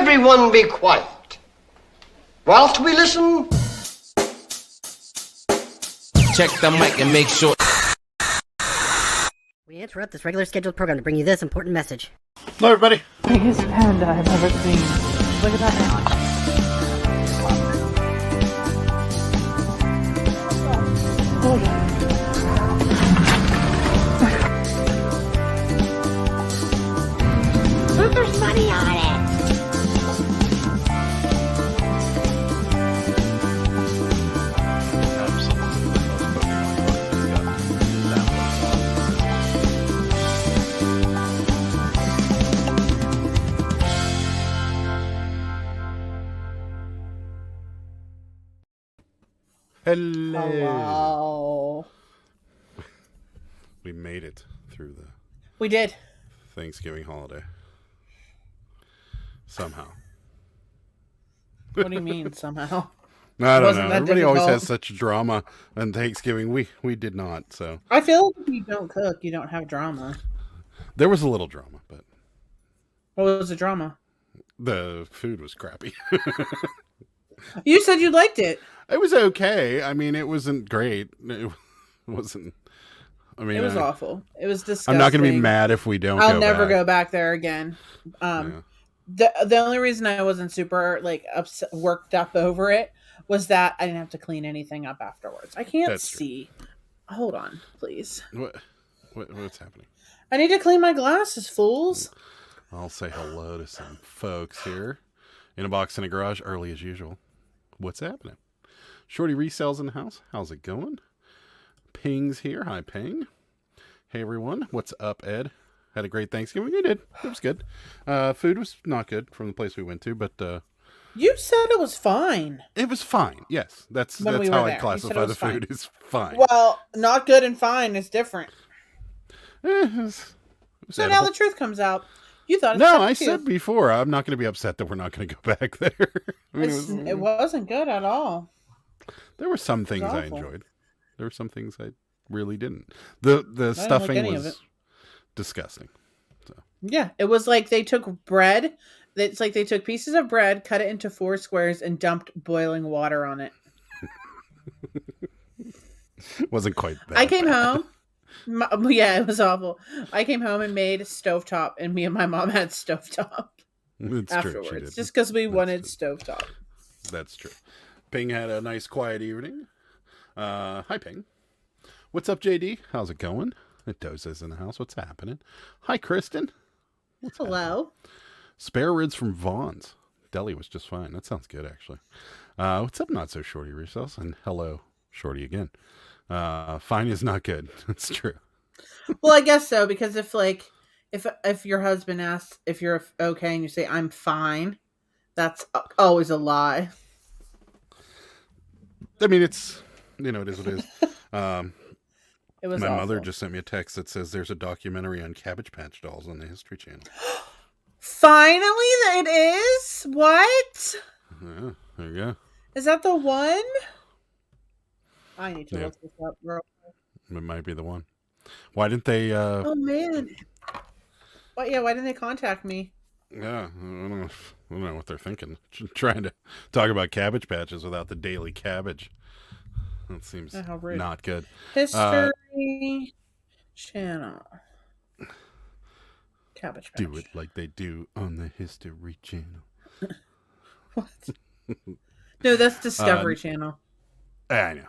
everyone be quiet whilst we listen? Check the mic and make sure. We interrupt this regular scheduled program to bring you this important message. Hello, everybody. Biggest panda I've ever seen. Look at that now. Look, there's money on it. Hello. We made it through the We did. Thanksgiving holiday. Somehow. What do you mean, somehow? I don't know. that Everybody always difficult. has such drama on Thanksgiving. We did not, so. I feel like if you don't cook, you don't have drama. There was a little drama, but What was the drama? the food was crappy. You said you liked it. It was okay. I mean, it wasn't great. It wasn't. I mean, It was awful. It was disgusting. I'm not going to be mad if we don't. I'll never go back there again. Yeah. The only reason I wasn't super upset, worked up over it was that I didn't have to clean anything up afterwards. I can't That's true. see. Hold on, please. What's happening? I need to clean my glasses, fools. I'll say hello to some folks here. In a box in a garage, early as usual. What's happening? Shorty Resells in the house. How's it going? Ping's here. Hi, Ping. Hey, everyone. What's up, Ed? Had a great Thanksgiving. You did. It was good. Food was not good from the place we went to, but You said it was fine. it was fine. Yes, that's When we how were I there. You said classify it the was fine. food. Is fine. Well, not good and fine is different. It was So edible. now the truth comes out. You thought it No, sucked I too. said before, I'm not going to be upset that we're not going to go back there. I mean, It wasn't good at all. there were some things I awful. enjoyed. There were some things I really didn't. The stuffing any of was it. disgusting. Yeah, it was like they took bread. It's like they took pieces of bread, cut it into 4 squares, and dumped boiling water on it. Wasn't quite that I came bad. home. Yeah, it was awful. I came home and made stovetop, and me and my mom had stovetop It's true. She afterwards, did. just because we That's wanted true. stovetop. That's true. Ping had a nice quiet evening. Hi, Ping. What's up, JD? How's it going? It dozes in the house. What's happening? Hi, Kristen. What's happening? Hello. Spare ribs from Vaughn's. Deli was just fine. That sounds good, actually. What's up, Not So Shorty Resells? And hello, Shorty again. Fine is not good. It's true. Well, I guess so, because if your husband asks if you're okay and you say I'm fine, that's always a lie. I mean, it's, it is what it is. It was My awful. mother just sent me a text that says there's a documentary on Cabbage Patch Dolls on the History Channel. Finally, it is. What Yeah, there you go. is that? The one? I need to Yeah. look this up, girl. It might be the one. Why didn't they? Oh man. Why didn't they contact me? Yeah, I don't know what they're thinking. Trying to talk about Cabbage Patches without the daily cabbage. That seems Oh, how rude. not good. History Channel. Cabbage Patch. Do it like they do on the History Channel. What? No, that's Discovery Channel. I know.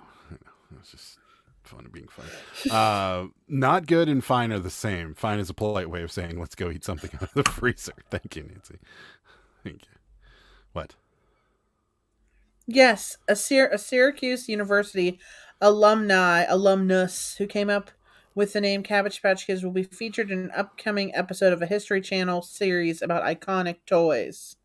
It's just fun being fun. Not good and fine are the same. Fine is a polite way of saying let's go eat something out of the freezer. Thank you, Nancy. Thank you. What? Yes, a Syracuse University alumnus who came up with the name Cabbage Patch Kids will be featured in an upcoming episode of a History Channel series about iconic toys.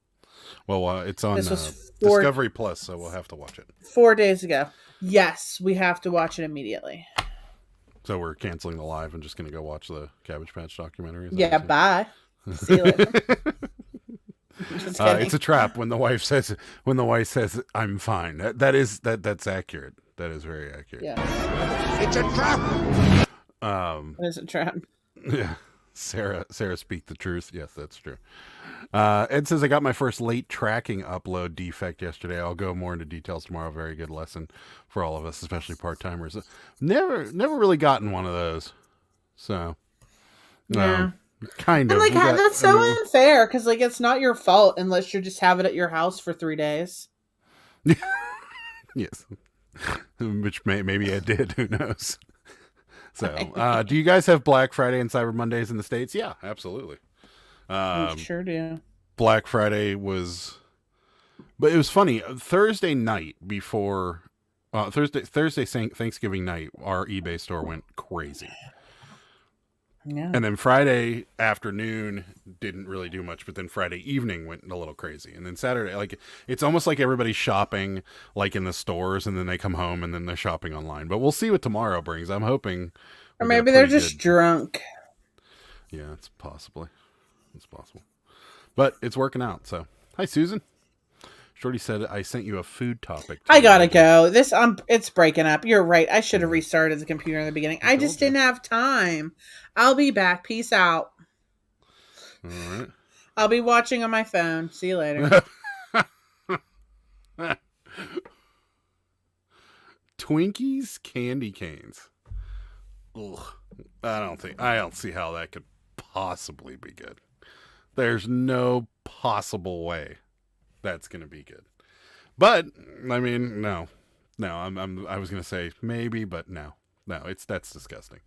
Well, it's on This was Discovery Plus, so we'll have to watch it. 4 days ago. Yes, we have to watch it immediately. So we're canceling the live and just going to go watch the Cabbage Patch documentary? Is that Yeah, what bye. See you later. Just kidding. it's a trap when the wife says I'm fine. That's accurate. That is very accurate. Yeah, It's a trap! it is a trap. Yeah. Sarah speak the truth. Yes, that's true. Ed says, I got my first late tracking upload defect yesterday. I'll go more into details tomorrow. Very good lesson for all of us, especially part-timers. Never really gotten one of those. So, Yeah. kind of. And like, that's so unfair because like it's not your fault unless you just have it at your house for 3 days. Yes. Which maybe Ed did. Who knows? So, do you guys have Black Friday and Cyber Mondays in the States? Yeah, absolutely. We sure do. Black Friday was, but it was funny. Thursday night before, Thursday Thanksgiving night, our eBay store went crazy. Yeah. And then Friday afternoon didn't really do much, but then Friday evening went a little crazy. And then Saturday, like, it's almost like everybody's shopping like in the stores and then they come home and then they're shopping online. But we'll see what tomorrow brings. I'm hoping. Or maybe they're just drunk. Yeah, it's possible. But it's working out. So, hi, Susan. Shorty said I sent you a food topic. I gotta go. It's breaking up. You're right. I should have restarted the computer in the beginning. I just didn't have time. I'll be back. Peace out. All right. I'll be watching on my phone. See you later. Twinkies, candy canes. Ugh. I don't see how that could possibly be good. There's no possible way that's going to be good. But I mean, no. I was going to say maybe, but no, that's disgusting.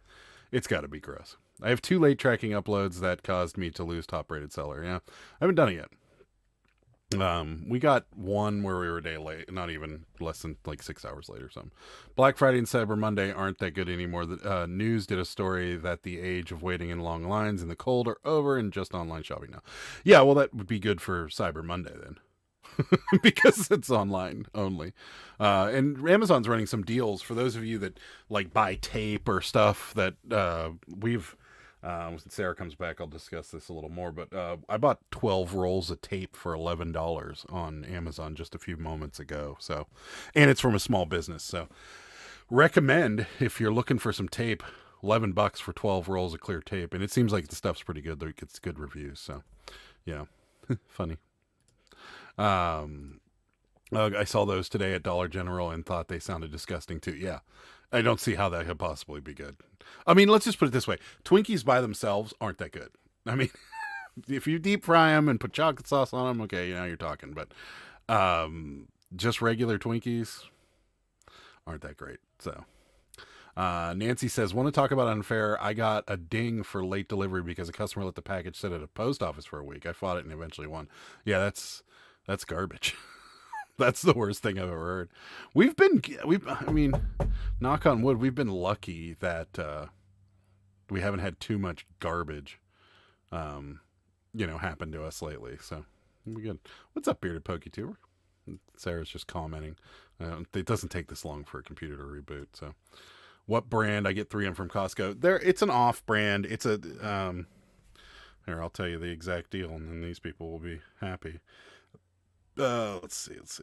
It's got to be gross. I have 2 late tracking uploads that caused me to lose top rated seller. Yeah. I haven't done it yet. We got one where we were a day late, not even less than like 6 hours late or something. Black Friday and Cyber Monday aren't that good anymore. The news did a story that the age of waiting in long lines in the cold are over and just online shopping now. Yeah, well, that would be good for Cyber Monday then. Because it's online only. And Amazon's running some deals for those of you that like buy tape or stuff that we've when Sarah comes back, I'll discuss this a little more, but I bought 12 rolls of tape for $11 on Amazon just a few moments ago. So, and it's from a small business. So recommend if you're looking for some tape, $11 for 12 rolls of clear tape. And it seems like the stuff's pretty good. It gets good reviews. So yeah, funny. I saw those today at Dollar General and thought they sounded disgusting too. Yeah. I don't see how that could possibly be good. I mean, let's just put it this way. Twinkies by themselves aren't that good. I mean, if you deep fry them and put chocolate sauce on them, okay, now you're talking. But just regular Twinkies aren't that great. So Nancy says, want to talk about unfair? I got a ding for late delivery because a customer let the package sit at a post office for a week. I fought it and eventually won. Yeah, that's garbage. That's the worst thing I've ever heard. I mean, knock on wood, we've been lucky that we haven't had too much garbage, happen to us lately. So we're good. What's up, Bearded PokeTuber? Sarah's just commenting. It doesn't take this long for a computer to reboot. So what brand? I get 3M from Costco. It's an off brand. It's a, here, I'll tell you the exact deal and then these people will be happy. Let's see. It's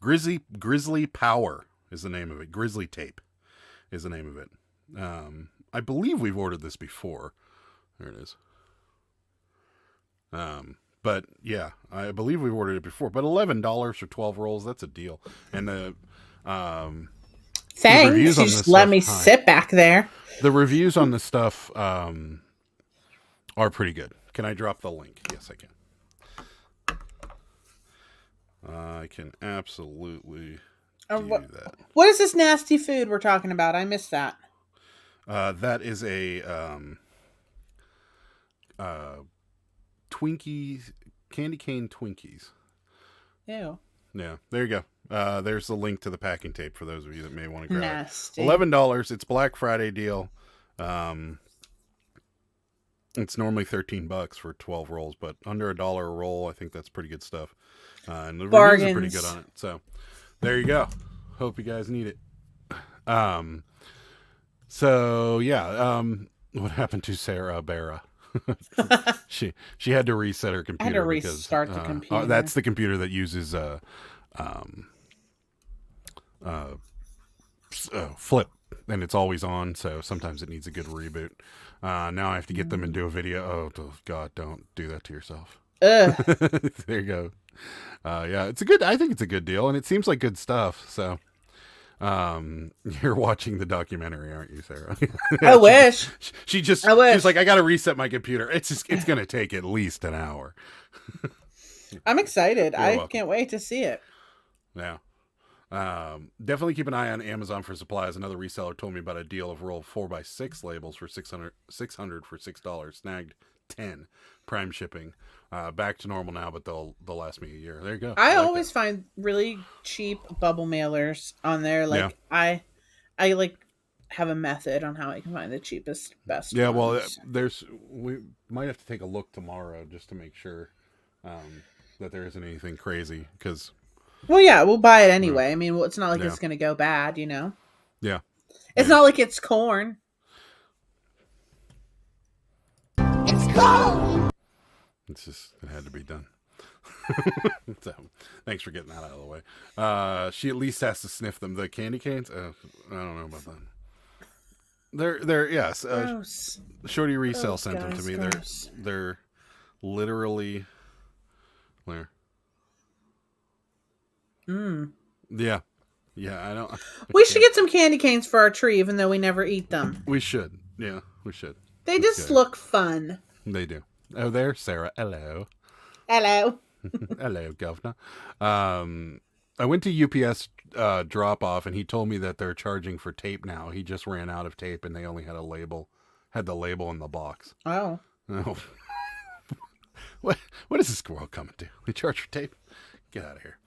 Grizzly Power is the name of it. Grizzly Tape is the name of it. I believe we've ordered this before. There it is. But yeah, I believe we've ordered it before. But $11 for 12 rolls, that's a deal. And the thanks. You just let me sit back there. The reviews on this stuff are pretty good. Can I drop the link? Yes, I can. I can absolutely do that. What is this nasty food we're talking about? I missed that. That is a Twinkies, candy cane Twinkies. Ew. Yeah, there you go. There's the link to the packing tape for those of you that may want to grab nasty. it. $11. It's Black Friday deal. It's normally $13 for 12 rolls, but under $1 a roll, I think that's pretty good stuff. And the reviews are pretty good on it. So there you go. Hope you guys need it. So yeah, what happened to Sarah Barra? she had to reset her computer. I had to restart the computer. That's the computer that uses Flip, and it's always on. So sometimes it needs a good reboot. Now I have to get them and do a video. Oh God, don't do that to yourself. Ugh. There you go. Yeah, I think it's a good deal, and it seems like good stuff. So, you're watching the documentary, aren't you, Sarah? I wish. She's like, I got to reset my computer. It's going to take at least an hour. I'm excited. You're I welcome. can't wait to see it. Yeah. Definitely keep an eye on Amazon for supplies. Another reseller told me about a deal of roll 4x6 labels for $600 for $6. Snagged 10. Prime shipping. Back to normal now, but they'll last me a year. There you go. I like always that. find really cheap bubble mailers on there. Like Yeah. I like have a method on how I can find the cheapest, best. Yeah, well, ones. we might have to take a look tomorrow just to make sure that there isn't anything crazy. Because Well, yeah, we'll buy it anyway. I mean, it's not like Yeah. it's going to go bad, you know? yeah, It's not like it's corn. It's cold! it had to be done. So, thanks for getting that out of the way. She at least has to sniff them. The candy canes, I don't know about that. They're yes. Gross. Shorty Resale Gross, sent them to guys, me. gross. They're literally where. Yeah, I don't. We should get some candy canes for our tree, even though we never eat them. We should. Yeah, we should. They That's just good. look fun. They do. Oh, there's Sarah. Hello. Hello. Hello, governor. I went to UPS drop off, and he told me that they're charging for tape now. He just ran out of tape, and they only had the label in the box. Oh. Oh. What is this world coming to? They charge for tape? Get out of here.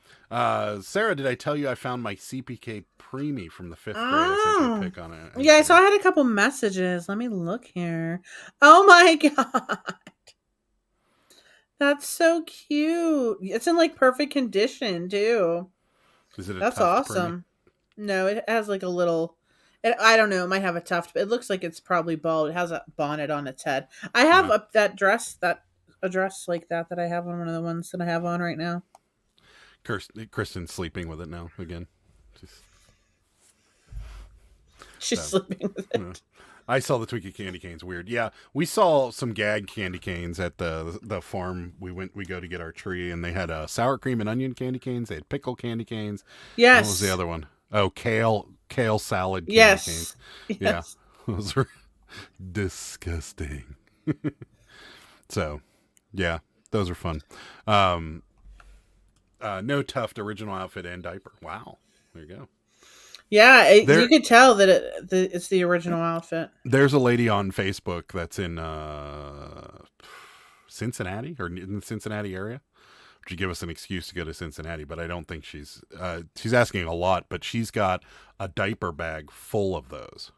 Sarah, did I tell you I found my CPK preemie from the 5th grade? I sent you a pic on it. Yeah, I saw I had a couple messages. Let me look here. Oh my god. That's so cute. It's in like perfect condition too. Is it a That's tuft awesome. No, it has like a little I don't know, it might have a tuft, but it looks like it's probably bald. It has a bonnet on its head. I have a dress like that I have on one of the ones that I have on right now. Kristen's sleeping with it now again. She's sleeping with it. Yeah. I saw the Twinkie candy canes. Weird. Yeah, we saw some gag candy canes at the farm. We go to get our tree, and they had sour cream and onion candy canes. They had pickle candy canes. Yes. What was the other one? Oh, kale salad candy Yes. canes. Yes. Yeah, those were disgusting. So, yeah, those are fun. No tuft, original outfit and diaper. Wow, there you go. Yeah, you could tell that it's the original outfit. There's a lady on Facebook that's in Cincinnati or in the Cincinnati area. Would you give us an excuse to go to Cincinnati? But I don't think she's asking a lot. But she's got a diaper bag full of those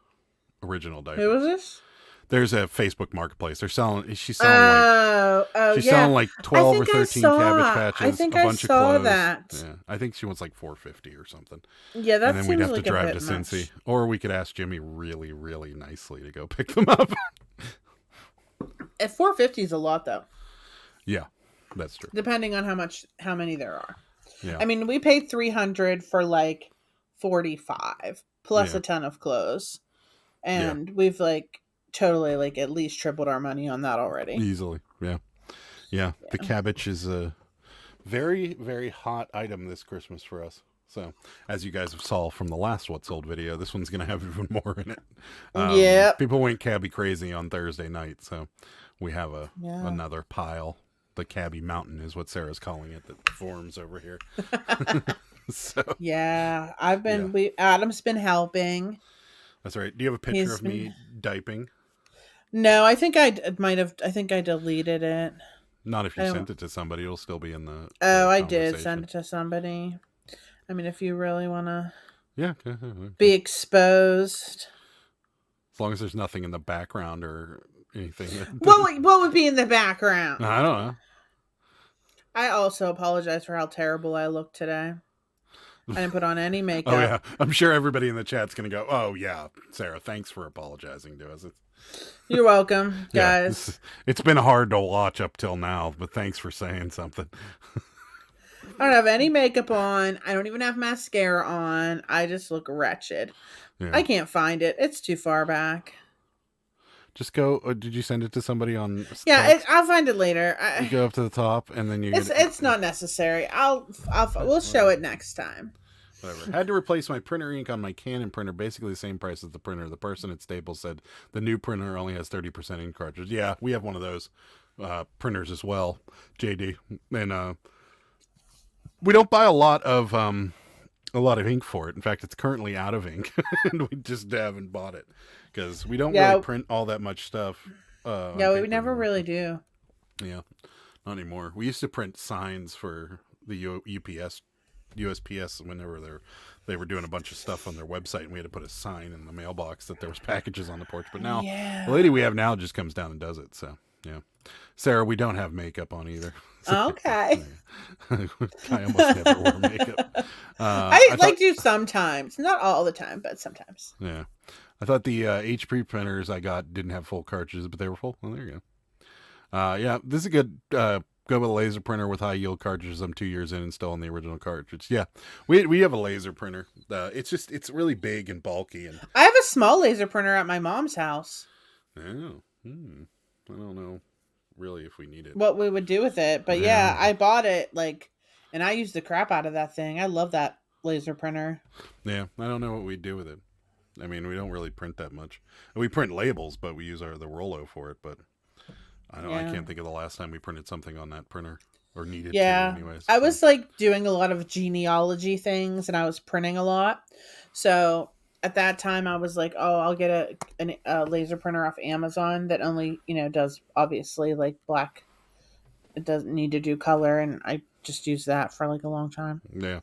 original diapers. Who was this? There's a Facebook marketplace. She's selling selling like 12 or 13 Cabbage Patches. I think a I bunch saw of clothes. that. Yeah, I think she wants like $4.50 or something. Yeah, that and then seems we'd have like to drive a to bit Cincy, much. or we could ask Jimmy really, really nicely to go pick them up. At $4.50 is a lot, though. Yeah, that's true. Depending on how many there are. Yeah. I mean, we paid $300 for like 45 plus Yeah. a ton of clothes, and we've like totally like at least tripled our money on that already. Easily. Yeah. The cabbage is a very, very hot item this Christmas for us. So, as you guys have saw from the last What Sold video, this one's going to have even more in it. Yep. People went cabbie crazy on Thursday night, so we have another pile. The Cabbie Mountain is what Sarah's calling it, that forms over here. So Yeah, Adam's been helping. that's right. Do you have a picture of me diping? No, I think I deleted it. Not if you sent it to somebody. It'll still be in the I did conversation. send it to somebody. I mean, if you really want to Yeah. be exposed. As long as there's nothing in the background or anything. What would be in the background? I don't know. I also apologize for how terrible I look today. I didn't put on any makeup. Oh, yeah. I'm sure everybody in the chat's going to go, oh, yeah, Sarah, thanks for apologizing to us. You're welcome, guys. It's been hard to watch up till now, but thanks for saying something. I don't have any makeup on. I don't even have mascara on. I just look wretched. Yeah. I can't find it. It's too far back. Just go. Or did you send it to somebody on? Yeah, text? I'll find it later. You go up to the top, and then you. It's not necessary. We'll show it next time. Whatever. Had to replace my printer ink on my Canon printer, basically the same price as the printer. The person at Staples said the new printer only has 30% ink cartridge. Yeah, we have one of those printers as well, JD, and we don't buy a lot of ink for it. In fact, it's currently out of ink, and we just haven't bought it because we don't really print all that much stuff. Yeah, we never really do. Yeah, not anymore. We used to print signs for the USPS whenever they were doing a bunch of stuff on their website, and we had to put a sign in the mailbox that there was packages on the porch. But now the lady we have now just comes down and does it. So yeah, Sarah, we don't have makeup on either. So, Okay. I almost never wear makeup. I like to sometimes, not all the time, but sometimes. Yeah, I thought the HP printers I got didn't have full cartridges, but they were full. Well, there you go. Yeah, this is a good. Go with a laser printer with high yield cartridges. I'm 2 years in installing the original cartridge. Yeah, we have a laser printer. It's really big and bulky. And I have a small laser printer at my mom's house. Oh, I don't know really if we need it. What we would do with it, but yeah, I bought it and I used the crap out of that thing. I love that laser printer. Yeah, I don't know what we'd do with it. I mean, we don't really print that much. We print labels, but we use the Rollo for it. But I can't think of the last time we printed something on that printer or needed to anyways. I was doing a lot of genealogy things and I was printing a lot. So at that time I was like, oh, I'll get a laser printer off Amazon that only, does obviously black. It doesn't need to do color. And I just used that for a long time. Yeah.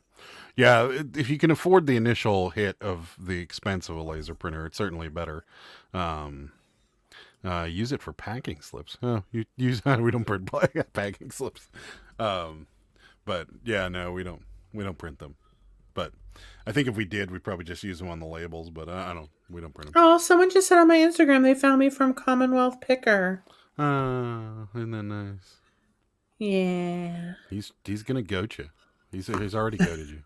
Yeah. If you can afford the initial hit of the expense of a laser printer, it's certainly better. Use it for packing slips. Oh, we don't print packing slips. But yeah, no, we don't print them. But I think if we did, we'd probably just use them on the labels. But we don't print them. Oh, someone just said on my Instagram they found me from Commonwealth Picker. Isn't that nice? Yeah. He's gonna goat you. He's already goated you.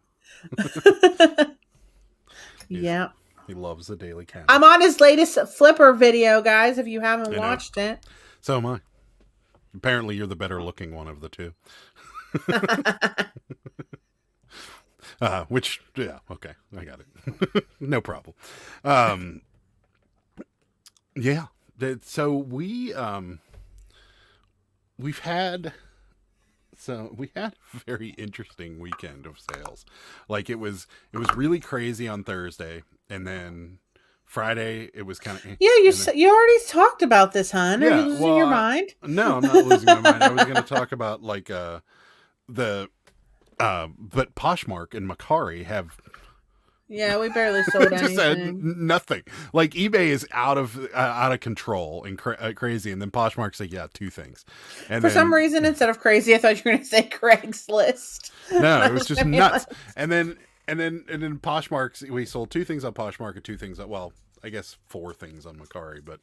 Yeah. He loves the Daily Count. I'm on his latest Flipper video, guys, if you haven't watched it. So am I. Apparently, you're the better looking one of the two. Yeah, okay. I got it. No problem. Yeah. So we had a very interesting weekend of sales. It was really crazy on Thursday, and then Friday it was kind of you already talked about this, hon. Are you losing your mind? No, I'm not losing my mind. I was going to talk about but Poshmark and Macari have. Yeah, we barely sold anything. Just nothing. eBay is out of control and crazy, and then Poshmark's yeah, two things. And for some reason, instead of crazy, I thought you were going to say Craigslist. No, it was just nuts. And then Poshmark's, we sold two things on Poshmark and two things I guess 4 things on Macari, but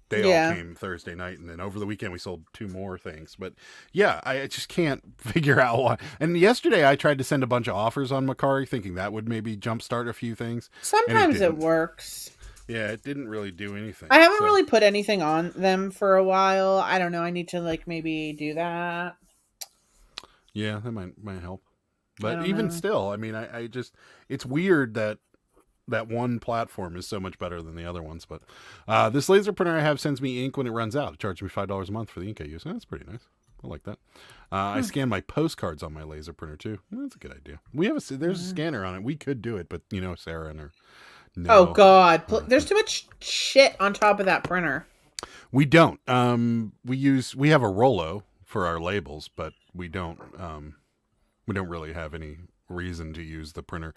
they all came Thursday night, and then over the weekend we sold 2 more things. But yeah, I just can't figure out why. And yesterday I tried to send a bunch of offers on Macari, thinking that would maybe jumpstart a few things. Sometimes it works. Yeah, it didn't really do anything. I haven't really put anything on them for a while. I don't know. I need to maybe do that. Yeah, that might help. But even still, I mean, I just, it's weird that one platform is so much better than the other ones. But this laser printer I have sends me ink when it runs out. It charges me $5 a month for the ink I use. That's pretty nice. I like that. I scan my postcards on my laser printer too. That's a good idea. There's a scanner on it. We could do it, but Sarah and her. No. Oh God, there's too much shit on top of that printer. We don't. We have a Rollo for our labels, but we don't really have any reason to use the printer.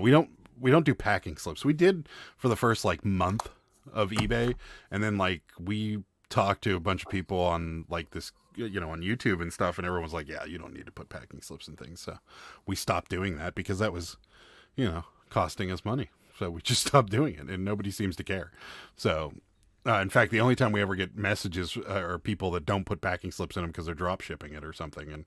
We don't do packing slips. We did for the first month of eBay, and then we talked to a bunch of people on this, on YouTube and stuff, and everyone was like, yeah, you don't need to put packing slips and things. So we stopped doing that because that was, costing us money. So we just stopped doing it, and nobody seems to care. So in fact, the only time we ever get messages are people that don't put packing slips in them because they're drop shipping it or something. And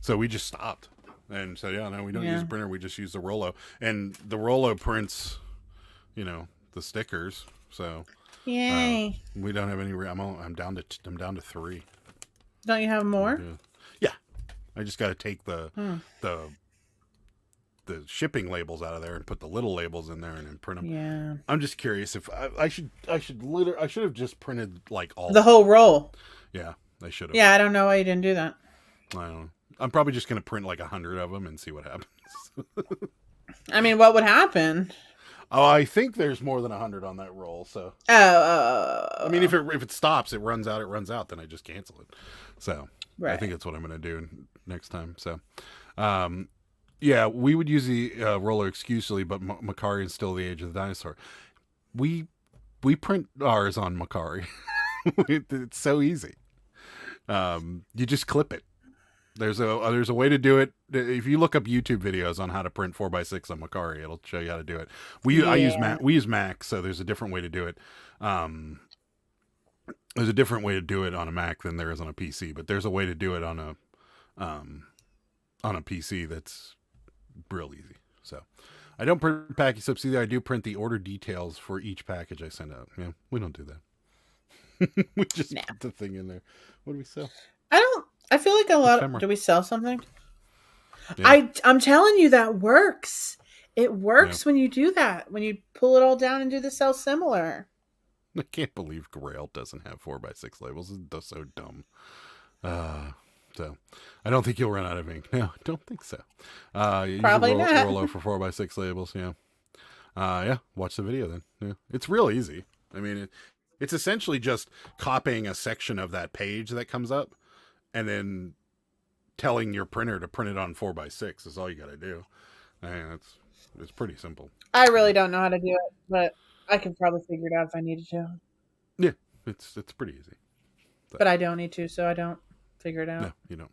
so we just stopped. And so, yeah, no, we don't use a printer. We just use the Rollo. And the Rollo prints, the stickers. So Yay! We don't have any. I'm down to 3. Don't you have more? Yeah. I just got to take the shipping labels out of there and put the little labels in there and then print them. Yeah. I'm just curious if I should have just printed like all The whole roll. Yeah, I should have. Yeah, I don't know why you didn't do that. I don't know. I'm probably just gonna print like 100 of them and see what happens. I mean, what would happen? Oh, I think there's more than 100 on that roll. So I mean, if it stops, it runs out. Then I just cancel it. So I Right. think that's what I'm gonna do next time. So. Yeah, we would use the roller exclusively, but Macari is still the age of the dinosaur. We print ours on Macari. It's so easy. You just clip it. There's a way to do it. If you look up YouTube videos on how to print 4x6 on Macari, it'll show you how to do it. We use Mac, so there's a different way to do it. There's a different way to do it on a Mac than there is on a PC, but there's a way to do it on a PC that's real easy. So I don't print package slips either. I do print the order details for each package I send out. Yeah, we don't do that. We just put the thing in there. What do we sell? I feel like a lot Ephemera. do we sell something? Yeah. I'm telling you that works. It works when you do that. When you pull it all down and do the sell similar. I can't believe Grail doesn't have 4x6 labels. It's so dumb. So I don't think you'll run out of ink. No, I don't think so. Probably use a not. Rollo for 4x6 labels. Yeah. Yeah. Watch the video then. Yeah. It's real easy. I mean, it's essentially just copying a section of that page that comes up and then telling your printer to print it on 4x6 is all you got to do. I mean, it's pretty simple. I really don't know how to do it, but I could probably figure it out if I needed to. Yeah. It's pretty easy. But I don't need to, so I don't figure it out. No, you don't.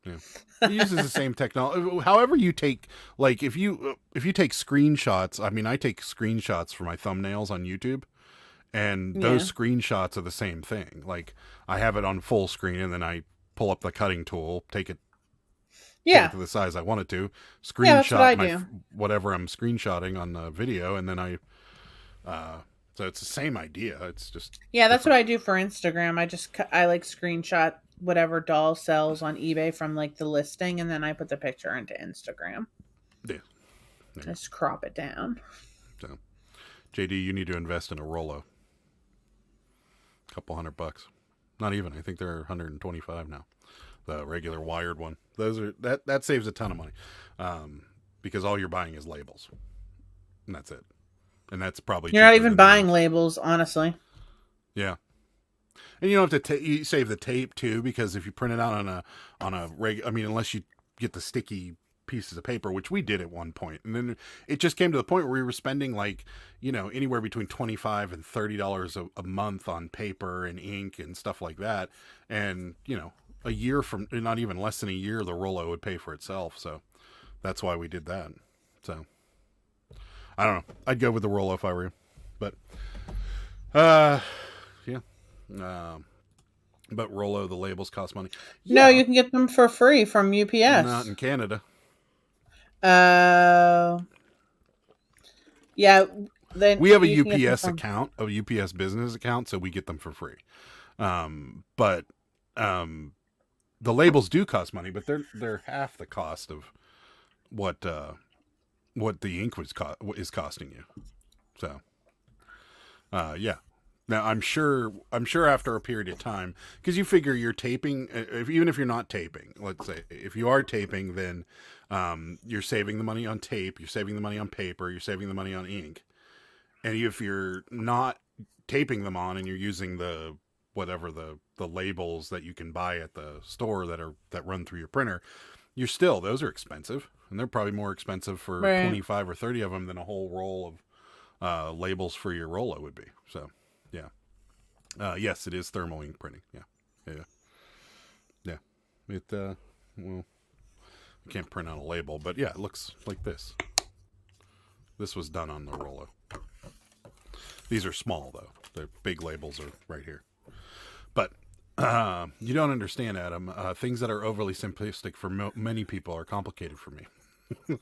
Yeah. It uses the same technology. However you take, like, if you take screenshots, I mean, I take screenshots for my thumbnails on YouTube, and those screenshots are the same thing. Like, I have it on full screen, and then I pull up the cutting tool, take it to the size I want it to, screenshot whatever I'm screenshotting on the video, and then so it's the same idea. It's just that's what I do for Instagram. I like screenshot whatever doll sells on eBay from like the listing, and then I put the picture into Instagram. Yeah. Just crop it down. So, JD, you need to invest in a Rollo. Couple $100. Not even. I think they're 125 now. The regular wired one. Those are that saves a ton of money, because all you're buying is labels, and that's it. And that's probably you're not even buying labels, honestly. Yeah, and you don't have to you save the tape too, because if you print it out on a I mean, unless you get the sticky pieces of paper, which we did at one point, and then it just came to the point where we were spending like anywhere between $25 and $30 a month on paper and ink and stuff like that, and a year from not even less than a year, the Rollo would pay for itself. So that's why we did that. So. I don't know. I'd go with the Rollo if I were you. But, yeah. But Rollo, the labels cost money. No, you can get them for free from UPS. Not in Canada. Yeah. Then we have a UPS account, a UPS business account, so we get them for free. But the labels do cost money, but they're half the cost of what the ink is costing you. So, yeah. Now I'm sure after a period of time, because you figure you're taping, even if you're not taping, let's say if you are taping, then you're saving the money on tape, you're saving the money on paper, you're saving the money on ink, and if you're not taping them on and you're using the labels that you can buy at the store that run through your printer, those are expensive. And they're probably more expensive for 25 or 30 of them than a whole roll of labels for your Rollo would be. So, yeah. Yes, it is thermal ink printing. Yeah. It, well, you can't print on a label, but yeah, it looks like this. This was done on the Rollo. These are small, though. The big labels are right here. But you don't understand, Adam. Things that are overly simplistic for many people are complicated for me.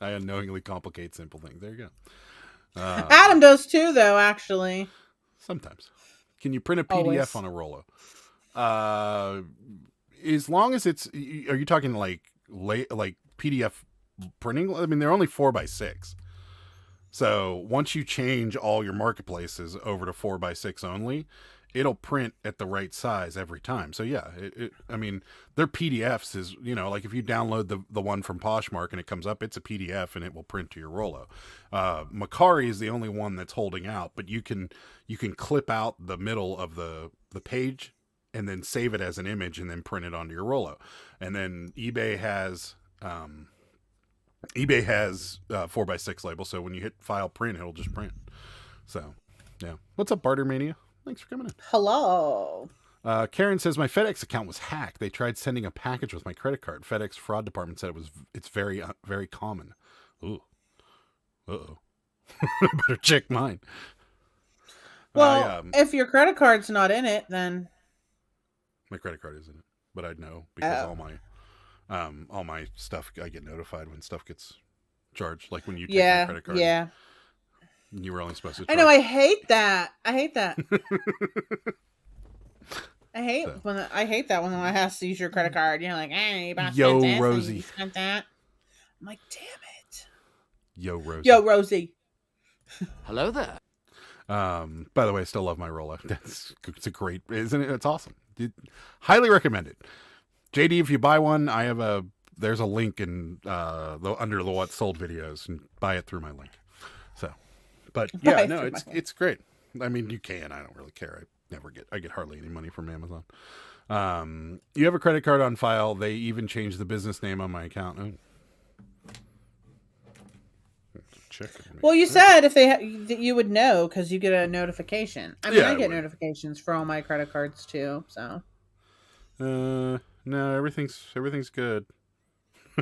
I unknowingly complicate simple things. There you Adam does too, though. Actually, Sometimes. Can you print a PDF Always. on a Rolo? As long as it's, are you talking like PDF printing? I mean, they're only 4x6. So once you change all your marketplaces over to 4x6 only, it'll print at the right size every time. So yeah, I mean, their PDFs is, like if you download the one from Poshmark and it comes up, it's a PDF and it will print to your Rolo. Macari is the only one that's holding out, but you can clip out the middle of the page and then save it as an image and then print it onto your Rolo. And then eBay has 4x6 label, so when you hit file print, it'll just print. So yeah, what's up, Barter Mania? Thanks for coming in. hello. Karen says my FedEx account was hacked. They tried sending a package with my credit card. FedEx fraud department said it's very very common. Ooh, uh-oh. Better check mine. Well, if your credit card's not in it, then my credit card isn't it, but I'd know because all my stuff, I get notified when stuff gets charged. Like when you take my credit card. Yeah. You were only supposed to. I know. I hate that. I hate that when I have to use your credit card. You're like, hey, you bought Yo, this, Rosie. you spent that. I'm like, damn it. Yo, Rosie. Yo, Rosie. Hello there. By the way, I still love my Rolex. It's a great, isn't it? It's awesome. Highly recommend it. JD, if you buy one, there's a link in under the what sold videos, and buy it through my link. So, but yeah, no, it's great. I mean, you can. I don't really care. I get hardly any money from Amazon. You have a credit card on file. They even changed the business name on my account. Oh. Well, you said you would know because you get a notification. I mean, I get notifications for all my credit cards too. So, no, everything's good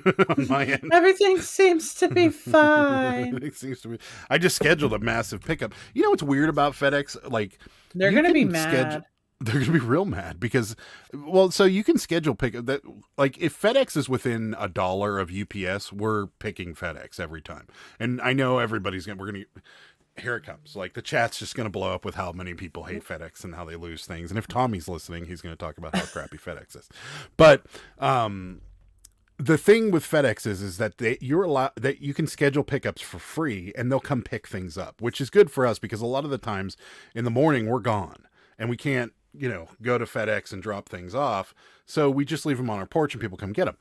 on my end. Everything seems to be fine. It seems to be. I just scheduled a massive pickup. You know what's weird about FedEx? Like they're going to be mad. They're going to be real mad because, so you can schedule pickup that, like, if FedEx is within $1 of UPS, we're picking FedEx every time. And I know here it comes. Like, the chat's just going to blow up with how many people hate FedEx and how they lose things. And if Tommy's listening, he's going to talk about how crappy FedEx is. But, the thing with FedEx is that you're allowed that you can schedule pickups for free and they'll come pick things up, which is good for us because a lot of the times in the morning we're gone and we can't, go to FedEx and drop things off. So we just leave them on our porch and people come get them.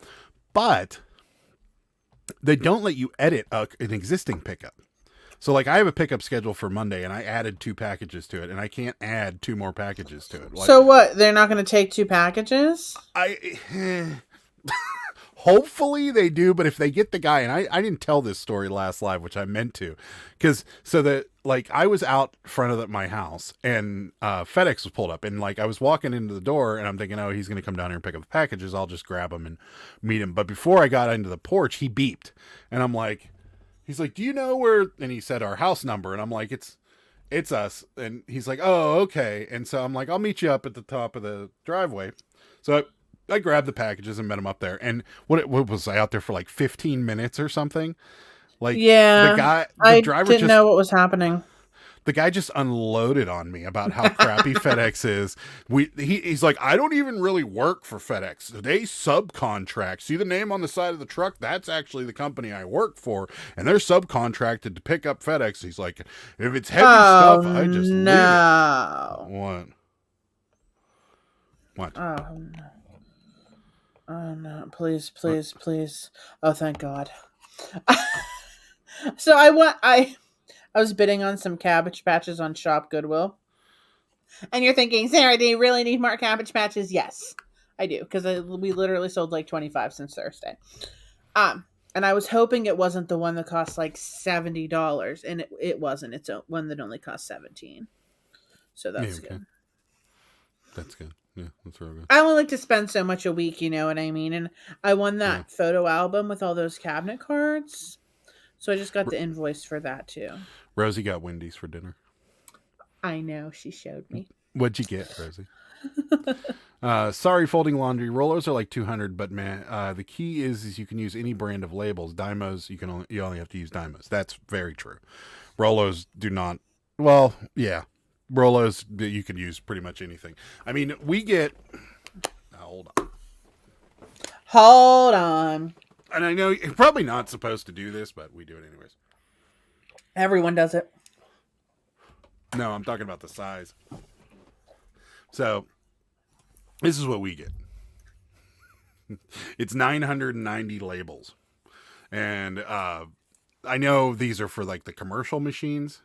But they don't let you edit an existing pickup. So like I have a pickup schedule for Monday and I added 2 packages to it and I can't add 2 more packages to it. Like, so what? They're not going to take 2 packages? Hopefully they do, but if they get the guy, and I didn't tell this story last live, which I meant to, I was out front of my house and FedEx was pulled up and like I was walking into the door and I'm thinking, oh, he's going to come down here and pick up the packages. I'll just grab him and meet him. But before I got into the porch, he beeped and I'm like, he's like, do you know where? And he said our house number. And I'm like, it's us. And he's like, oh, okay. And so I'm like, I'll meet you up at the top of the driveway. So I grabbed the packages and met him up there. And what was I out there for like 15 minutes or something? Like, yeah, the driver didn't know what was happening. The guy just unloaded on me about how crappy FedEx is. He's like, I don't even really work for FedEx. They subcontract. See the name on the side of the truck? That's actually the company I work for. And they're subcontracted to pick up FedEx. He's like, if it's heavy stuff, I just leave it. What? Oh, no. Oh no, please. Oh, thank God. So I was bidding on some Cabbage Patches on Shop Goodwill. And you're thinking, Sarah, do you really need more Cabbage Patches? Yes, I do. Because we literally sold like 25 since Thursday. And I was hoping it wasn't the one that cost like $70. And it wasn't. It's one that only cost $17. So that's good. That's good. Yeah, that's real good. I only like to spend so much a week, you know what I mean? And I won that photo album with all those cabinet cards. So I just got the invoice for that too. Rosie got Wendy's for dinner. I know, she showed me. What'd you get, Rosie? Sorry, folding laundry. Rollers are like 200, but man, the key is you can use any brand of labels. Dymos, you only have to use Dymos. That's very true. Rolos do not. Well, yeah, Rolos you could use pretty much anything. I mean, we get. Hold on. Hold on. And I know you're probably not supposed to do this, but we do it anyways. Everyone does it. No, I'm talking about the size. So, this is what we get. It's 990 labels. And I know these are for like the commercial machines,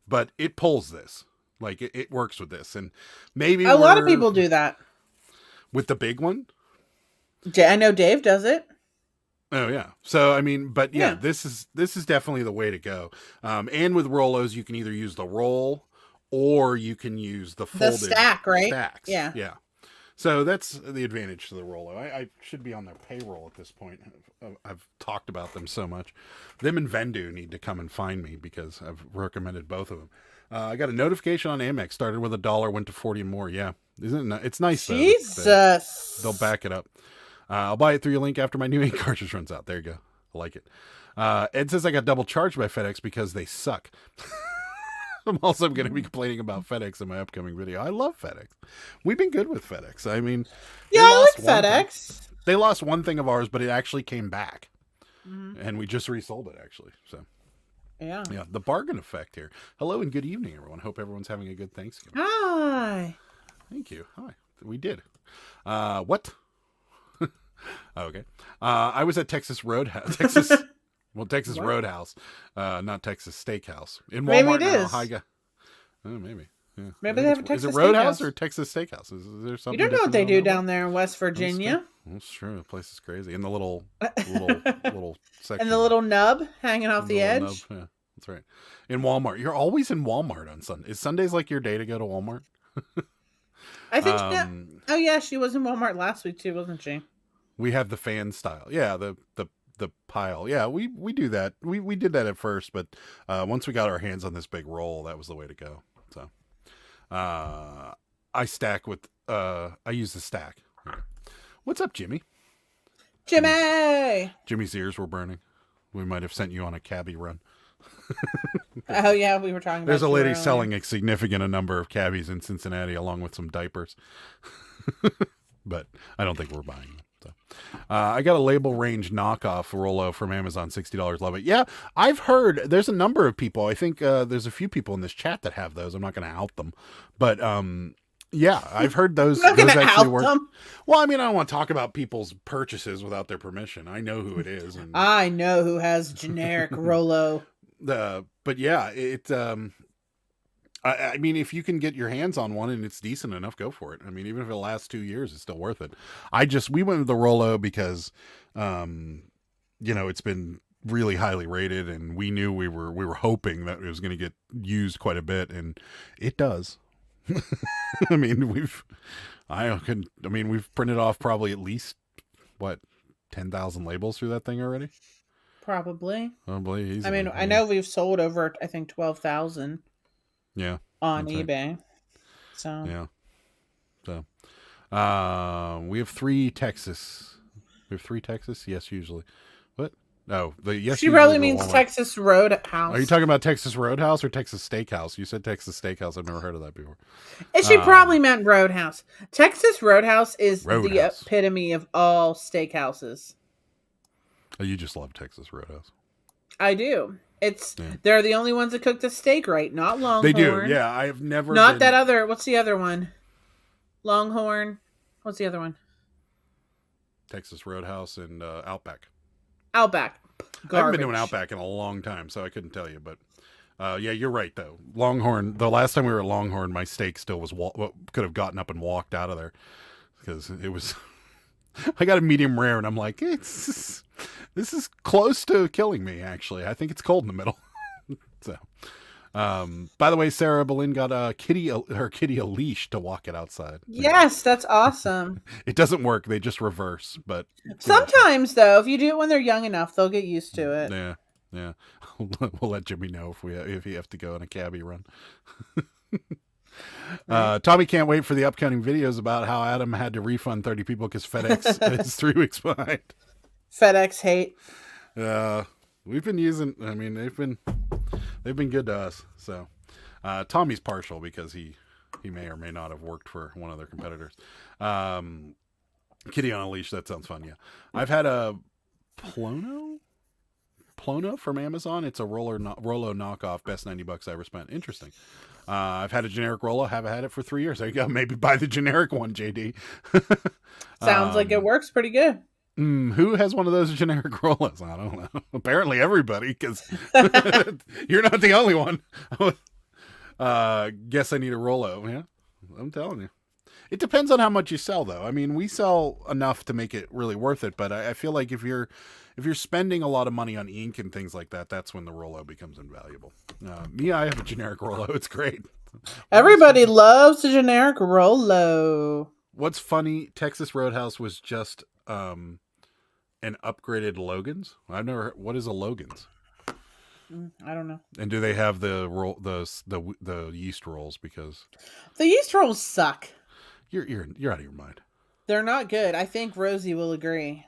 but it pulls this. Like it works with this. And maybe a lot of people do that. With the big one? I know Dave does it. Oh yeah. So I mean, but yeah, this is definitely the way to go. And with Rolos, you can either use the roll or you can use the folded stack, right? Stacks. Yeah. Yeah. So that's the advantage to the Rolo. I should be on their payroll at this point. I've talked about them so much. Them and Vendu need to come and find me because I've recommended both of them. I got a notification on Amex. Started with $1, went to 40 and more. Yeah, isn't it? It's nice. Jesus. They'll back it up. I'll buy it through your link after my new ink cartridge runs out. There you go. I like it. Ed says I got double charged by FedEx because they suck. I'm also going to be complaining about FedEx in my upcoming video. I love FedEx. We've been good with FedEx. I mean, yeah, I like FedEx. They lost one thing of ours, but it actually came back. And we just resold it, actually. So, yeah, the bargain effect here. Hello and good evening, everyone. Hope everyone's having a good Thanksgiving. Hi. Thank you. Hi. We did. What? Okay. I was at Texas Roadhouse. Texas Roadhouse, not Texas Steakhouse. In Walmart maybe it is. Maybe. Yeah. Maybe they have a Texas Is it Roadhouse Steakhouse. or Texas Steakhouse? Is there something? You don't know what they do down there in West Virginia. That's true. The place is crazy. And the little section. And the little nub hanging off the edge. Nub. Yeah, that's right. In Walmart. You're always in Walmart on Sunday. Is Sundays like your day to go to Walmart? I think oh yeah, she was in Walmart last week too, wasn't she? We have the fan style. Yeah, the pile. Yeah, we do that. We did that at first, but once we got our hands on this big roll, that was the way to go. So I stack with I use the stack. What's up, Jimmy? Jimmy's ears were burning. We might have sent you on a cabbie run. Oh yeah, we were talking about. There's a lady selling a significant number of cabbies in Cincinnati along with some diapers. But I don't think we're buying them. So I got a label range knockoff Rolo from Amazon, $60. Love it. Yeah, I've heard there's a number of people. I think there's a few people in this chat that have those. I'm not going to out them, but yeah, I've heard those. I'm not those gonna actually out work. them. Well, I mean, I don't want to talk about people's purchases without their permission. I know who it is. And I know who has generic Rolo. But yeah, it. I mean, if you can get your hands on one and it's decent enough, go for it. I mean, even if it lasts 2 years, it's still worth it. We went with the Rolo because, it's been really highly rated, and we knew we were hoping that it was going to get used quite a bit, and it does. I mean, we've printed off probably at least 10,000 labels through that thing already. Probably easily. I mean, I know we've sold over, I think 12,000. Yeah. On eBay. Right. So. Yeah. So, we have 3 Texas. Yes, usually. What? No, She probably means Texas Roadhouse. Are you talking about Texas Roadhouse or Texas Steakhouse? You said Texas Steakhouse. I've never heard of that before. And she probably meant Roadhouse. Texas Roadhouse is the epitome of all steakhouses. Oh, you just love Texas Roadhouse. I do. They're the only ones that cook the steak right, not Longhorn. They do, yeah. I have never that other. What's the other one? Longhorn. What's the other one? Texas Roadhouse and Outback. Outback. Garbage. I haven't been to an Outback in a long time, so I couldn't tell you. But yeah, you're right though. Longhorn. The last time we were at Longhorn, my steak still was could have gotten up and walked out of there because it was. I got a medium rare, and I'm like, this is close to killing me. Actually, I think it's cold in the middle. So, by the way, Sarah Boleyn got her kitty a leash to walk it outside. Yes, that's awesome. It doesn't work; they just reverse. But sometimes, though, if you do it when they're young enough, they'll get used to it. Yeah. We'll let Jimmy know if you have to go on a cabbie run. Tommy can't wait for the upcoming videos about how Adam had to refund 30 people because FedEx is 3 weeks behind. FedEx hate. We've been using. I mean, they've been good to us. So Tommy's partial because he may or may not have worked for one of their competitors. Kitty on a leash. That sounds fun. Yeah, I've had a Plono from Amazon. It's a Rolo knockoff. Best $90 I ever spent. Interesting. I've had a generic Rolo. Haven't had it for 3 years. There you go. Maybe buy the generic one, JD. Sounds like it works pretty good. Who has one of those generic Rolos? I don't know. Apparently everybody, because you're not the only one. Guess I need a Rolo. Yeah, I'm telling you. It depends on how much you sell, though. I mean, we sell enough to make it really worth it, but I feel like if you're spending a lot of money on ink and things like that, that's when the Rolo becomes invaluable. I have a generic Rolo. It's great. Everybody loves the generic Rolo. What's funny, Texas Roadhouse was just an upgraded Logan's. I've never heard, what is a Logan's? I don't know. And do they have the yeast rolls? Because the yeast rolls suck. You're out of your mind. They're not good. I think Rosie will agree.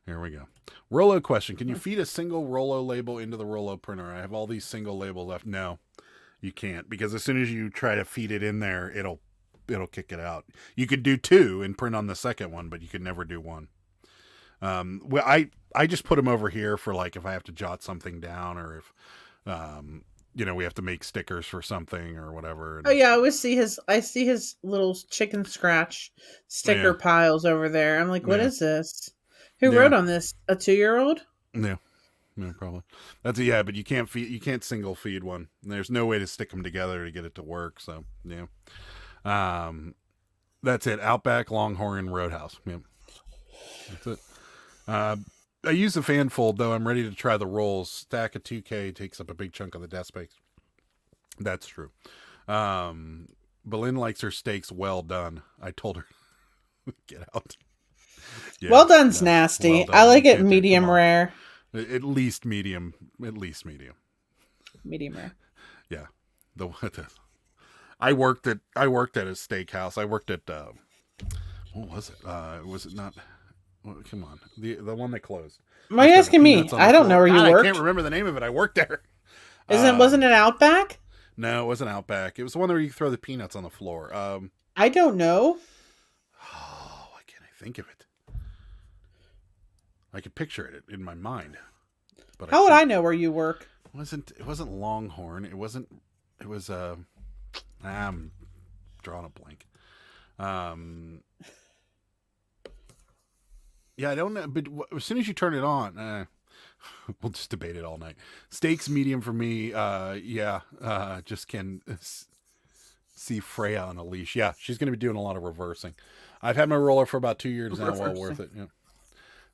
Here we go. Rolo question. Can you feed a single Rolo label into the Rolo printer? I have all these single labels left. No, you can't, because as soon as you try to feed it in there, it'll kick it out. You could do 2 and print on the second one, but you could never do 1. Well, I just put them over here for like if I have to jot something down, or if we have to make stickers for something or whatever. Oh yeah, I see his little chicken scratch sticker piles over there. I'm like, what is this? Who wrote on this? A 2-year-old? Yeah, probably. But you can't single feed one. There's no way to stick them together to get it to work. So yeah, that's it. Outback, Longhorn, Roadhouse. Yeah, that's it. I use the fan fold, though. I'm ready to try the rolls. Stack of 2K takes up a big chunk of the desk space. That's true. Belynn likes her steaks well done. I told her, get out. Yeah, well done's nasty. Well done. I like it medium rare. At least medium. Medium rare. Yeah. I worked at a steakhouse. I worked at what was it? Was it not? Well, come on, the one that closed. Why are you asking me? I don't know where you worked. I can't remember the name of it. I worked there. Wasn't it Outback? No, it wasn't Outback. It was the one where you throw the peanuts on the floor. I don't know. Oh, why can't I think of it? I could picture it in my mind. But how would I know where you work? It wasn't Longhorn. It was I'm drawing a blank. Yeah, I don't know, but as soon as you turn it on, we'll just debate it all night. Steaks medium for me. Just can see Freya on a leash. Yeah, she's going to be doing a lot of reversing. I've had my roller for about 2 years now. Well worth it. Yeah.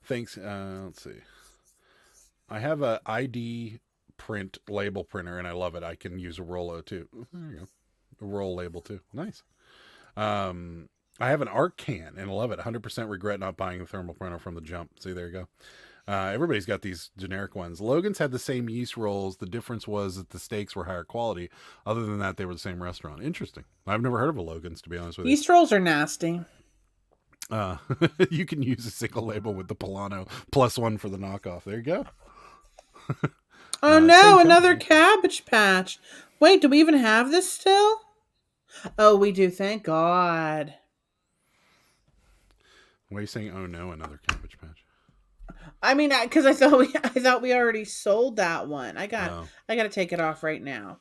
Thanks. Let's see. I have a ID print label printer, and I love it. I can use a Rolo too. There you go. A roll label too. Nice. I have an art can and I love it. 100% regret not buying the thermal printer from the jump. See, there you go. Everybody's got these generic ones. Logan's had the same yeast rolls. The difference was that the steaks were higher quality. Other than that, they were the same restaurant. Interesting. I've never heard of a Logan's, to be honest with you. Yeast rolls are nasty. You can use a single label with the Polano +1 for the knockoff. There you go. Oh no, another Cabbage Patch. Wait, do we even have this still? Oh, we do. Thank God. Why are you saying, oh no, another Cabbage Patch? I mean, because I thought we already sold that one. I got to take it off right now.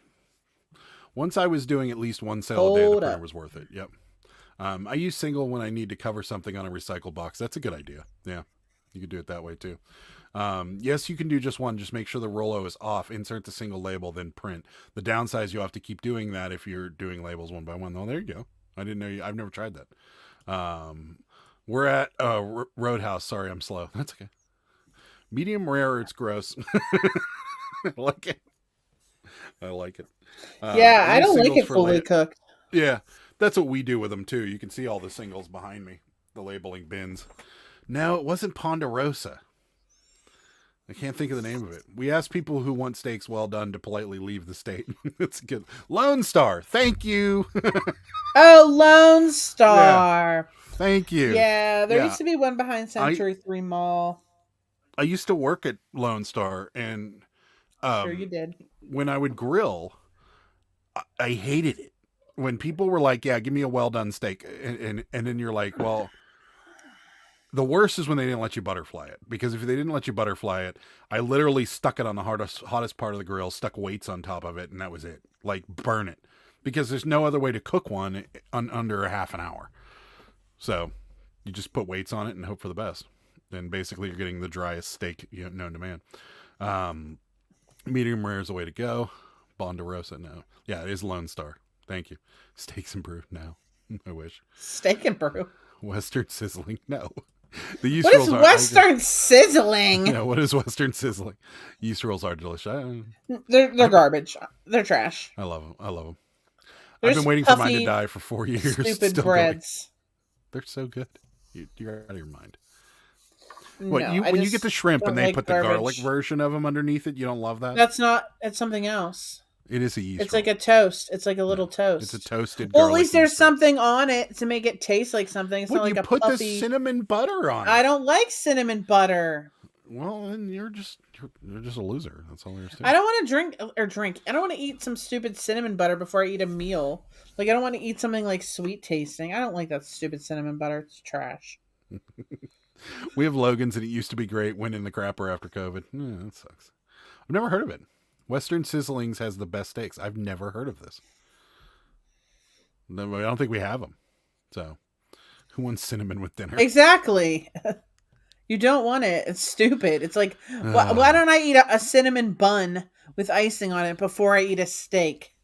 Once I was doing at least one sale a day, the printer was worth it. Yep. I use single when I need to cover something on a recycle box. That's a good idea. Yeah, you could do it that way too. Yes, you can do just one. Just make sure the Rolo is off. Insert the single label, then print. The downside is you have to keep doing that if you're doing labels one by one. Oh, there you go. I didn't know I've never tried that. We're at Roadhouse. Sorry, I'm slow. That's okay. Medium rare. It's gross. I like it. Yeah, I don't like it fully cooked. Yeah, that's what we do with them too. You can see all the singles behind me, the labeling bins. No, it wasn't Ponderosa. I can't think of the name of it. We ask people who want steaks well done to politely leave the state. It's good. Lone Star. Thank you. Oh, Lone Star. Thank you. Yeah, there used to be one behind Century 3 Mall. I used to work at Lone Star, and Sure you did. when I would grill, I hated it. When people were like, yeah, give me a well done steak. And then you're like, well, the worst is when they didn't let you butterfly it. Because if they didn't let you butterfly it, I literally stuck it on the hottest part of the grill, stuck weights on top of it, and that was it. Like, burn it. Because there's no other way to cook one under a half an hour. So you just put weights on it and hope for the best. And basically you're getting the driest steak known to man. Medium rare is the way to go. Bonderosa, no. Yeah, it is Lone Star. Thank you. Steaks and brew, no. I wish. Steak and brew. Western sizzling, no. The yeast What is rolls Western sizzling? Yeah, what is Western sizzling? Yeast rolls are delicious. They're garbage. They're trash. I love them. I've There's been waiting for mine to puffy, die for 4 years. Stupid still breads. Going. They're so good. You're out of your mind. No, What when you get the shrimp and they like put the garbage. garlic version of them underneath it, you don't love that? That's not. It's something else. It is a yeast. It's roll. like a toast. It's like a little toast. It's a toasted. Well, at garlic least there's yeast roll. something on it to make it taste like something. It's What, not like you a put puffy... the cinnamon butter on it? I don't like cinnamon butter. Well, then you're just a loser. That's all there's to it. I don't want to drink. I don't want to eat some stupid cinnamon butter before I eat a meal. Like, I don't want to eat something like sweet tasting. I don't like that stupid cinnamon butter. It's trash. We have Logan's, and it used to be great. Went in the crapper after COVID. Yeah, that sucks. I've never heard of it. Western Sizzlings has the best steaks. I've never heard of this. No, I don't think we have them. So, who wants cinnamon with dinner? Exactly. You don't want it. It's stupid. It's like, why don't I eat a cinnamon bun with icing on it before I eat a steak?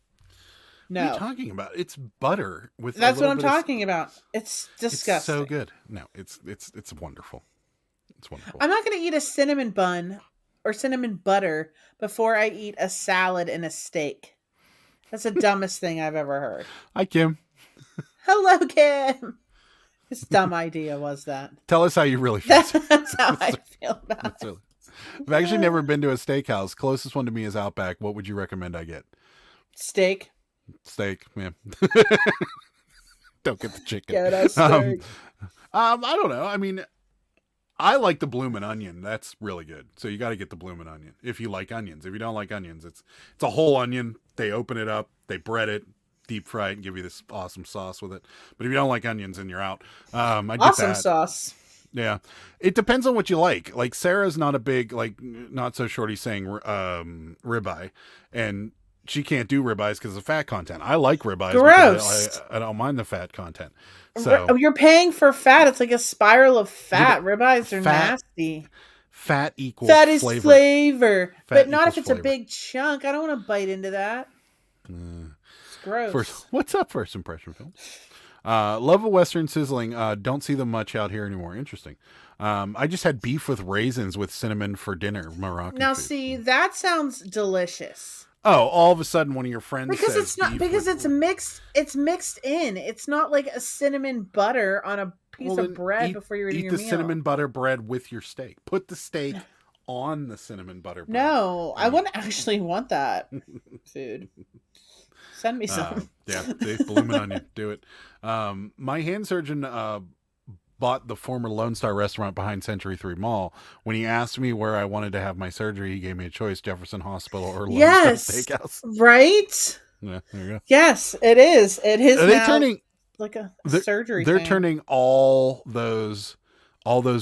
No. What are you talking about? It's butter with. That's what I'm talking about. It's disgusting. It's so good. No, it's wonderful. It's wonderful. I'm not going to eat a cinnamon bun or cinnamon butter before I eat a salad and a steak. That's the dumbest thing I've ever heard. Hi, Kim. Hello, Kim. His dumb idea was that. Tell us how you really feel. That's how I feel about it. I've actually never been to a steakhouse. Closest one to me is Outback. What would you recommend I get? Steak. Steak, yeah. Don't get the chicken. Get a steak. I don't know. I mean, I like the bloomin' onion. That's really good. So you got to get the bloomin' onion if you like onions. If you don't like onions, it's a whole onion. They open it up, they bread it, deep fry it, and give you this awesome sauce with it. But if you don't like onions, then you're out. I get Awesome that. sauce. Yeah, it depends on what you like. Like Sarah's not a big not so shorty saying ribeye, and she can't do ribeyes because of fat content. I like ribeyes. Gross. I don't mind the fat content. So You're paying for fat. It's like a spiral of fat. Ribeyes are fat- nasty. fat equals Fat is flavor. flavor. Fat But not if equals it's flavor. a big chunk. I don't want to bite into that. It's gross. What's up, first impression film? Love a Western sizzling. Don't see them much out here anymore. Interesting. I just had beef with raisins with cinnamon for dinner. Moroccan Now, food. see, that sounds delicious. Oh, all of a sudden one of your friends Because says it's not beef because with- it's mixed. It's mixed in. It's not like a cinnamon butter on a piece Well, of then bread before you're eating eat your the meal. cinnamon butter bread with your steak. Put the steak on the cinnamon butter bread. No, I wouldn't actually want that food. Send me some. Yeah, see, bloomin' onion, do it. My hand surgeon bought the former Lone Star restaurant behind Century 3 Mall. When he asked me where I wanted to have my surgery, he gave me a choice: Jefferson Hospital or Lone Yes. Star Steakhouse. Right? Yeah, there you go. Yes, it is. It is. Are they now turning? like a They're, surgery? they're thing. turning all those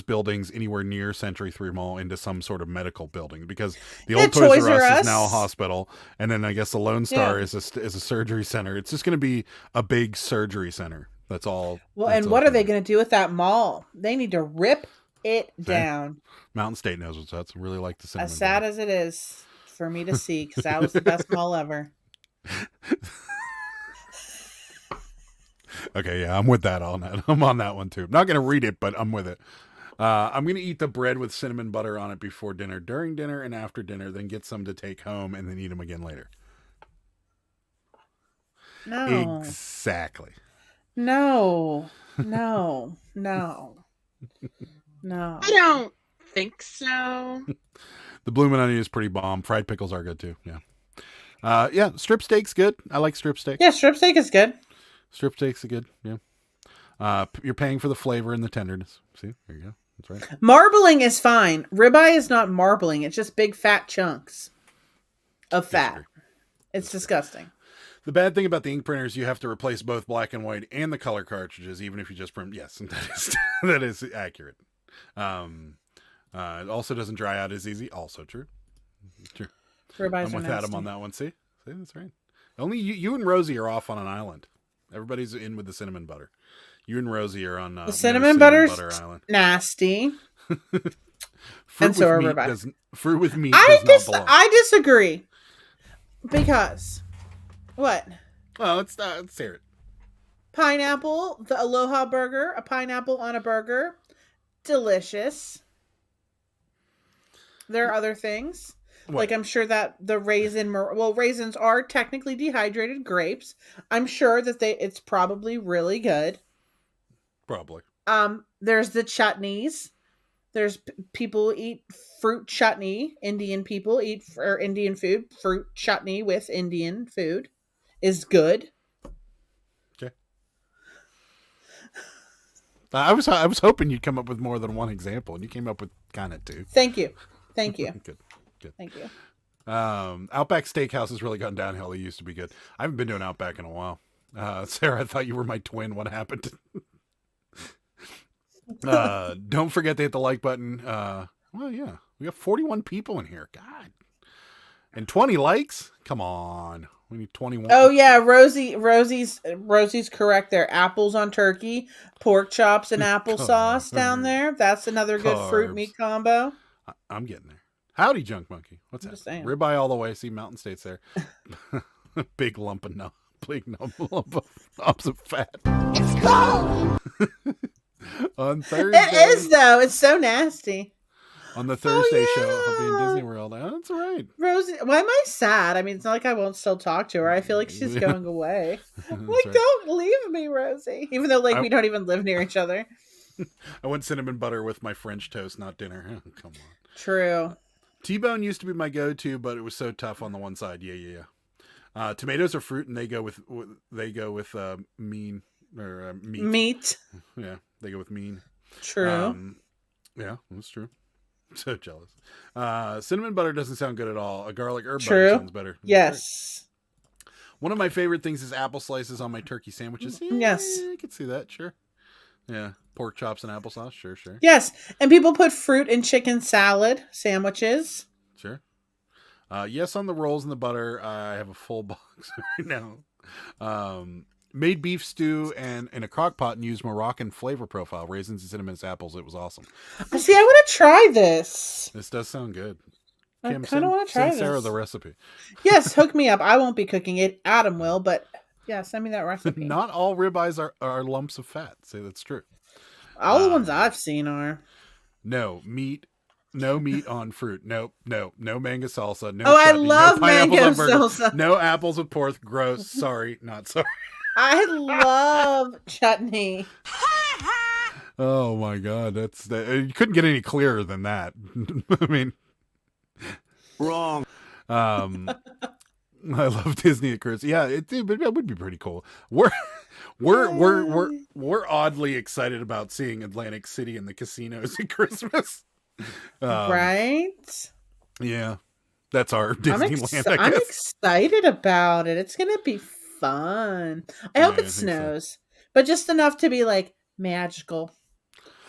buildings anywhere near Century 3 Mall into some sort of medical building, because the old Yeah, Toys R Us Us. is now a hospital, and then I guess the Lone Star Yeah. is a surgery center. It's just going to be a big surgery center. That's all. Well, that's and all what it's are they gonna going to do with that mall? They need to rip it down. be. Mountain State knows what's up. Really like the cinnamon. As sad butter. as it is for me to see, because that was the best mall ever. Okay, yeah, I'm with that on that. I'm on that one too. I'm not going to read it, but I'm with it. I'm going to eat the bread with cinnamon butter on it before dinner, during dinner, and after dinner. Then get some to take home, and then eat them again later. No. Exactly. No. No. No. No. I don't think so. The bloomin' onion is pretty bomb. Fried pickles are good too. Yeah. Yeah, strip steak's good. I like strip steak. Yeah, strip steak is good. Strip steaks are good. Yeah. You're paying for the flavor and the tenderness. See, there you go. That's right. Marbling is fine. Ribeye is not marbling. It's just big fat chunks of fat. Disagree. It's disgusting. The bad thing about the ink printers, you have to replace both black and white and the color cartridges, even if you just print. Yes, that is accurate. It also doesn't dry out as easy. Also true. True. Ribeye's I'm with are nasty. Adam on that one. See, that's right. Only you and Rosie are off on an island. Everybody's in with the cinnamon butter. You and Rosie are on the cinnamon butter's butter island. Nasty. And so are ribeye. Fruit with meat does not belong. I disagree. Because what? Well, let's hear it. Pineapple, the Aloha burger, a pineapple on a burger, delicious. There are other things. What? Like I'm sure that the raisins are technically dehydrated grapes. I'm sure that it's probably really good. Probably. There's the chutneys. There's people eat fruit chutney. Indian people eat Indian food. Fruit chutney with Indian food is good. Okay. I was hoping you'd come up with more than one example, and you came up with kind of two. Thank you. Good. Thank you. Outback Steakhouse has really gone downhill. It used to be good. I haven't been to an Outback in a while. Sarah, I thought you were my twin. What happened? Don't forget to hit the like button. Well, yeah, we got 41 people in here. God, and 20 likes. Come on, we need 21. Oh yeah, Rosie's correct there. Apples on turkey, pork chops, and applesauce down there. That's another good fruit meat combo. I'm getting there. Howdy, Junk Monkey. What's that? Ribeye all the way. See, Mountain State's there. Big lump of lumps of fat. It's cold. On Thursday. It is though. It's so nasty. On the Thursday show, I'll be in Disney World. Oh, that's right. Rosie, why am I sad? I mean, it's not like I won't still talk to her. I feel like she's going away. Like, right. Don't leave me, Rosie. Even though, we don't even live near each other. I went cinnamon butter with my French toast, not dinner. Oh, come on. True. T-bone used to be my go-to, but it was so tough on the one side. Yeah. Tomatoes are fruit, and they go with meat. Meat. Yeah, they go with mean. True. Yeah, that's true. So jealous. Cinnamon butter doesn't sound good at all. A garlic herb True. butter sounds better. Yes. One of my favorite things is apple slices on my turkey sandwiches. Yeah, yes. I can see that. Sure. Yeah. Pork chops and applesauce. Sure. Yes. And people put fruit in chicken salad sandwiches. Sure. Yes, on the rolls and the butter. I have a full box right now. Made beef stew and in a crock pot and used Moroccan flavor profile, raisins and cinnamon apples. It was awesome. See, I want to try this. This does sound good. I Kim, kind of want to try send Sarah this. the recipe. Yes, hook me up. I won't be cooking it. Adam will, but yeah, send me that recipe. Not all ribeyes are lumps of fat. Say that's true. All the ones I've seen are. No meat on fruit. No mango salsa. No I chutney, love no pineapples mango on burger, salsa. No apples with pork. Gross. Sorry, not sorry. I love chutney. Oh my god, you couldn't get any clearer than that. I mean, Wrong. I love Disney at Christmas. Yeah, it would be pretty cool. We're oddly excited about seeing Atlantic City and the casinos at Christmas. Right? Yeah, that's our Disneyland. I I'm guess. excited about it. It's gonna be fun. I hope it snows, but just enough to be magical,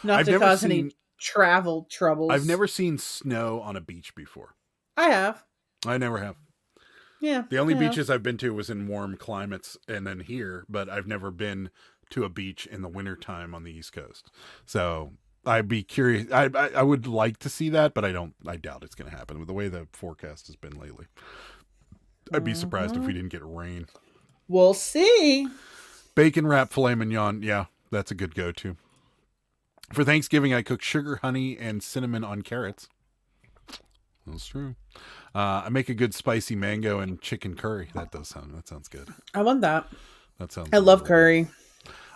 not to cause any travel troubles. I've never seen snow on a beach before. I have. I never have. Yeah. The only beaches I've been to was in warm climates and then here, but I've never been to a beach in the wintertime on the East Coast. So I'd be curious. I would like to see that, but I doubt it's going to happen with the way the forecast has been lately. I'd be surprised if we didn't get rain. We'll see. Bacon wrapped filet mignon. Yeah, that's a good go-to. For Thanksgiving, I cook sugar, honey, and cinnamon on carrots. That's true. I make a good spicy mango and chicken curry. That sounds good. I want that. I love curry.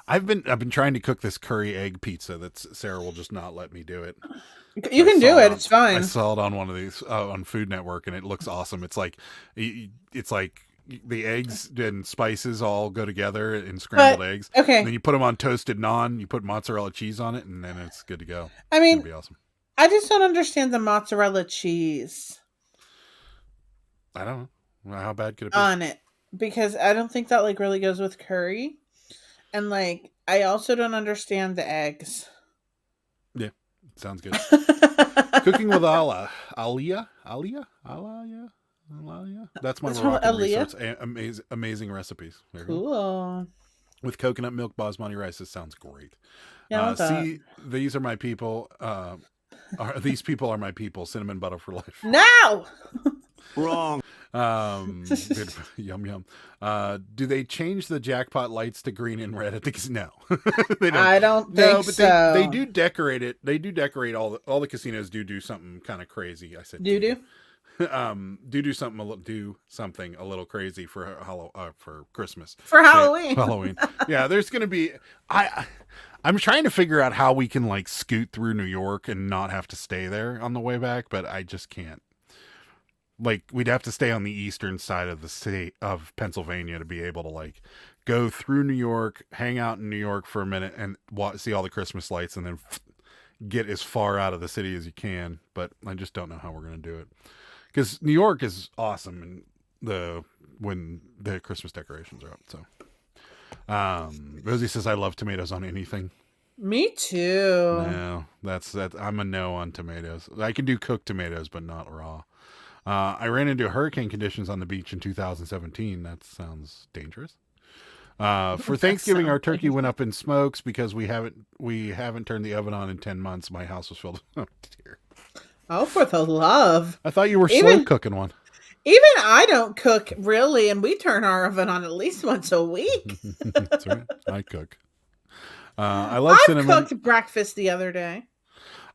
I've been trying to cook this curry egg pizza that Sarah will just not let me do it. You can do it. It's fine. I saw it on one of these on Food Network, and it looks awesome. It's like the eggs and spices all go together in scrambled eggs. Okay. And then you put them on toasted naan. You put mozzarella cheese on it, and then it's good to go. I mean, it'd be awesome. I just don't understand the mozzarella cheese. I don't know. How bad could it be? On it. Because I don't think that like really goes with curry. And like I also don't understand the eggs. Yeah, sounds good. Cooking with Aliyah. That's my Moroccan research. Amazing recipes. Cool. With coconut milk basmati rice, this sounds great. Yeah, see, these are my people. These people are my people. Cinnamon butter for life. No. Wrong. Good, yum yum. Do they change the jackpot lights to green and red? I think no. They don't. I don't think so. They do decorate it. They do decorate all the casinos do something kind of crazy. I said do do something a little crazy for Christmas. For Halloween. Halloween. Yeah, there's gonna be I'm trying to figure out how we can like scoot through New York and not have to stay there on the way back, but I just can't. Like, we'd have to stay on the eastern side of the state of Pennsylvania to be able to, like, go through New York, hang out in New York for a minute, and see all the Christmas lights, and then get as far out of the city as you can. But I just don't know how we're going to do it. Because New York is awesome when the Christmas decorations are up. So, Rosie says, I love tomatoes on anything. Me too. No, that's I'm a no on tomatoes. I can do cooked tomatoes, but not raw. I ran into hurricane conditions on the beach in 2017. That sounds dangerous. For Thanksgiving, our turkey went up in smokes because we haven't turned the oven on in 10 months. My house was filled. Oh dear. Oh, for the love! I thought you were slow cooking one. Even I don't cook really, and we turn our oven on at least once a week. That's right. I cook. I love cinnamon. I cooked breakfast the other day.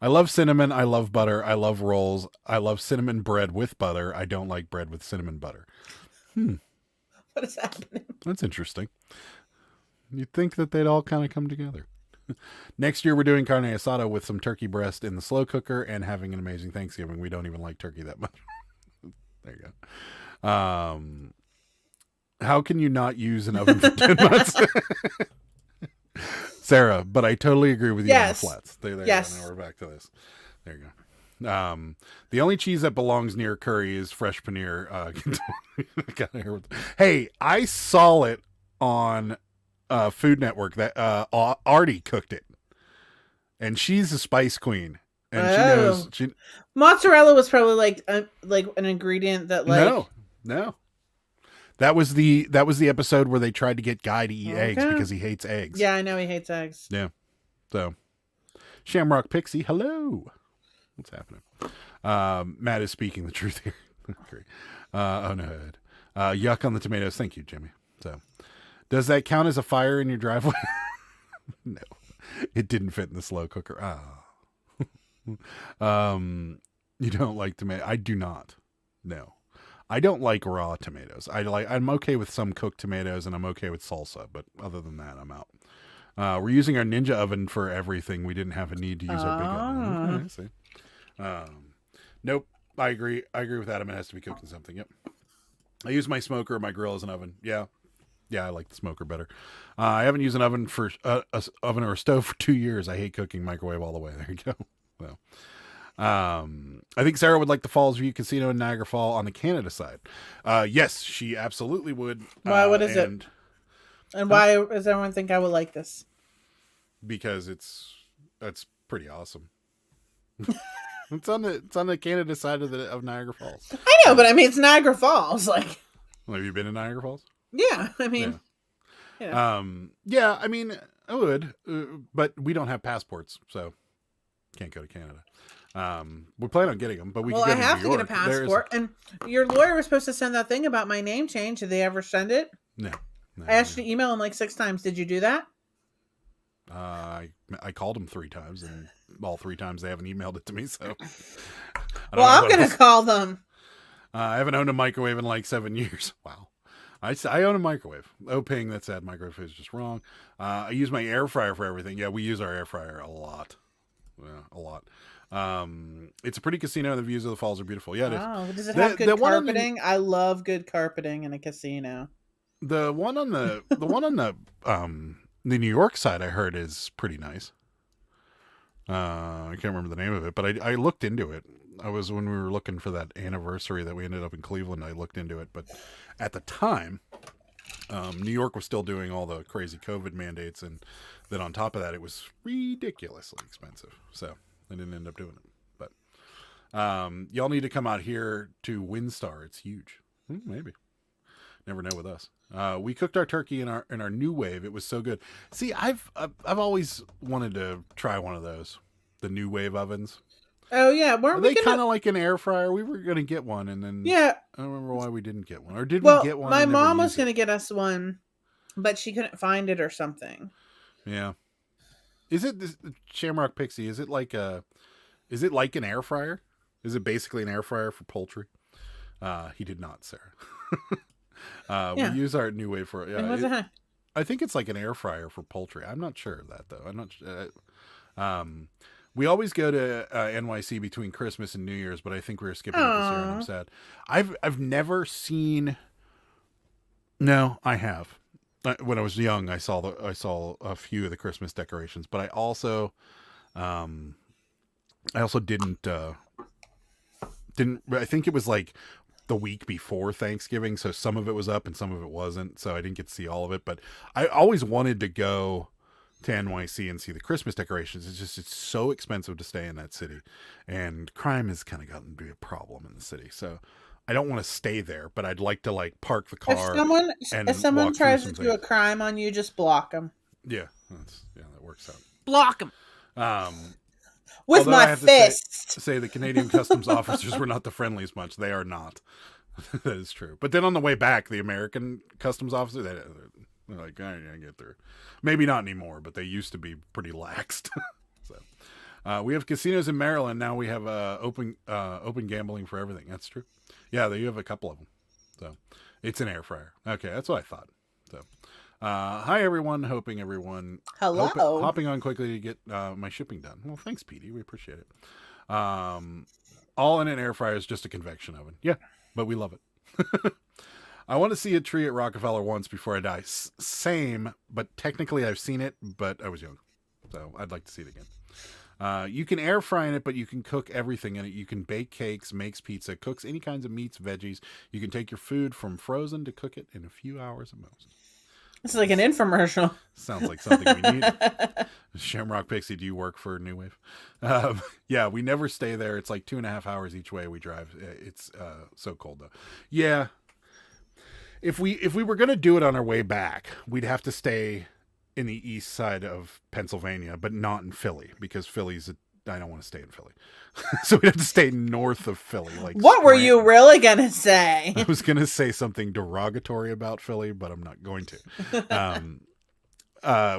I love cinnamon. I love butter. I love rolls. I love cinnamon bread with butter. I don't like bread with cinnamon butter. What is happening? That's interesting. You'd think that they'd all kind of come together. Next year, we're doing carne asada with some turkey breast in the slow cooker and having an amazing Thanksgiving. We don't even like turkey that much. There you go. How can you not use an oven for 10 months? Sarah, but I totally agree with you on the flats. There yes. You go. Now we're back to this. There you go. The only cheese that belongs near curry is fresh paneer. Hey, I saw it on Food Network that Artie cooked it, and she's a spice queen, and she knows. Mozzarella was probably like an ingredient that no. That was the episode where they tried to get Guy to eat eggs because he hates eggs. Yeah, I know he hates eggs. Yeah. So, Shamrock Pixie, hello. What's happening? Matt is speaking the truth here. Great. Oh no. Yuck on the tomatoes. Thank you, Jimmy. So, does that count as a fire in your driveway? No, it didn't fit in the slow cooker. You don't like tomato? I do not. No. I don't like raw tomatoes. I'm okay with some cooked tomatoes, and I'm okay with salsa, but other than that, I'm out. We're using our Ninja oven for everything. We didn't have a need to use our big oven. Okay, I see. Nope. I agree. I agree with Adam. It has to be cooking something. Yep. I use my smoker or my grill as an oven. Yeah. I like the smoker better. I haven't used an oven oven or a stove for 2 years. I hate cooking. Microwave all the way. There you go. Well. I think Sarah would like the Falls View Casino in Niagara Falls on the Canada side. Yes, she absolutely would. Why? What is it? And why does everyone think I would like this? Because that's pretty awesome. It's on the Canada side of Niagara Falls. I know, but I mean it's Niagara Falls. Like, have you been to Niagara Falls? Yeah, I mean, yeah. I mean, I would, but we don't have passports, so can't go to Canada. We plan on getting them, but I have to get a passport. And your lawyer was supposed to send that thing about my name change. Did they ever send it? No. I asked you to email him like 6 times. Did you do that? I called them 3 times, and all 3 times they haven't emailed it to me. So, I'm gonna call them. I haven't owned a microwave in like 7 years. Wow. I own a microwave. Ping, that said microwave is just wrong. I use my air fryer for everything. Yeah, we use our air fryer a lot. Yeah, a lot. It's a pretty casino. The views of the falls are beautiful. Yeah, it is. Oh, does it have good the one on the- carpeting? I love good carpeting in a casino. The one on the New York side, I heard, is pretty nice. I can't remember the name of it, but I looked into it. I was when we were looking for that anniversary that we ended up in Cleveland. I looked into it, but at the time, New York was still doing all the crazy COVID mandates, and then on top of that, it was ridiculously expensive. So I didn't end up doing it. But y'all need to come out here to Windstar. It's huge. Maybe. Never know with us. We cooked our turkey in our new wave. It was so good. See, I've always wanted to try one of those, the new wave ovens. Oh yeah, Are they kind of like an air fryer? We were gonna get one, and then yeah. I don't remember why we didn't get one, or did Well, we get one? my and never mom was used gonna it? get us one, but she couldn't find it or something. Yeah. Is it this Shamrock Pixie? Is it like an air fryer? Is it basically an air fryer for poultry? He did not, Sarah. Yeah. We use our new wave for And what's yeah. it? I think it's like an air fryer for poultry. I'm not sure of that though. I'm not. We always go to NYC between Christmas and New Year's, but I think we're skipping it this year, and I'm Aw. sad. I've never seen. No, I have. When I was young, I saw a few of the Christmas decorations, but I also didn't. I think it was like the week before Thanksgiving, so some of it was up and some of it wasn't, so I didn't get to see all of it. But I always wanted to go to NYC and see the Christmas decorations. It's so expensive to stay in that city, and crime has kind of gotten to be a problem in the city. So I don't want to stay there, but I'd like to like park the car. If someone walk through tries to some do a things. crime on you, just block them. Yeah, that works out. Block them with Although I my have to fist. say the Canadian customs officers were not the friendliest bunch. They are not. That is true. But then on the way back, the American customs officer, they're like, I can't get through. Maybe not anymore, but they used to be pretty laxed. So we have casinos in Maryland now. We have open gambling for everything. That's true. Yeah, you have a couple of them. So it's an air fryer. Okay, that's what I thought. So hi everyone. Hoping everyone Hello. hopping on quickly to get my shipping done. Well, thanks, Petey. We appreciate it. All in an air fryer is just a convection oven. Yeah, but we love it. I want to see a tree at Rockefeller once before I die. Same, but technically I've seen it, but I was young, so I'd like to see it again. You can air fry in it, but you can cook everything in it. You can bake cakes, makes pizza, cooks any kinds of meats, veggies. You can take your food from frozen to cook it in a few hours at most. It's like an infomercial. Sounds like something we need. Shamrock Pixie, do you work for New Wave? Yeah, we never stay there. It's like 2.5 hours each way we drive. It's so cold though. Yeah. If we were going to do it on our way back, we'd have to stay in the east side of Pennsylvania, but not in Philly, because I don't want to stay in Philly. So we'd have to stay north of Philly. Like What were you Scranton. really gonna say? I was going to say something derogatory about Philly, but I'm not going to.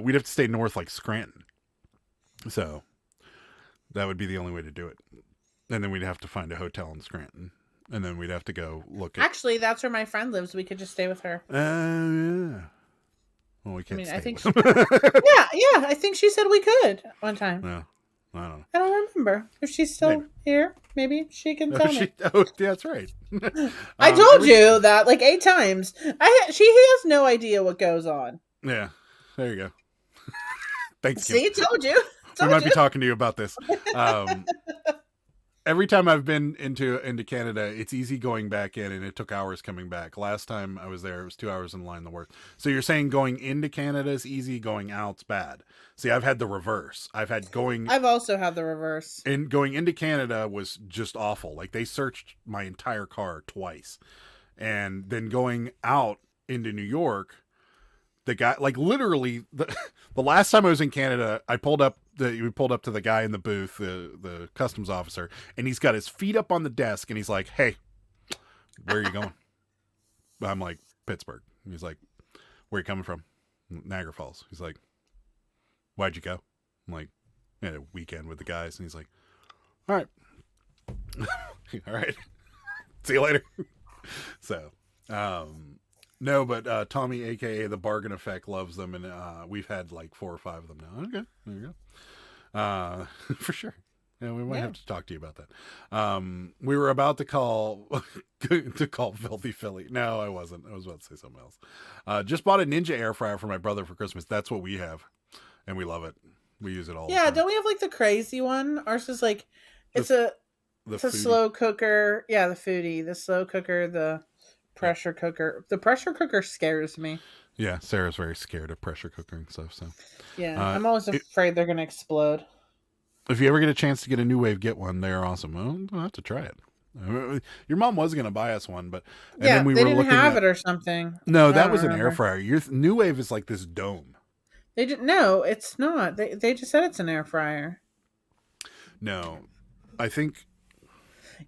We'd have to stay north like Scranton. So that would be the only way to do it. And then we'd have to find a hotel in Scranton. And then we'd have to go look at... Actually, that's where my friend lives. We could just stay with her. Yeah. Well, we can't stay I think. with them. Yeah. I think she said we could one time. No, I don't know. I don't remember if she's still Maybe. here. Maybe she can tell me. Yeah, that's right. I told you that like 8 times. She has no idea what goes on. Yeah, there you go. Thanks, Kim. See, told you. We Told might you. be talking to you about this. Every time I've been into Canada, it's easy going back in, and it took hours coming back. Last time I was there, it was 2 hours in line the worst. So you're saying going into Canada is easy, going out's bad. See, I've had the reverse. I've also had the reverse. And going into Canada was just awful. Like, they searched my entire car twice. And then going out into New York, the guy, like, literally, the last time I was in Canada, we pulled up to the guy in the booth, the customs officer, and he's got his feet up on the desk, and he's like, "Hey, where are you going?" I'm like, "Pittsburgh." And he's like, "Where are you coming from?" "Niagara Falls." He's like, "Why'd you go?" I'm like, "I had a weekend with the guys." And he's like, "All right." All right. See you later. So, no, but Tommy, aka the Bargain Effect, loves them, and we've had like 4 or 5 of them now. Okay, there you go. For sure. Yeah, we might Yeah. have to talk to you about that. We were about to call Filthy Philly. No, I wasn't. I was about to say something else. Just bought a Ninja air fryer for my brother for Christmas. That's what we have, and we love it. We use it all. Yeah, the time. don't we have like the crazy one? Ours is like The it's a foodie. slow cooker. Yeah, the foodie, the slow cooker, the pressure cooker. The pressure cooker scares me. Yeah, Sarah's very scared of pressure cooker and stuff. So Yeah, I'm always afraid they're gonna explode. if you ever get a chance to get a New Wave, get one. They're awesome. Well, I'll have to try it. Your mom was going to buy us one, but Yeah, then we they were didn't looking have at, it or something. No, I that don't was an air remember. fryer. Your New Wave is like this dome. They didn't. No, it's not. They just said it's an air fryer. No, I think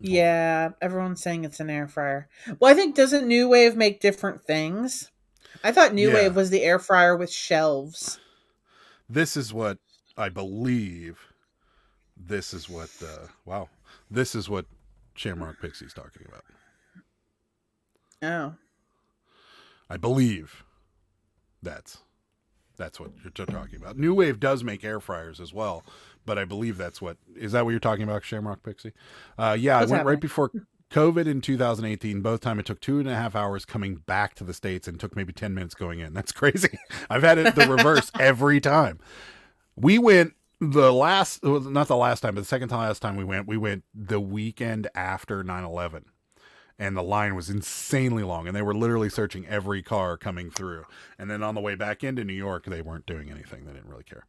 Yeah, everyone's saying it's an air fryer. Well, I think doesn't New Wave make different things? I thought New Yeah. Wave was the air fryer with shelves. this is what I believe. This is what wow. This is what Shamrock Pixie's talking about. Oh. I believe that's what you're talking about. New Wave does make air fryers as well, but I believe that's what is that what you're talking about, Shamrock Pixie? Yeah, What's I went happening? right before COVID in 2018. Both time it took 2.5 hours coming back to the States and took maybe 10 minutes going in. That's crazy. I've had it the reverse every time. We went not the last time, but the second to last time we went the weekend after 9/11. And the line was insanely long, and they were literally searching every car coming through. And then on the way back into New York, they weren't doing anything. They didn't really care.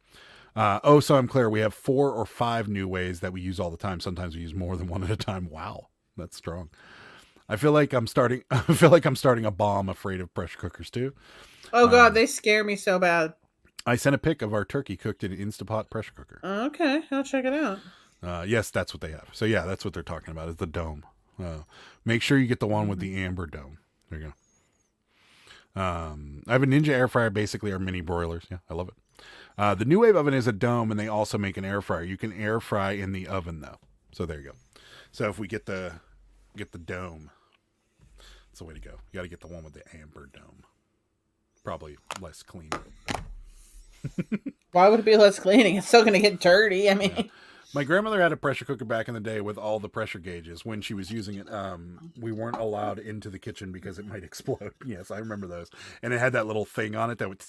So I'm clear. We have 4 or 5 New Ways that we use all the time. Sometimes we use more than one at a time. Wow, that's strong. I feel like I'm starting a bomb. Afraid of pressure cookers too. Oh God, they scare me so bad. I sent a pic of our turkey cooked in an Instapot pressure cooker. Okay, I'll check it out. Yes, that's what they have. So yeah, that's what they're talking about is the dome. Make sure you get the one with the amber dome. There you go. I have a Ninja air fryer. Basically, our mini broilers. Yeah, I love it. The New Wave oven is a dome, and they also make an air fryer. You can air fry in the oven though. So there you go. So if we get the dome, that's the way to go. You got to get the one with the amber dome. Probably less clean. Why would it be less cleaning? It's still going to get dirty. I mean, Yeah. My grandmother had a pressure cooker back in the day with all the pressure gauges. When she was using it, we weren't allowed into the kitchen because it might explode. Yes, I remember those. And it had that little thing on it that would.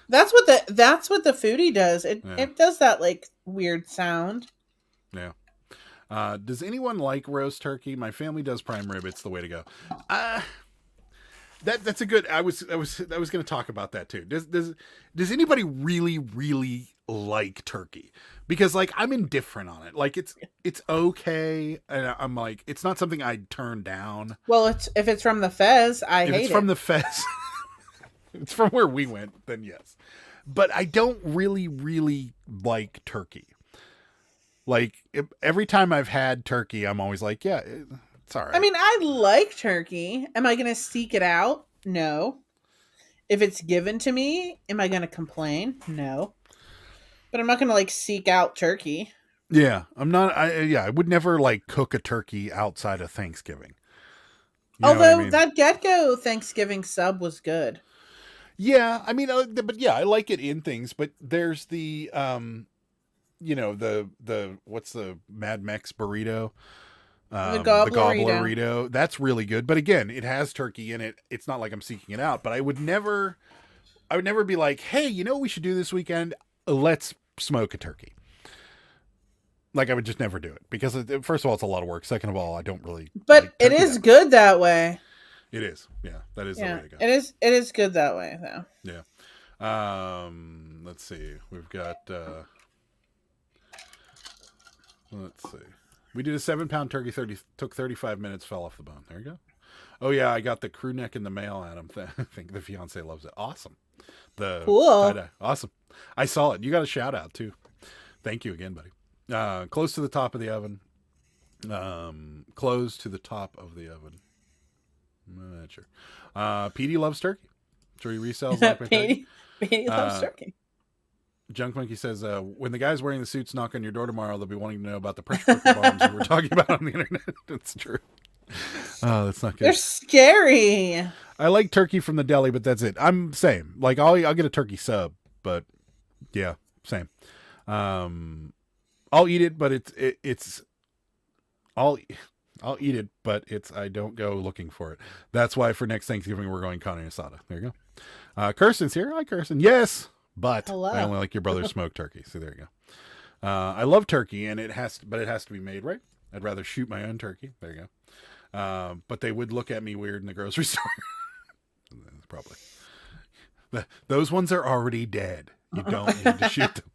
that's what the foodie does. It Yeah. it does that like weird sound. Yeah. Does anyone like roast turkey? My family does prime rib. It's the way to go. That's a good. I was going to talk about that too. Does anybody really like turkey? Because like I'm indifferent on it. Like it's okay, and I'm like it's not something I'd turn down. Well, if it's from the Fez, I If hate it's it. from the Fez, it's from where we went. Then yes, but I don't really like turkey. Like every time I've had turkey, I'm always like, yeah, it's all right. I mean, I like turkey. Am I going to seek it out? No. If it's given to me, am I going to complain? No. But I'm not going to like seek out turkey. yeah, I'm not. I would never like cook a turkey outside of Thanksgiving. You know what Although I mean? that Get-Go Thanksgiving sub was good. Yeah, I mean, but yeah, I like it in things. But there's the the what's the Mad Mex burrito? The Gobblerito. Gobblerito. That's really good. But again, it has turkey in it. It's not like I'm seeking it out. But I would never be like, hey, you know what we should do this weekend? Let's smoke a turkey. Like I would just never do it because first of all, it's a lot of work. Second of all, I don't really. But like it turkey is that good that way. It is. Yeah, that is Yeah, the way to go. it is good that way though. Yeah. Let's see. We've got. Let's see. We did a 7-pound turkey. Took 35 minutes. Fell off the bone. There you go. Oh yeah, I got the crew neck in the mail, Adam. I think the fiance loves it. Awesome. Cool. tie-dye. Awesome. I saw it. You got a shout out too. Thank you again, buddy. Close to the top of the oven. Close to the top of the oven. I'm not sure. Petey loves turkey. So he resells like my turkey. Petey loves turkey. Junk Monkey says, when the guys wearing the suits knock on your door tomorrow, they'll be wanting to know about the pressure cooker bombs we were talking about on the internet. That's true. Oh, that's not good. They're scary. I like turkey from the deli, but that's it. I'm same. Like I'll get a turkey sub, but yeah, same. I'll eat it, but I'll eat it, but I don't go looking for it. That's why for next Thanksgiving we're going carne asada. There you go. Kirsten's here. Hi, Kirsten. Yes, but Hello. I only like your brother's smoked turkey. So there you go. I love turkey, and it has to be made right. I'd rather shoot my own turkey. There you go. But they would look at me weird in the grocery store. Probably. Those ones are already dead. You don't need to shoot them.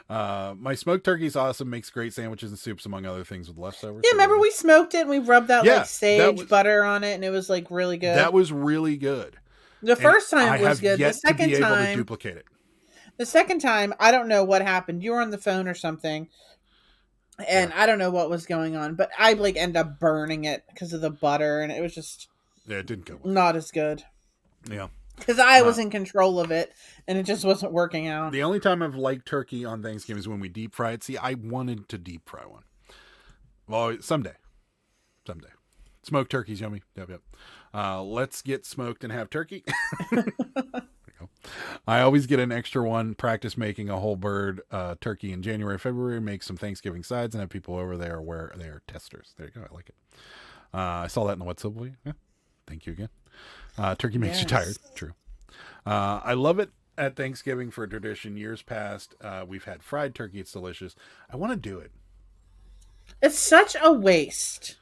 My smoked turkey is awesome. Makes great sandwiches and soups, among other things, with leftovers. Yeah, remember we smoked it and we rubbed that Yeah, like sage butter on it, and it was like really good. That was really good. The first time it was good. Yet The second to be able to time, duplicate it. the second time, I don't know what happened. You were on the phone or something, and I don't know what was going on, but I like ended up burning it because of the butter, and it was just It didn't go well. not as good. Yeah. Because I was in control of it, and it just wasn't working out. The only time I've liked turkey on Thanksgiving is when we deep fry it. See, I wanted to deep fry one. Well, someday. Smoked turkey's yummy. Yep. Let's get smoked and have turkey. There you go. I always get an extra one. Practice making a whole bird turkey in January, February. Make some Thanksgiving sides and have people over there where they are testers. There you go. I like it. I saw that in the What Subway. Yeah. Thank you again. Turkey makes you tired. True. I love it at Thanksgiving for a tradition. Years past, we've had fried turkey. It's delicious. I want to do it. It's such a waste.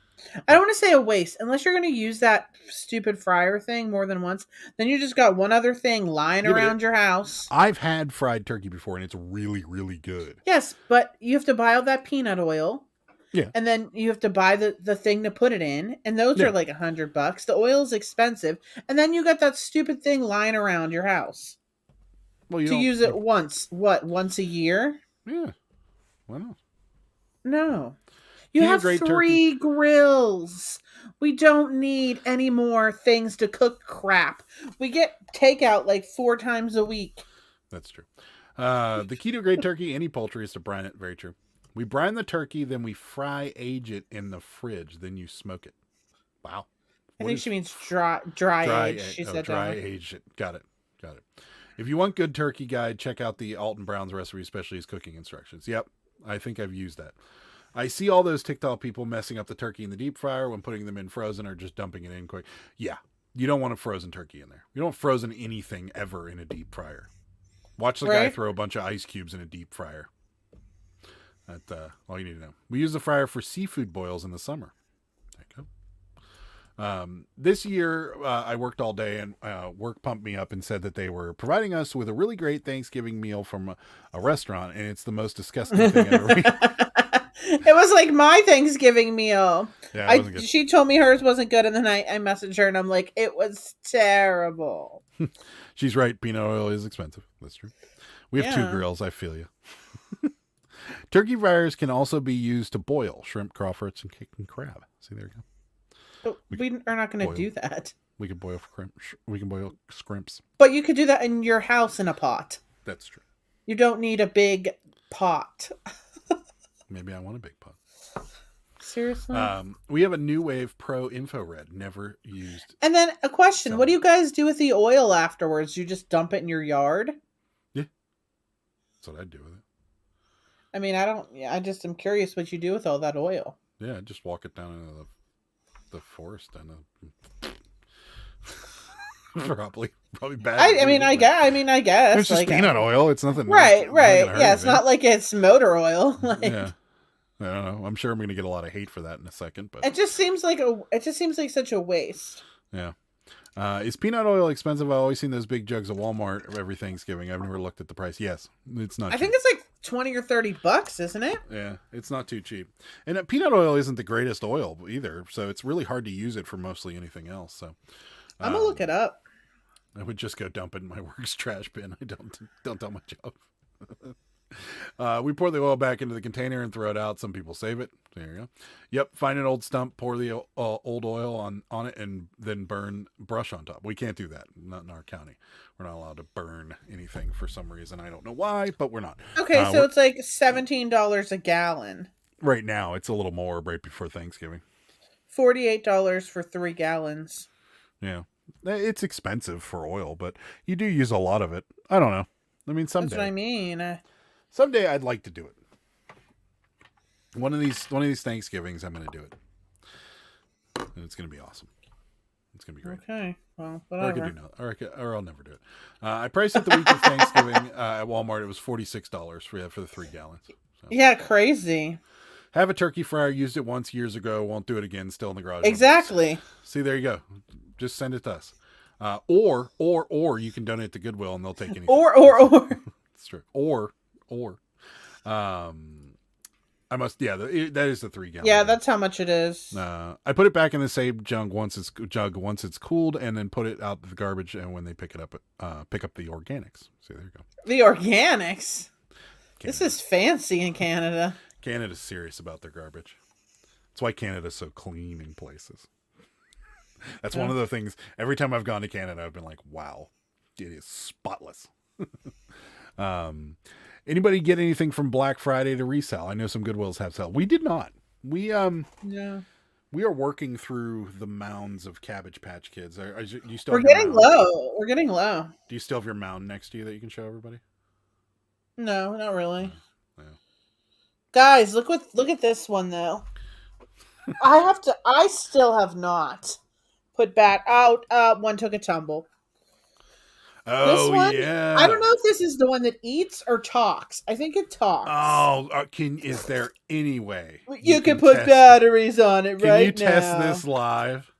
I don't want to say a waste. Unless you're going to use that stupid fryer thing more than once, then you just got one other thing lying around your house. I've had fried turkey before, and it's really, really good. Yes, but you have to buy all that peanut oil. Yeah. And then you have to buy the thing to put it in. And those are like $100. The oil is expensive. And then you got that stupid thing lying around your house. Well, you to use it once a year? Yeah. Why not? No. You have 3 grills. We don't need any more things to cook crap. We get takeout like 4 times a week. That's true. The keto grade turkey, any poultry, is to brine it. Very true. We brine the turkey, then we age it in the fridge, then you smoke it. Wow. I think she means dry age. She said dry age it. Got it. If you want good turkey guide, check out the Alton Brown's recipe, especially his cooking instructions. Yep. I think I've used that. I see all those TikTok people messing up the turkey in the deep fryer when putting them in frozen or just dumping it in quick. Yeah. You don't want a frozen turkey in there. You don't frozen anything ever in a deep fryer. Watch the guy throw a bunch of ice cubes in a deep fryer. That's all you need to know. We use the fryer for seafood boils in the summer. There you go. This year, I worked all day, and work pumped me up and said that they were providing us with a really great Thanksgiving meal from a restaurant, and it's the most disgusting thing I've ever eaten. It was like my Thanksgiving meal. Yeah, it wasn't good. She told me hers wasn't good, and then I messaged her, and I'm like, it was terrible. She's right. Peanut oil is expensive. That's true. We have 2 grills. I feel you. Turkey fryers can also be used to boil shrimp, crawfish, and cake and crab. See, there you go. But we are not going to do that. We can boil scrimps. But you could do that in your house in a pot. That's true. You don't need a big pot. Maybe I want a big pot. Seriously? We have a New Wave Pro Infrared, never used. And then a question. What do you guys do with the oil afterwards? You just dump it in your yard? Yeah. That's what I'd do with it. I mean, I just am curious what you do with all that oil. Yeah, just walk it down into the forest and probably bad. I guess it's just like, peanut oil. It's nothing. Right. Yeah, it's not like it's motor oil. Yeah. I don't know. I'm sure I'm going to get a lot of hate for that in a second, but it just seems like such a waste. Yeah. Is peanut oil expensive? I've always seen those big jugs of Walmart every Thanksgiving. I've never looked at the price. Yes, it's not. I think it's like $20 or $30, isn't it? Yeah, it's not too cheap. And peanut oil isn't the greatest oil either, so it's really hard to use it for mostly anything else. So I'm gonna look it up. I would just go dump it in my work's trash bin. I don't do my job. We pour the oil back into the container and throw it out. Some people save it. There you go. Yep. Find an old stump, pour the old oil on it, and then brush on top. We can't do that. Not in our county. We're not allowed to burn anything for some reason. I don't know why, but we're not. Okay, so it's like $17 a gallon. Right now, it's a little more right before Thanksgiving. $48 for 3 gallons. Yeah. It's expensive for oil, but you do use a lot of it. I don't know. I mean, someday. That's what I mean. Someday I'd like to do it. One of these Thanksgivings, I'm going to do it, and it's going to be awesome. It's going to be great. Okay. Well, Or I whatever. could do no, or I'll never do it. I priced it the week of Thanksgiving at Walmart. It was $46 for the 3 gallons. So. Yeah, crazy. Have a turkey fryer. Used it once years ago. Won't do it again. Still in the garage. Exactly. See, there you go. Just send it to us. Or you can donate to Goodwill and they'll take anything. Or. It's true. Or, I must. Yeah, that is the 3 gallon. Yeah, that's how much it is. I put it back in the same jug once it's cooled, and then put it out the garbage. And when they pick it up, pick up the organics. See, there you go. The organics. Canada. This is fancy in Canada. Canada's serious about their garbage. That's why Canada's so clean in places. That's one of the things. Every time I've gone to Canada, I've been like, "Wow, it is spotless." Anybody get anything from Black Friday to resell? I know some Goodwills have sale. We did not. We Yeah. we are working through the mounds of Cabbage Patch Kids. Do you still? We're have your getting mound? low. We're getting low. Do you still have your mound next to you that you can show everybody? No, not really. Yeah. Guys, look at this one though. I still have not put back out. One took a tumble. This Oh one, yeah. I don't know if this is the one that eats or talks. I think it talks. Oh, is there any way you can put batteries on it Can right you test now. this live?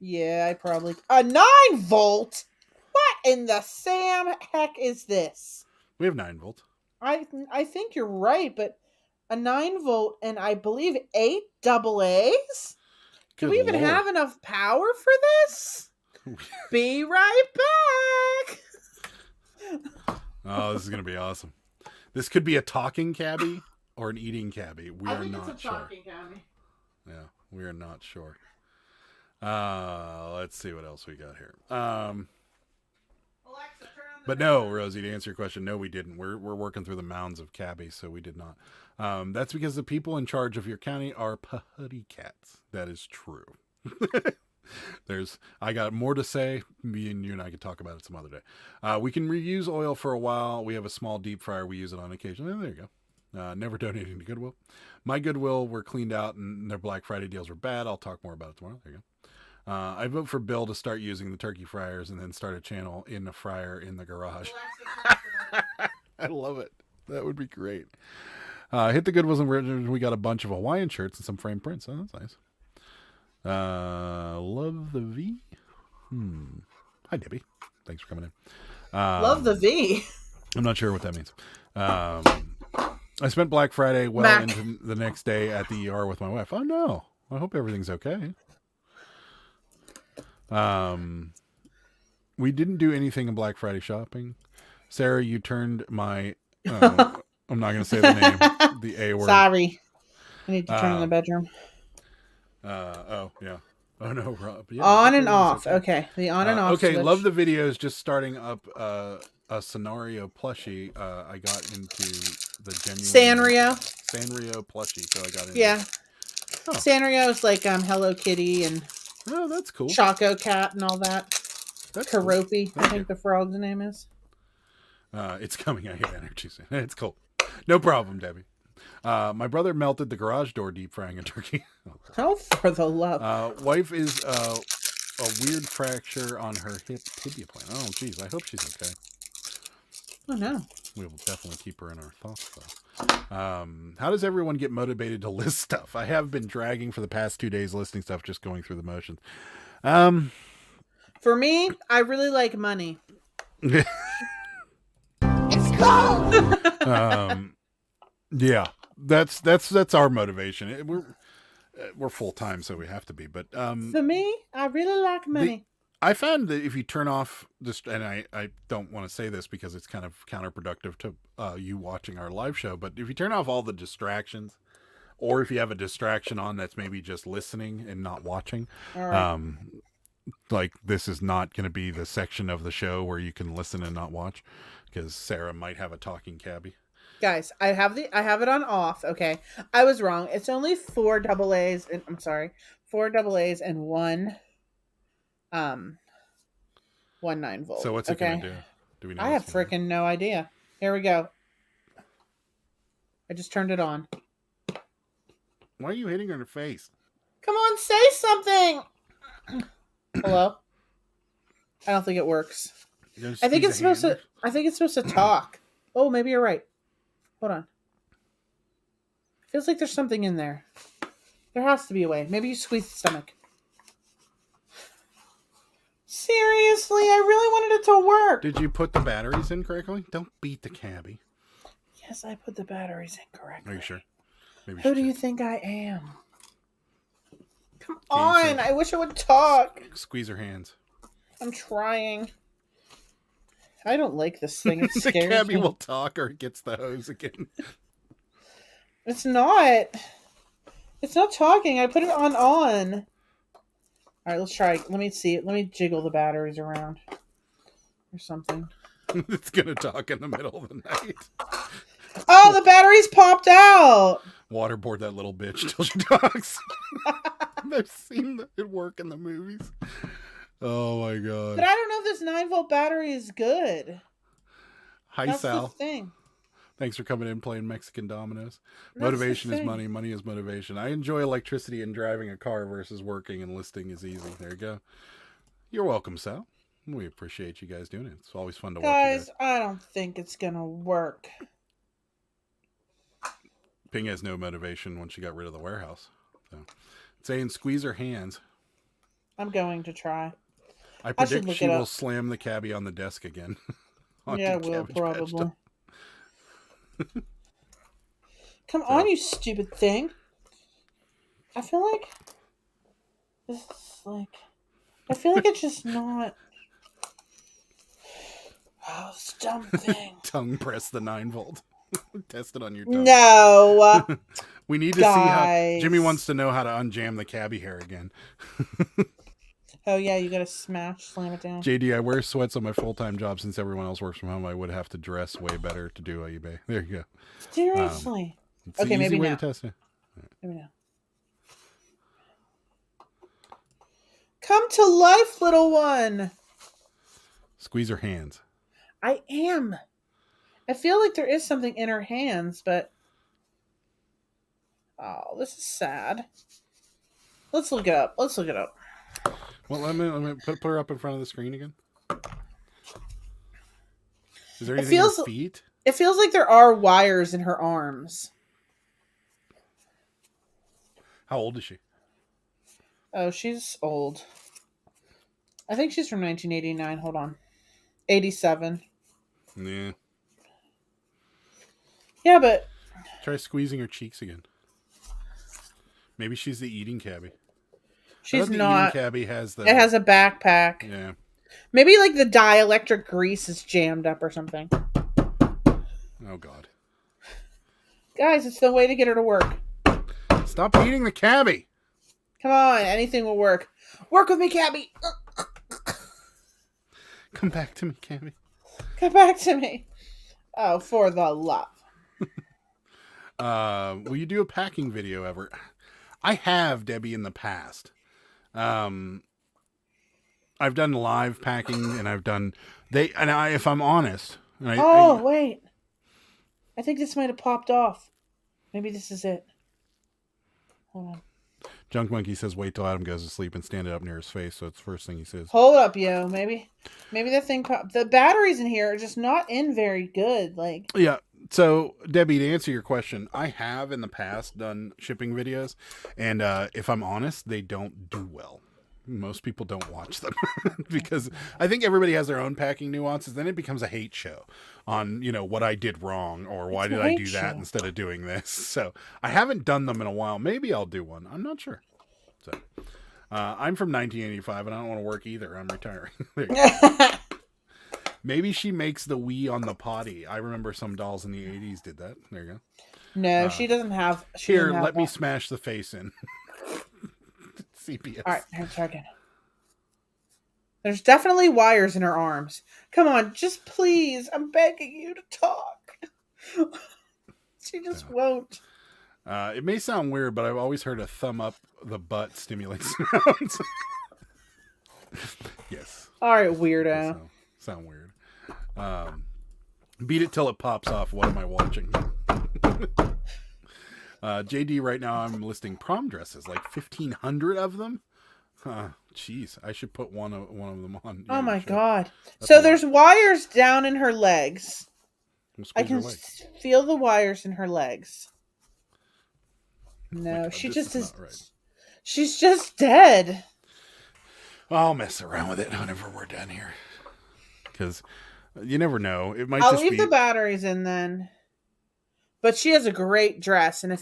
Yeah, I probably a 9-volt. What in the Sam heck is this? We have 9-volt. I think you're right, but a 9-volt and I believe 8 AA's. Do Good we even Lord. have enough power for this? Be right back. Oh, this is gonna be awesome. This could be a talking cabbie or an eating cabbie. We are not sure. Yeah, we are not sure. Let's see what else we got here. But no, Rosie, to answer your question, no, we didn't. We're working through the mounds of cabbies, so we did not. That's because the people in charge of your county are putty cats. That is true. I got more to say. Me and you and I could talk about it some other day. We can reuse oil for a while. We have a small deep fryer. We use it on occasion. And there you go. Never donating to Goodwill. My Goodwill were cleaned out and their Black Friday deals were bad. I'll talk more about it tomorrow. There you go. I vote for Bill to start using the turkey fryers and then start a channel in the fryer in the garage. I love it. That would be great. Hit the Goodwills and we got a bunch of Hawaiian shirts and some frame prints. Oh, that's nice. Love the V. Hi, Debbie. Thanks for coming in. Love the V. I'm not sure what that means. I spent Black Friday into the next day at the ER with my wife. Oh no. I hope everything's okay. We didn't do anything in Black Friday shopping. Sarah, you turned my I'm not going to say the name, the A word. Sorry. I need to turn in the bedroom. Oh, yeah. Oh, no, Rob. Yeah, on and off. Okay. The on and off. Okay, switch. love the videos. Just starting up a scenario plushie. I got into the genuine Sanrio plushie, so I got into Oh. Sanrio is like Hello Kitty and oh, that's cool. Choco Cat and all that. That's Karopi, cool. I think the frog's name is. It's coming. I hate energy. It's cool. No problem, Debbie. My brother melted the garage door deep frying a turkey. Oh, for the love. Wife is a weird fracture on her hip tibia plane. Oh, geez. I hope she's okay. Oh, no. We will definitely keep her in our thoughts, though. How does everyone get motivated to list stuff? I have been dragging for the past 2 days listing stuff, just going through the motions. For me, I really like money. It's cold. Yeah, that's our motivation. We're full time, so we have to be. But For me, I really like money. I found that if you turn off this, and I don't want to say this because it's kind of counterproductive to you watching our live show, but if you turn off all the distractions, or if you have a distraction on that's maybe just listening and not watching, Right. like this is not going to be the section of the show where you can listen and not watch, because Sarah might have a talking cabbie. Guys, I have it on off. Okay, I was wrong. It's only 4 AA's. And I'm sorry, 4 AA's and one 9-volt. So what's it going to do? Do we know? I have freaking no idea. Here we go. I just turned it on. Why are you hitting her in the face? Come on, say something. Hello? I don't think it works. I think it's supposed to. I think it's supposed to talk. Oh, maybe you're right. Hold on. Feels like there's something in there. There has to be a way. Maybe you squeeze the stomach. Seriously, I really wanted it to work. Did you put the batteries in correctly? Don't beat the cabbie. Yes, I put the batteries in correctly. Are you sure? Maybe Who do you think I am? Come on, I wish it would talk. Squeeze her hands. I'm trying. I don't like this thing. It The scares cabbie me. will talk or it gets the hose again. It's not. It's not talking. I put it on. All right, let's try. Let me see. Let me jiggle the batteries around or something. It's going to talk in the middle of the night. Oh, the batteries popped out. Waterboard that little bitch till she talks. I've seen it work in the movies. Oh my god. But I don't know if this 9-volt battery is good. Hi, That's Sal. the thing. Thanks for coming in playing Mexican Dominoes. That's Motivation the is thing. money. Money is motivation. I enjoy electricity and driving a car versus working and listing is easy. There you go. You're welcome, Sal. We appreciate you guys doing it. It's always fun to watch you Guys, guys. I don't think it's gonna work. Ping has no motivation when she got rid of the warehouse. So, saying squeeze her hands. I'm going to try. I I should predict look she it will up. slam the cabbie on the desk again. On Yeah, I the will Cabbage Patch probably. Doll. Come on, you stupid thing. I feel like this is like. I feel like it's just not. Oh, this dumb thing. Tongue press the 9-volt. Test it on your tongue. No. We need to see how Guys. Jimmy wants to know how to unjam the cabbie hair again. Oh yeah, you gotta slam it down. JD, I wear sweats on my full-time job since everyone else works from home. I would have to dress way better to do eBay. There you go. Seriously. It's Okay, an easy maybe way now. to test it. Maybe now. Come to life, little one. Squeeze her hands. I am. I feel like there is something in her hands, but oh, this is sad. Let's look it up. Let's look it up. Well, let me put her up in front of the screen again. Is there anything in her feet? It feels like there are wires in her arms. How old is she? Oh, she's old. I think she's from 1989. Hold on. 87. Yeah. Yeah, but Try squeezing her cheeks again. Maybe she's the eating cabbie. she's The not. eating cabbie has the. It has a backpack. Yeah. Maybe like the dielectric grease is jammed up or something. Oh God. Guys, it's the way to get her to work. Stop eating the cabbie. Come on, anything will work. Work with me, Cabby. Come back to me, cabbie. Come back to me. Oh, for the love. Will you do a packing video ever? I have, Debbie, in the past. I've done live packing, and I've done if I'm honest, Wait. I think this might have popped off. Maybe this is it. Hold on. Junk Monkey says, "Wait till Adam goes to sleep and stand it up near his face." So it's the first thing he says. Hold up, yo. Maybe the thing the batteries in here are just not in very good. Like, Yeah. So, Debbie, to answer your question, I have in the past done shipping videos, and if I'm honest, they don't do well. Most people don't watch them because I think everybody has their own packing nuances. Then it becomes a hate show on, what I did wrong or why It's a did I hate do that show. instead of doing this. So I haven't done them in a while. Maybe I'll do one. I'm not sure. So I'm from 1985 and I don't want to work either. I'm retiring. There you go. Maybe she makes the Wii on the potty. I remember some dolls in the 80s did that. There you go. no, she doesn't have. Here, let me smash the face in. CPS. All right, here, try again. There's definitely wires in her arms. Come on, just please. I'm begging you to talk. She just won't. It may sound weird, but I've always heard a thumb up the butt stimulates sounds. Yes. All right, weirdo. Sound weird. Beat it till it pops off. What am I watching? JD, right now I'm listing prom dresses, like 1,500 of them. Jeez, I should put one of them on. Oh my show. God. That's So a there's lot. wires down in her legs. Squeeze I your can leg. feel the wires in her legs. Oh my No, God, she this just is. not right. She's just dead. I'll mess around with it whenever we're done here, because you never know. It might I'll just leave be. the batteries in then. But she has a great dress, and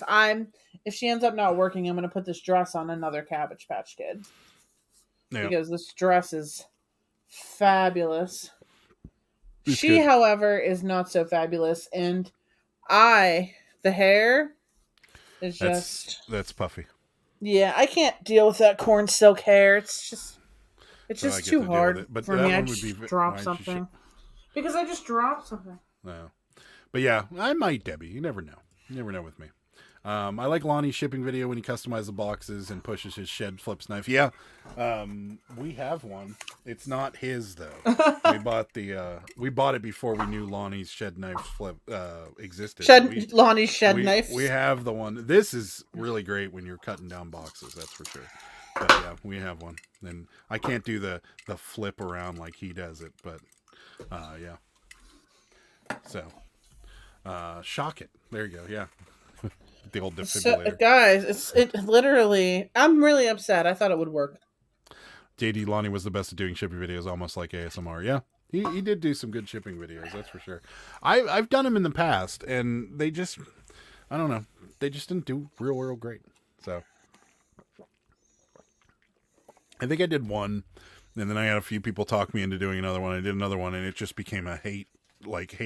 if she ends up not working, I'm gonna put this dress on another Cabbage Patch Kid Yeah, because this dress is fabulous. it's She, good. however, is not so fabulous, and the hair is just That's puffy. yeah. I can't deal with that corn silk hair. It's just So I get too to deal with hard it. But for that me. I one would be. just dropped Why something because I just dropped something. No. But yeah, I might, Debbie. You never know. You never know with me. I like Lonnie's shipping video when he customizes the boxes and pushes his shed flips knife. Yeah, we have one. It's not his though. We bought it before we knew Lonnie's shed knife flip existed. Lonnie's shed we, knife. We have the one. This is really great when you're cutting down boxes. That's for sure. But yeah, we have one, and I can't do the flip around like he does it. But yeah. So. Shock it. There you go. Yeah. The old defibrillator. So, guys, it literally. I'm really upset. I thought it would work. JD Lonnie was the best at doing shipping videos, almost like ASMR. Yeah, he did do some good shipping videos. That's for sure. I've done them in the past, and they just, I don't know, they just didn't do real great. So I think I did one, and then I had a few people talk me into doing another one. I did another one, and it just became a hate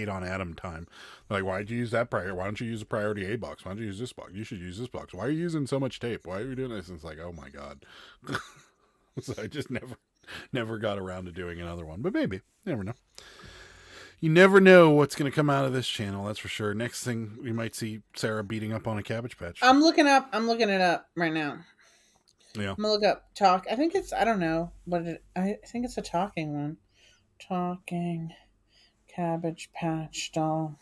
on Adam time. Like, why'd you use that priority? Why don't you use a priority A box? Why don't you use this box? You should use this box. Why are you using so much tape? Why are you doing this? And it's like, oh my God. So I just never got around to doing another one. But maybe. You never know. You never know what's going to come out of this channel, that's for sure. Next thing, we might see Sarah beating up on a Cabbage Patch. I'm looking it up right now. Yeah. I'm gonna look up talk. I think it's, I don't know, but I think it's a talking one. Talking Cabbage Patch doll.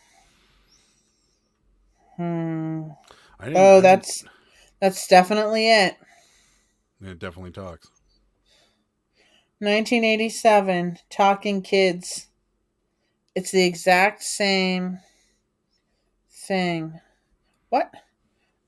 That's definitely it. It definitely talks. 1987, Talking Kids. It's the exact same thing. What?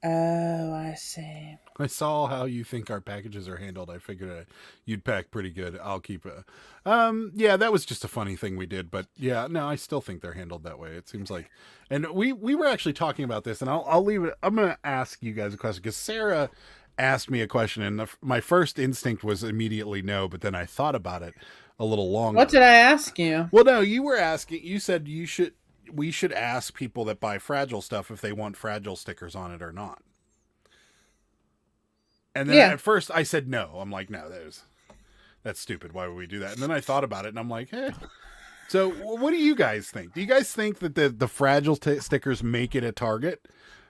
Oh, I see. I saw how you think our packages are handled. I figured you'd pack pretty good. I'll keep it. Yeah, that was just a funny thing we did, but yeah, no, I still think they're handled that way. It seems like, and we were actually talking about this, and I'll leave it. I'm gonna ask you guys a question because Sarah asked me a question, and my first instinct was immediately no, but then I thought about it a little longer. What did I ask you? Well, no, you were asking. You said we should ask people that buy Fragile stuff if they want Fragile stickers on it or not. And then at first I said no. I'm like, no, that's stupid. Why would we do that? And then I thought about it, and I'm like, hey. So what do you guys think? Do you guys think that the Fragile stickers make it a target?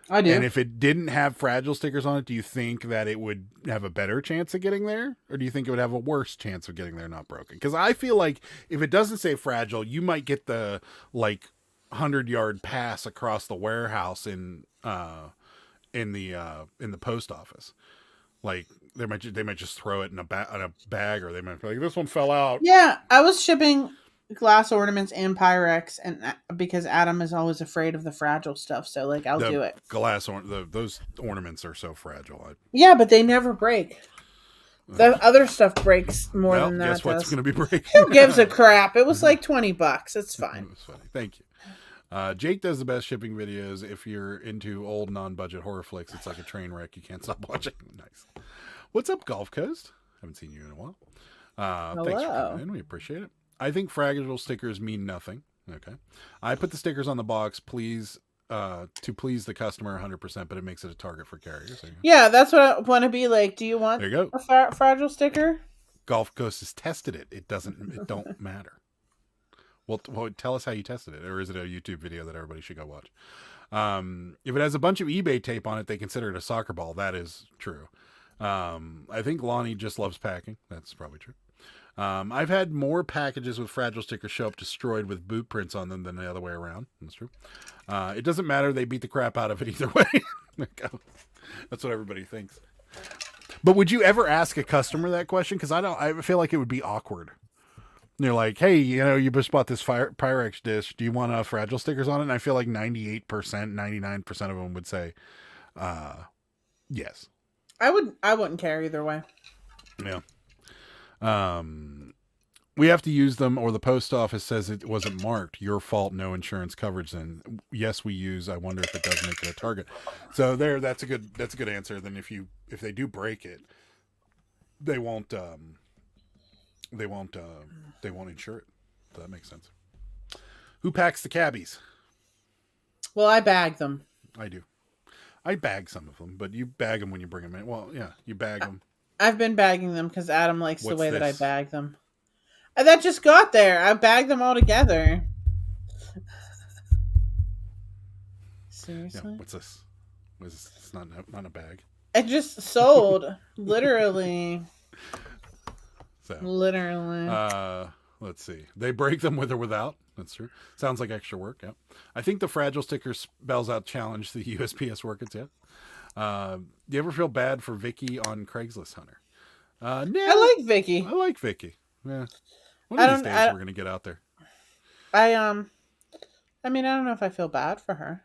I do. And if it didn't have Fragile stickers on it, do you think that it would have a better chance of getting there? Or do you think it would have a worse chance of getting there not broken? Because I feel like if it doesn't say Fragile, you might get the 100-yard pass across the warehouse in the post office. Like they might just throw it in a bag, or they might be like, this one fell out. Yeah, I was shipping glass ornaments and Pyrex, and because Adam is always afraid of the fragile stuff, so I'll do it. Those ornaments are so fragile. Yeah, but they never break. The other stuff breaks more than that. Guess what's going to be breaking? Who gives a crap? It was like $20. It's fine. It was funny. Thank you. Jake does the best shipping videos. If you're into old non-budget horror flicks, it's like a train wreck. You can't stop watching. Nice. What's up, Gulf Coast? Haven't seen you in a while. Thanks for coming in. We appreciate it. I think Fragile stickers mean nothing. Okay. I put the stickers on the box, to please the customer 100%, but it makes it a target for carriers. Yeah, that's what I want to be like. Do you want there you go. a fragile sticker? Gulf Coast has tested it. It don't matter. Well, tell us how you tested it, or is it a YouTube video that everybody should go watch? If it has a bunch of eBay tape on it, they consider it a soccer ball. That is true. I think Lonnie just loves packing. That's probably true. I've had more packages with Fragile stickers show up destroyed with boot prints on them than the other way around. That's true. It doesn't matter. They beat the crap out of it either way. That's what everybody thinks. But would you ever ask a customer that question? Because I feel like it would be awkward. You're like, hey, you just bought this Pyrex dish. Do you want fragile stickers on it? And I feel like 98%, 99% of them would say, yes. I wouldn't care either way. Yeah. We have to use them, or the post office says it wasn't marked. Your fault, no insurance coverage. Then yes, we use. I wonder if it does make it a target. So that's a good answer. Then if they do break it, they won't insure it. So that makes sense. Who packs the cabbies? Well, I bag them. I do. I bag some of them, but you bag them when you bring them in. Well, yeah, you bag them. I've been bagging them because Adam likes the way that I this? bag them. That just got there. I bagged them all together. Seriously? Yeah, what's this? What is this? It's not a bag. I just sold. Literally. So, literally. let's see. They break them with or without. That's true. Sounds like extra work. Yeah. I think the fragile sticker spells out challenge the USPS workers. Yeah. Do you ever feel bad for Vicky on Craigslist Hunter? No. I like Vicky. I like Vicky. Yeah. One of these days we're gonna get out there. I mean, I don't know if I feel bad for her.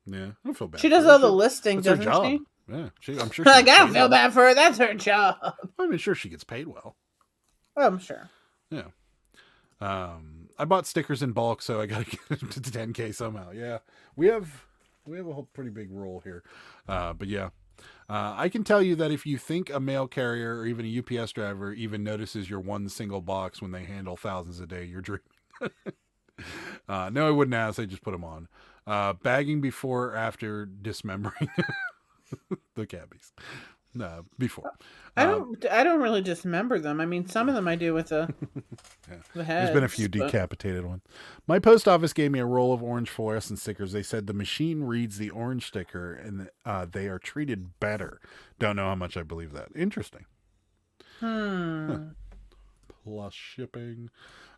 Yeah, I don't feel bad. She does all the listings, that's her doesn't job. she? Yeah, I'm sure. Like, I don't feel bad for her. That's her job. I'm sure she gets paid well. Oh, I'm sure. Yeah. I bought stickers in bulk, so I got to get it to 10K somehow. Yeah, we have a whole pretty big roll here, but yeah. I can tell you that if you think a mail carrier or even a UPS driver even notices your one single box when they handle thousands a day, you're dreaming. No, I wouldn't ask. I just put them on. Bagging before or after dismembering the cabbies. No, before. I don't really dismember them. I mean, some of them I do with the the heads. There's been a few decapitated ones. My post office gave me a roll of orange fluorescent stickers. They said the machine reads the orange sticker and they are treated better. Don't know how much I believe that. Interesting. Plus shipping.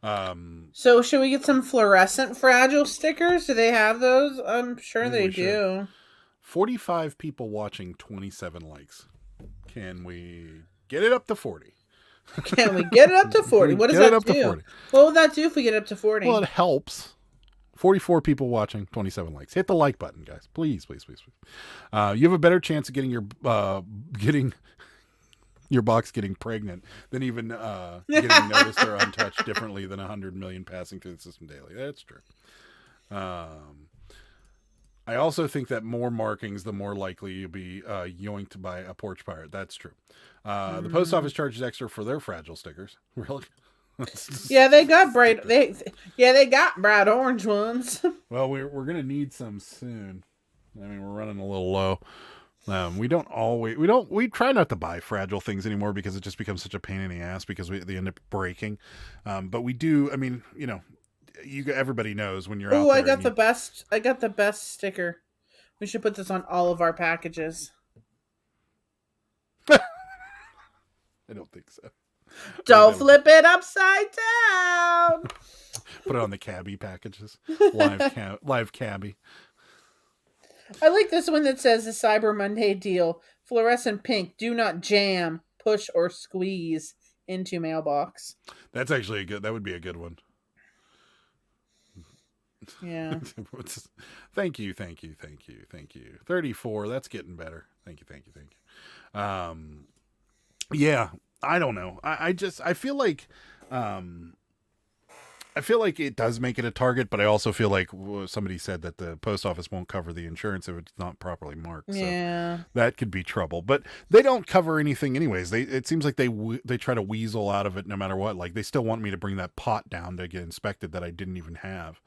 So should we get some fluorescent fragile stickers? Do they have those? I'm sure they do. 45 people watching, 27 likes. Can we get it up to 40? Can we get it up to 40? What does that do? What will that do if we get up to 40? Well, it helps. 44 people watching, 27 likes. Hit the like button, guys. Please, please, please, please. You have a better chance of getting your box getting pregnant than even getting noticed or untouched differently than 100 million passing through the system daily. That's true. I also think that more markings, the more likely you'll be yoinked by a porch pirate. That's true. The post office charges extra for their fragile stickers. Really? Yeah, they got bright. They got bright orange ones. Well, we're gonna need some soon. I mean, we're running a little low. We try not to buy fragile things anymore because it just becomes such a pain in the ass because they end up breaking. But we do. I mean, everybody knows when you're out there. I got the best sticker. We should put this on all of our packages. I don't think so. Don't flip it upside down. Put it on the cabbie packages. Live cabbie. I like this one that says the Cyber Monday deal. Fluorescent pink. Do not jam, push, or squeeze into mailbox. That's actually that would be a good one. Yeah. Thank you. 34. That's getting better. Thank you. Yeah, I don't know. I feel like it does make it a target, but I also feel like somebody said that the post office won't cover the insurance if it's not properly marked. So yeah, that could be trouble. But they don't cover anything anyways. It seems like they try to weasel out of it no matter what. Like they still want me to bring that pot down to get inspected that I didn't even have.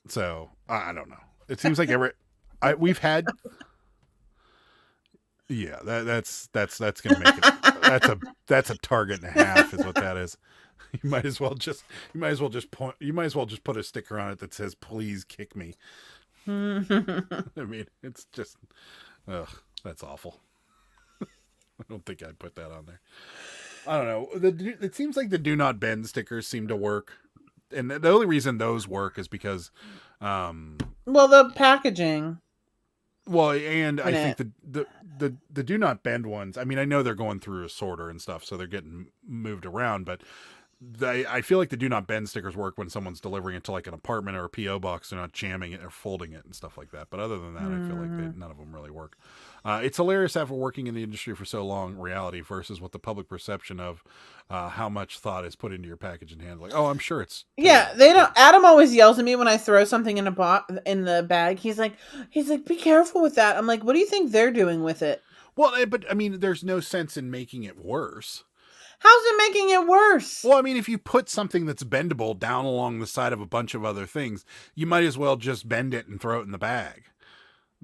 So I don't know. It seems like we've had. Yeah, that's gonna make it. That's a target and a half is what that is. You might as well just put a sticker on it that says "Please kick me." I mean, it's just, that's awful. I don't think I'd put that on there. I don't know. It seems like the "Do Not Bend" stickers seem to work, and the only reason those work is because, well, the packaging. Well, and I in think the do not bend ones. I mean, I know they're going through a sorter and stuff, so they're getting moved around. But I feel like the do not bend stickers work when someone's delivering it to like an apartment or a PO box. They're not jamming it or folding it and stuff like that. But other than that, I feel like none of them really work. It's hilarious after working in the industry for so long, reality versus what the public perception of how much thought is put into your package and handling. Oh, I'm sure it's Yeah, they don't. Adam always yells at me when I throw something in in the bag. He's like, be careful with that. I'm like, what do you think they're doing with it? Well, but I mean, there's no sense in making it worse. How's it making it worse? Well, I mean, if you put something that's bendable down along the side of a bunch of other things, you might as well just bend it and throw it in the bag.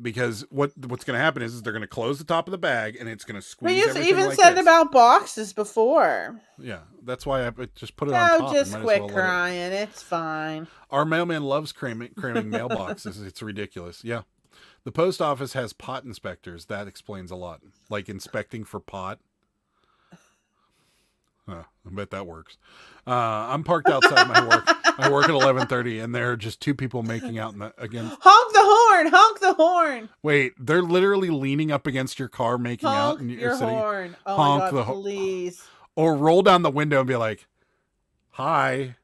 Because what's going to happen is they're going to close the top of the bag and it's going to squeeze. But everything even like said this. about boxes before. Yeah, that's why I just put it on top. Just quit crying. It's fine. Our mailman loves cramming mailboxes. It's ridiculous. Yeah. The post office has pot inspectors. That explains a lot. Like inspecting for pot. I bet that works. I'm parked outside my work. I work at 11:30, and there are just two people making out against. Honk the horn! Honk the horn! Wait, they're literally leaning up against your car, making out, and you're sitting. Horn! Oh honk my God, please! Or roll down the window and be like, "Hi."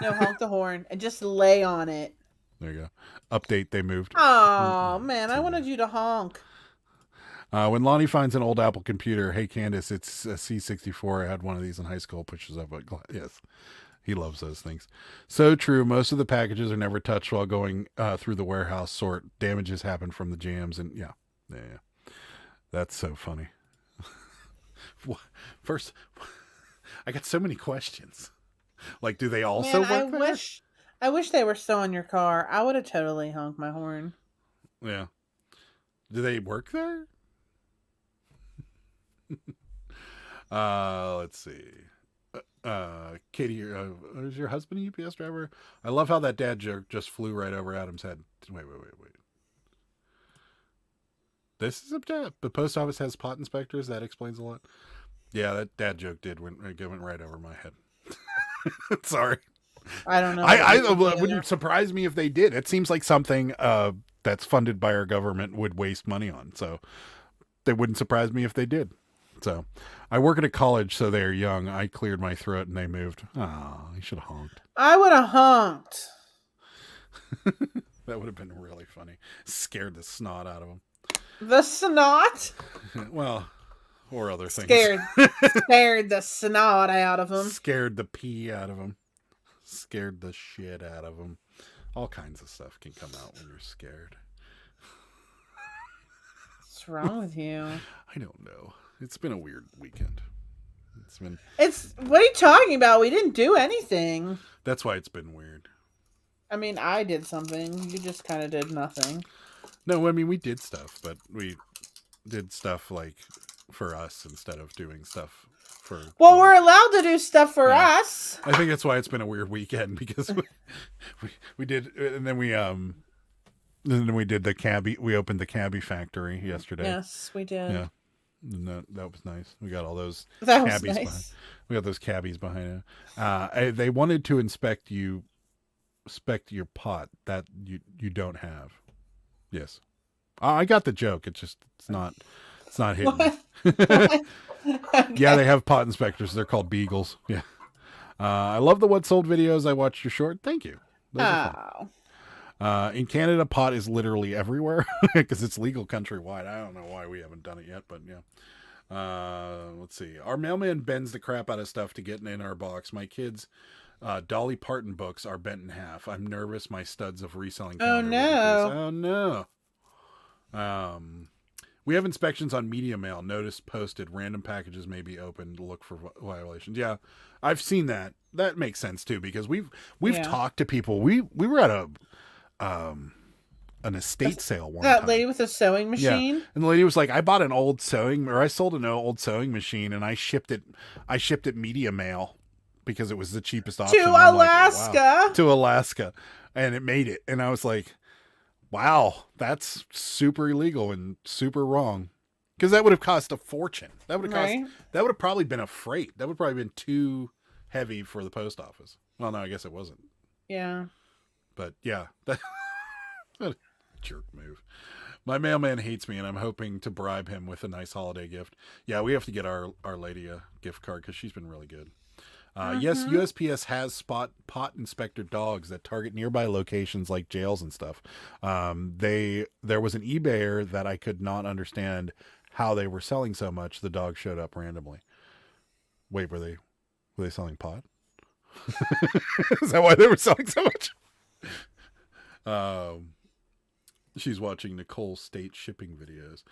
No, honk the horn and just lay on it. There you go. Update: they moved. Oh man, I wanted you to honk. When Lonnie finds an old Apple computer, hey Candace, it's a C64. I had one of these in high school. Pushes up. Yes, he loves those things. So true. Most of the packages are never touched while going through the warehouse sort. Damages happen from the jams, and yeah. That's so funny. First, I got so many questions. Like, do they also work there? I wish they were still in your car. I would have totally honked my horn. Yeah. Do they work there? Let's see. Katie, is your husband a UPS driver? I love how that dad joke just flew right over Adam's head. Wait. This is the post office has pot inspectors. That explains a lot. Yeah, that dad joke went right over my head. Sorry. I don't know. It wouldn't surprise me if they did. It seems like something that's funded by our government would waste money on. So it wouldn't surprise me if they did. So I work at a college, so they're young. I cleared my throat and they moved. Oh, you should have honked. I would have honked. That would have been really funny. Scared the snot out of them. The snot? Well, or other things. Scared the snot out of them. Scared the pee out of them. Scared the shit out of them. All kinds of stuff can come out when you're scared. What's wrong with you? I don't know. It's been a weird weekend. What are you talking about? We didn't do anything. That's why it's been weird. I mean, I did something. You just kind of did nothing. No, I mean, we did stuff, but we did stuff like for us instead of doing stuff for. Well, we're allowed to do stuff for us. I think that's why it's been a weird weekend because we did, and then we did the cabbie. We opened the cabbie factory yesterday. Yes, we did. Yeah. And that was nice. We got all those cabbies. Nice. We got those cabbies behind it. They wanted to inspect your pot that you don't have. Yes, I got the joke. It's not hidden. Okay. Yeah, they have pot inspectors. They're called beagles. Yeah. I love the what sold videos. I watched your short. Thank you. Those are fun. In Canada, pot is literally everywhere because it's legal countrywide. I don't know why we haven't done it yet, but yeah. Let's see. Our mailman bends the crap out of stuff to get in our box. My kids' Dolly Parton books are bent in half. I'm nervous. My studs of reselling. Oh no! Oh no! We have inspections on media mail. Notice posted. Random packages may be opened to look for violations. Yeah, I've seen that. That makes sense too because we've talked to people. We were at an estate sale one time. That lady with a sewing machine. Yeah. And the lady was like, I sold an old sewing machine and I shipped it media mail because it was the cheapest option. To Alaska. Like, wow. To Alaska. And it made it. And I was like, wow, that's super illegal and super wrong. Because that would have cost a fortune. That would have probably been a freight. That would probably been too heavy for the post office. Well, no, I guess it wasn't. Yeah. But yeah, that jerk move. My mailman hates me, and I'm hoping to bribe him with a nice holiday gift. Yeah, we have to get our lady a gift card because she's been really good. Yes, USPS has pot inspector dogs that target nearby locations like jails and stuff. There was an eBayer that I could not understand how they were selling so much. The dog showed up randomly. Wait, were they selling pot? Is that why they were selling so much? She's watching Nicole State shipping videos.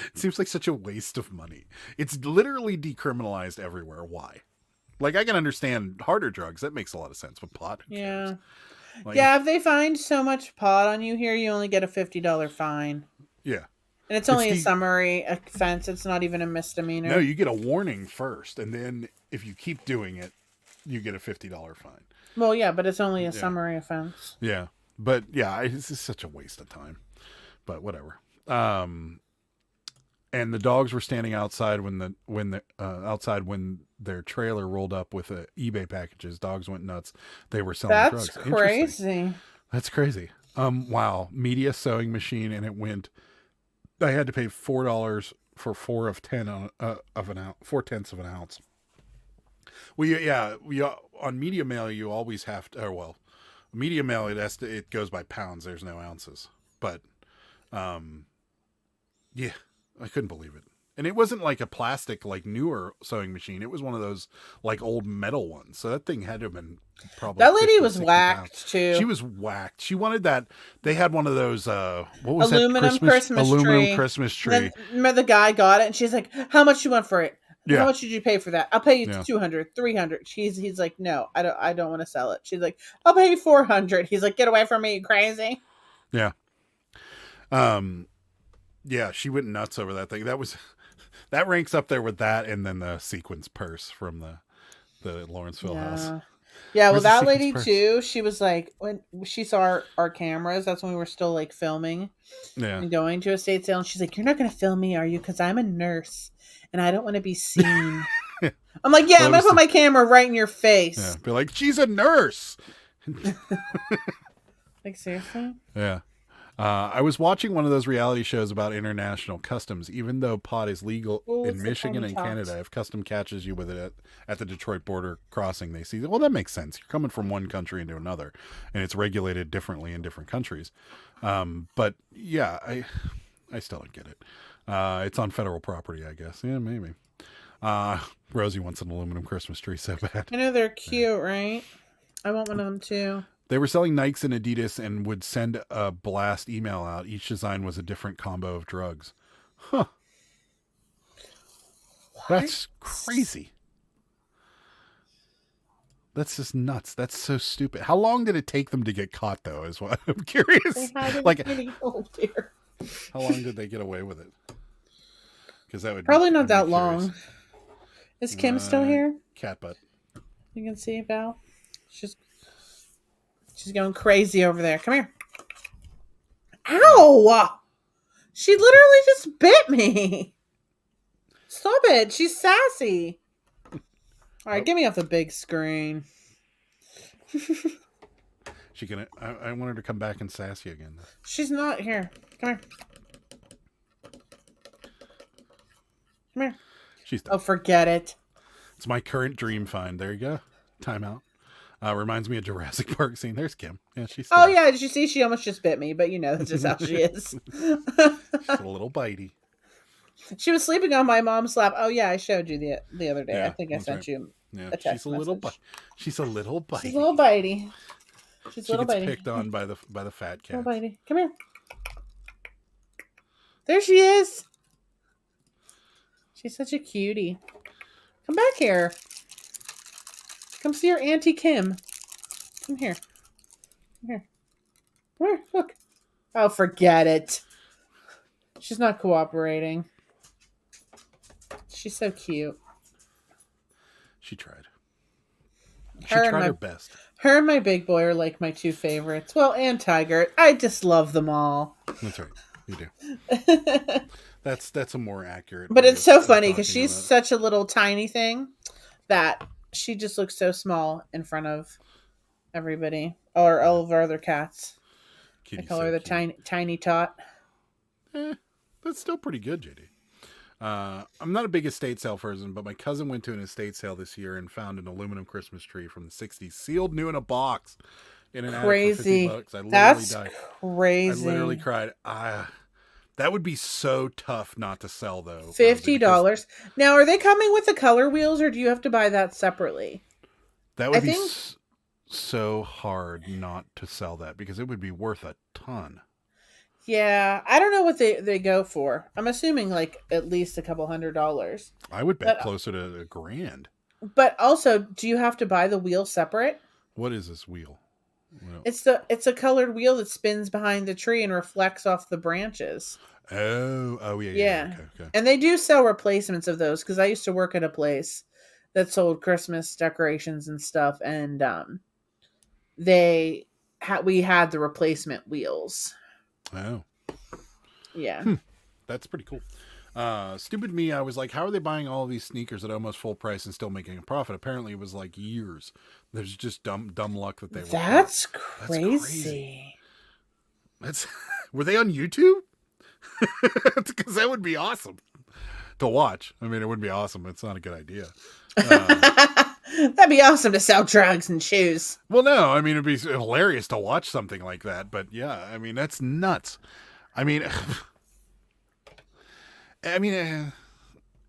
It seems like such a waste of money. It's literally decriminalized everywhere. Why? Like, I can understand harder drugs. That makes a lot of sense. But pot? Yeah. Like, Yeah, if they find so much pot on you here, you only get a $50 fine. Yeah. And it's only a summary offense. It's not even a misdemeanor. No, you get a warning first. And then if you keep doing it, you get a $50 fine. Well, yeah, but it's only a summary offense. Yeah. But, yeah, it's just such a waste of time. But whatever. And the dogs were standing outside when their trailer rolled up with eBay packages. Dogs went nuts. They were selling drugs. That's crazy. That's crazy. Wow. Media sewing machine, and it went. I had to pay $4 for 4/10 4/10 of an ounce. We on media mail you always have to. Media mail it goes by pounds. There's no ounces, but yeah. I couldn't believe it. And it wasn't like a plastic, like newer sewing machine. It was one of those like old metal ones. So that thing had to have been probably. That lady 50, was 60 whacked pounds. too. She was whacked. She wanted that. They had one of those, what was aluminum that? Aluminum tree. Christmas tree. Then the guy got it and she's like, how much you want for it? Yeah. How much did you pay for that? I'll pay you 200, 300. He's like, no, I don't want to sell it. She's like, I'll pay you 400. He's like, get away from me, you crazy. Yeah. Yeah, she went nuts over that thing. That ranks up there with that, and then the sequins purse from the Lawrenceville house. Yeah, well, that lady too. She was like, when she saw our cameras, that's when we were still like filming and going to a estate sale. And she's like, "You're not going to film me, are you? Because I'm a nurse and I don't want to be seen." I'm like, "Yeah, I'm going to put my camera right in your face." Yeah, be like, "She's a nurse." Like, seriously? Yeah. I was watching one of those reality shows about international customs. Even though pot is legal in Michigan and Canada, if custom catches you with it at the Detroit border crossing, they see, well, that makes sense. You're coming from one country into another, and it's regulated differently in different countries. But yeah, I still don't get it. It's on federal property, I guess. Yeah, maybe. Rosie wants an aluminum Christmas tree so bad. I know they're cute, right? I want one of them too. They were selling Nikes and Adidas and would send a blast email out. Each design was a different combo of drugs. Huh. What? That's crazy. That's just nuts. That's so stupid. How long did it take them to get caught, though, is what I'm curious. Like, oh, dear. How long did they get away with it? Because that would probably not that long. Is Kim still here? Cat butt. You can see Val. She's going crazy over there. Come here. Ow! She literally just bit me. Stop it. She's sassy. All right, get me off the big screen. She gonna? I want her to come back and sass you again. She's not here. Come here. Come here. She's done. Oh, forget it. It's my current dream find. There you go. Timeout. Reminds me of Jurassic Park scene. There's Kim. Yeah, she's. Oh yeah, did you see? She almost just bit me, but you know that's just how she is. She's a little bitey. She was sleeping on my mom's lap. Oh yeah, I showed you the other day. Yeah, I think I sent you a text she's a little bitey. She's a little bitey. She's a little bitey. She gets picked on by the fat cat. Little bitey. Come here. There she is. She's such a cutie. Come back here. Come see your Auntie Kim. Come here. Come here. Come here. Look. Oh, forget it. She's not cooperating. She's so cute. She tried. She tried her best. Her and my big boy are like my two favorites. Well, and Tiger. I just love them all. That's right. You do. That's a more accurate. But it's so funny because she's such a little tiny thing that she just looks so small in front of everybody. or all of our other cats. I Kitty's call so her the cute. tiny tot. That's still pretty good, JD. I'm not a big estate sale person, but my cousin went to an estate sale this year and found an aluminum Christmas tree from the 60s, sealed new in a box in an attic for Crazy. $50. I literally That's died. I literally crazy. cried. That would be so tough not to sell, though, Rosie, because $50. Now, are they coming with the color wheels, or do you have to buy that separately? that I would be think. so hard not to sell that because it would be worth a ton. Yeah, I don't know what they go for. I'm assuming like at least a couple $100. I would bet But closer to a grand. but also, do you have to buy the wheel separate? What is this wheel? Well, It's a colored wheel that spins behind the tree and reflects off the branches. oh, yeah. Yeah. Okay. And they do sell replacements of those because I used to work at a place that sold Christmas decorations and stuff, and we had the replacement wheels. Oh, Yeah. that's pretty cool. Stupid me, I was like, how are they buying all of these sneakers at almost full price and still making a profit? Apparently, it was like years. There's just dumb luck that they were. That's That's crazy. That's were they on YouTube? Because that would be awesome to watch. I mean, it would be awesome. It's not a good idea. That'd be awesome to sell drugs and shoes. Well, no, I mean, it'd be hilarious to watch something like that. But yeah, I mean, that's nuts. I mean,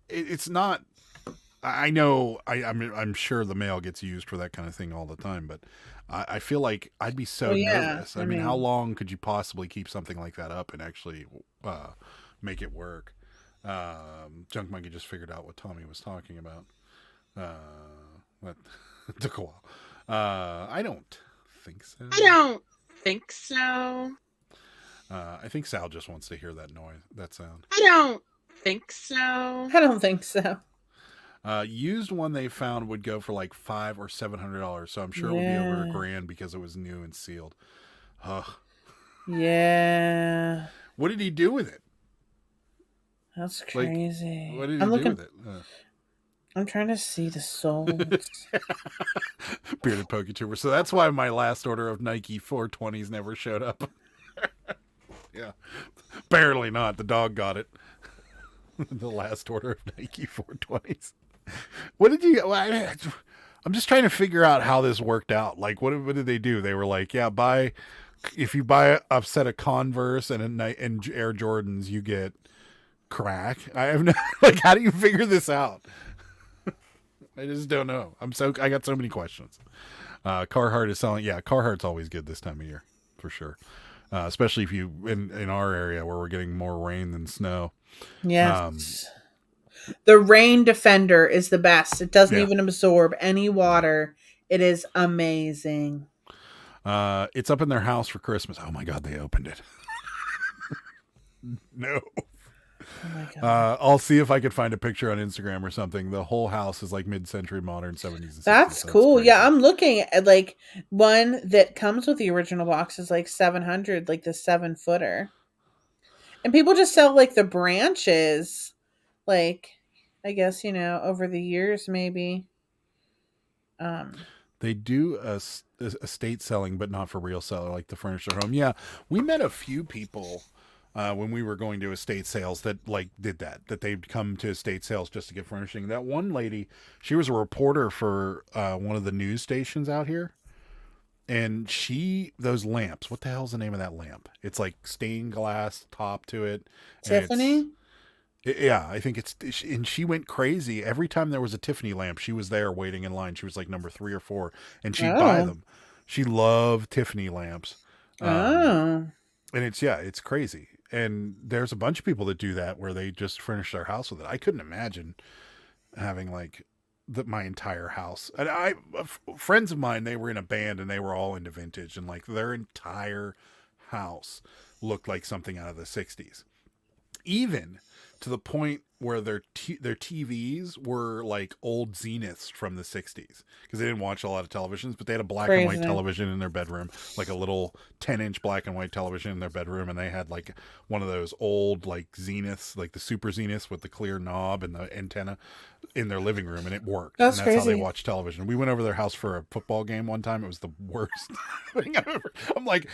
it's not. I know. I'm sure the mail gets used for that kind of thing all the time, but I feel like I'd be so Well, yeah, nervous. I I mean, how mean- long could you possibly keep something like that up and actually make it work? Junk Monkey just figured out what Tommy was talking about. That took a while. I don't think so. I don't think so. I think Sal just wants to hear that noise, that sound. I don't think so. I don't think so. Used one they found would go for like $500 or $700, so I'm sure it would be over Yeah. $1,000 because it was new and sealed. Ugh. Yeah. What did he do with it? That's Like, crazy. What did he I'm do looking. with it? I'm trying to see the soles. Bearded Poketuber. So that's why my last order of Nike 420s never showed up. Yeah, barely not. The dog got it. The last order of Nike 420s. What did you? I'm just trying to figure out how this worked out. Like, what did they do? They were like, yeah, if you buy a set of Converse and and Air Jordans, you get crack. I have no like. How do you figure this out? I just don't know. I got so many questions. Carhartt is selling. Yeah, Carhartt's always good this time of year, for sure. Especially if you in our area where we're getting more rain than snow. Yes. The Rain Defender is the best. It doesn't Yeah. even absorb any water. It is amazing. It's up in their house for Christmas. Oh my God, they opened it. No. Oh my god. I'll see if I could find a picture on Instagram or something. The whole house is like mid-century modern 70s and 60s. That's so it's cool. crazy. Yeah, I'm looking at like one that comes with the original box is like 700, like the 7-footer. And people just sell like the branches, like I guess, over the years maybe. They do a estate selling, but not for real seller, like the furniture home. Yeah, we met a few people when we were going to estate sales that like did that they'd come to estate sales just to get furnishing. That one lady, she was a reporter for one of the news stations out here, and those lamps, what the hell's the name of that lamp? It's like stained glass top to it. and Tiffany? yeah, I think and she went crazy every time there was a Tiffany lamp. She was there waiting in line. She was like number 3 or 4, and she'd buy Oh. them. She loved Tiffany lamps. Oh. And it's crazy. And there's a bunch of people that do that where they just furnish their house with it. I couldn't imagine having like my entire house. And friends of mine, they were in a band and they were all into vintage, and like their entire house looked like something out of the 60s. Even to the point where their TVs were like old Zeniths from the 60s because they didn't watch a lot of televisions, but they had a black and white television in their bedroom, like a little 10-inch black and white television in their bedroom, and they had like one of those old like Zeniths, like the Super Zeniths with the clear knob and the antenna in their living room, and it worked. That's and that's crazy. how they watched television. We went over their house for a football game one time. It was the worst thing I've ever. I'm like,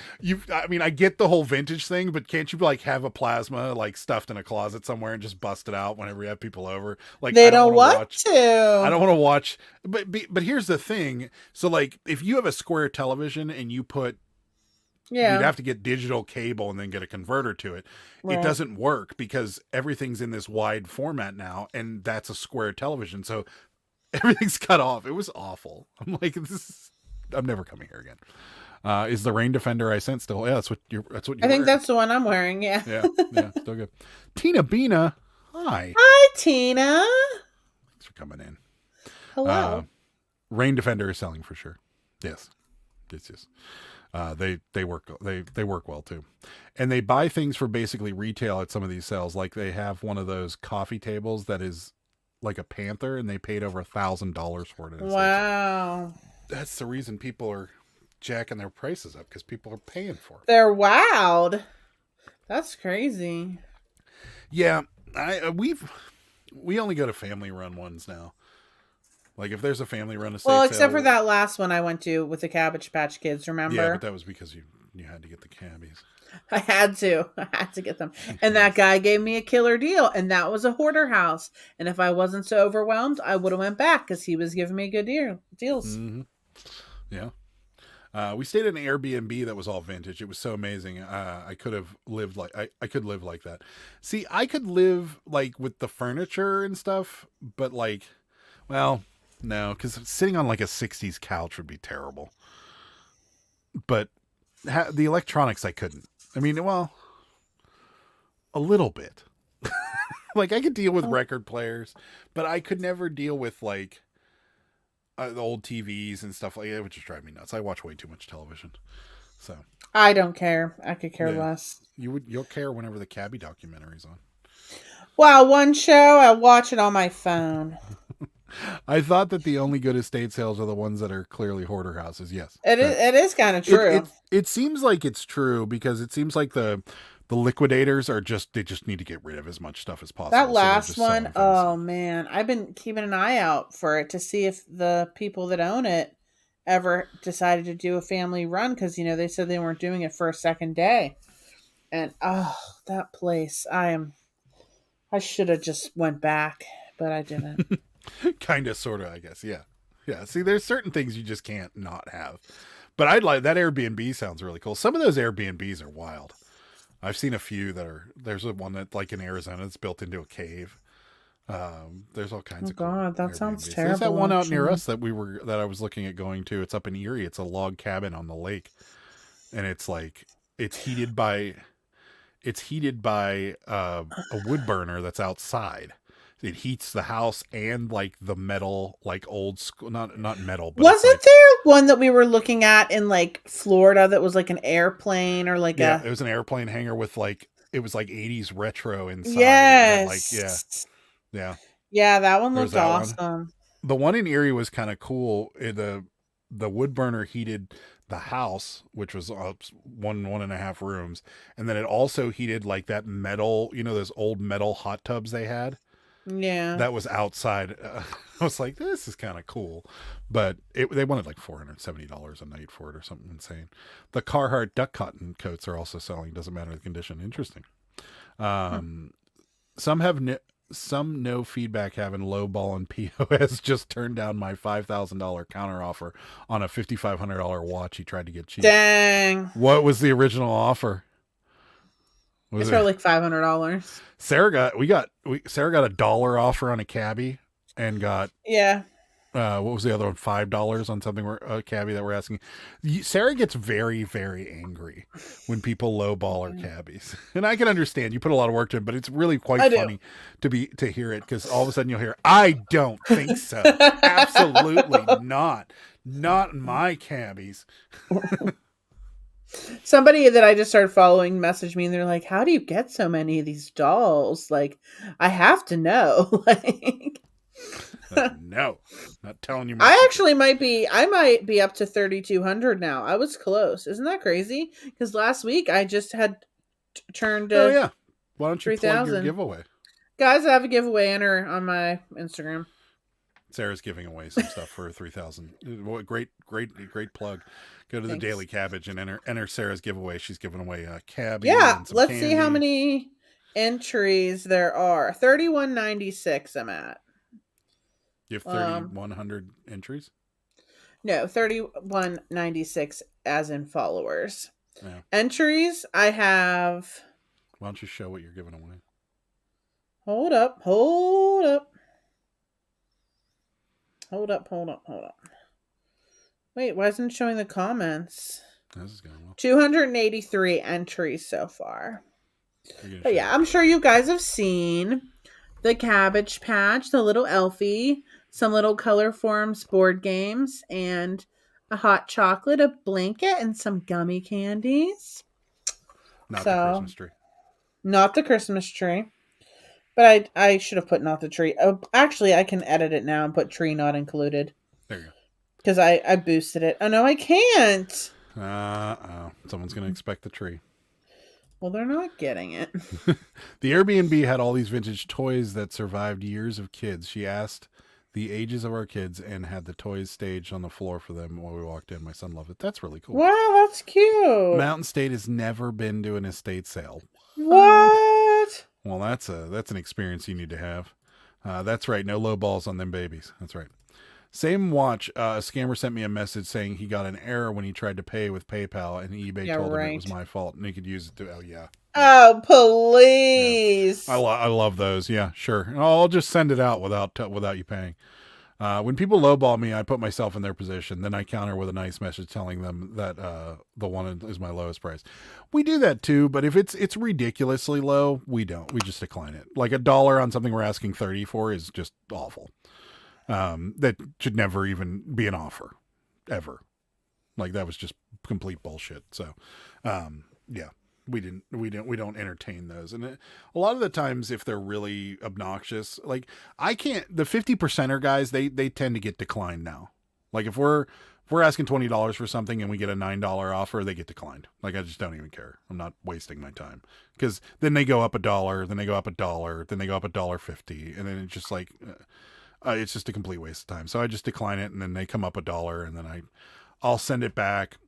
I mean, I get the whole vintage thing, but can't you like have a plasma like stuffed in a closet somewhere and just bust it out whenever you have people over? Like They I don't don't want want to. to. I don't want to watch. But here's the thing. So like, if you have a square television and you put, you'd have to get digital cable and then get a converter to it. Right. It doesn't work because everything's in this wide format now, and that's a square television. So everything's cut off. It was awful. I'm like, I'm never coming here again. Is the Rain Defender I sent still? Yeah, that's what you're I think wearing. that's the one I'm wearing. Yeah. Yeah, still good. Tina Bina, hi. Hi, Tina. Thanks for coming in. Hello. Rain Defender is selling for sure. Yes. They work well too, and they buy things for basically retail at some of these sales. Like they have one of those coffee tables that is like a panther, and they paid over $1,000 for it. Wow. That's the reason people are jacking their prices up, because people are paying for it. They're wowed. That's crazy. Yeah, we only go to family run ones now. Like if there's a family run estate Well, except sale, for that last one I went to with the Cabbage Patch Kids, remember? Yeah, but that was because you had to get the cabbies. I had to get them. And that guy gave me a killer deal, and that was a hoarder house. And if I wasn't so overwhelmed, I would have went back because he was giving me good deals. Mm-hmm. Yeah. We stayed at an Airbnb that was all vintage. It was so amazing. I could have lived like I could live like that. See, I could live like with the furniture and stuff, but like, well, no, because sitting on like a 60s couch would be terrible. But the electronics, I couldn't. I mean, well, a little bit. Like I could deal with record players, but I could never deal with like the old TVs and stuff like that. It would just drive me nuts. I watch way too much television. So I don't care. I could care less. You'll care whenever the Cabbie documentary's on. Wow, one show, I watch it on my phone. I thought that the only good estate sales are the ones that are clearly hoarder houses. Yes. It is kind of true. It seems like it's true because it seems like the liquidators they just need to get rid of as much stuff as possible. That last one, oh man, I've been keeping an eye out for it to see if the people that own it ever decided to do a family run, because they said they weren't doing it for a second day. And that place, I should have just went back, but I didn't. Kind of, sort of, I guess. Yeah. See, there's certain things you just can't not have. But I'd like that Airbnb sounds really cool. Some of those Airbnbs are wild. I've seen a few there's one that like in Arizona that's built into a cave. There's all kinds of cool God, that Airbnbs. sounds terrible. There's that one out near us that I was looking at going to. It's up in Erie. It's a log cabin on the lake. And it's like it's heated by a wood burner that's outside. It heats the house and like the metal, like old school, not metal. But wasn't there one that we were looking at in like Florida that was like an airplane or like it was an airplane hangar with like, it was like 80s retro inside. Yes. Yeah, that one looked awesome. The one in Erie was kind of cool. The wood burner heated the house, which was 1.5 rooms, and then it also heated like that metal, those old metal hot tubs they had. Yeah, that was outside. I was like, this is kind of cool, but they wanted like $470 a night for it or something insane. The Carhartt duck cotton coats are also selling. Doesn't matter the condition. Interesting. Some no feedback having low ball and POS just turned down my $5,000 counter offer on a $5,500 watch he tried to get cheap. Dang. What was the original offer? It's for like $500. Sarah got a $1 offer on a cabbie and got what was the other one? $5 on something a cabbie that we're asking. Sarah gets very, very angry when people lowball her cabbies, and I can understand. You put a lot of work to it, but it's really quite funny to hear it, because all of a sudden you'll hear, "I don't think so, absolutely not my cabbies." Somebody that I just started following messaged me and they're like, how do you get so many of these dolls? Like, I have to know. Like, No, not telling you. I actually might be up to 3,200 now. I was close. Isn't that crazy? Because last week I just had turned Oh yeah. Why don't you plug your 3,000. giveaway? Guys, I have a giveaway. Enter on my Instagram. Sarah's giving away some stuff for 3,000. Great plug. Go to the Thanks. Daily Cabbage and enter Sarah's giveaway. She's giving away a cabbie. Yeah, and some let's see how candy. many entries there are. 3196 I'm at. You have 3,100 entries? No, 3196 as in followers. Yeah. Entries, I have. Why don't you show what you're giving away? Hold up. Wait, why isn't it showing the comments? This is going well. 283 entries so far. You're gonna But show yeah, it. I'm sure you guys have seen the Cabbage Patch, the little Elfie, some little Color Forms board games, and a hot chocolate, a blanket, and some gummy candies. Not so- the Christmas tree. Not the Christmas tree. But I should have put not the tree. Oh, actually, I can edit it now and put tree not included. There you go. Because I boosted it. Oh, no, I can't. Someone's going to expect the tree. Well, they're not getting it. The Airbnb had all these vintage toys that survived years of kids. She asked the ages of our kids and had the toys staged on the floor for them while we walked in. My son loved it. That's really cool. Wow, that's cute. Mountain State has never been to an estate sale. What? Well, that's an experience you need to have. That's right. No low balls on them babies. That's right. Same watch. A scammer sent me a message saying he got an error when he tried to pay with PayPal, and eBay Yeah, told him it right. was my fault, and he could use it to. Oh yeah. Oh, please. I love those. Yeah, sure. And I'll just send it out without you paying. When people lowball me, I put myself in their position. Then I counter with a nice message telling them that the one is my lowest price. We do that too, but if it's ridiculously low, we don't. We just decline it. Like $1 on something we're asking 30 for is just awful. That should never even be an offer, ever. Like that was just complete bullshit. So, yeah. We don't entertain those. And a lot of the times if they're really obnoxious, like the 50%er guys, they tend to get declined now. Like if we're asking $20 for something and we get a $9 offer, they get declined. Like I just don't even care. I'm not wasting my time because then they go up $1, then they go up $1, then they go up $1.50. And then it's just like, it's just a complete waste of time. So I just decline it. And then they come up $1 and then I'll send it back.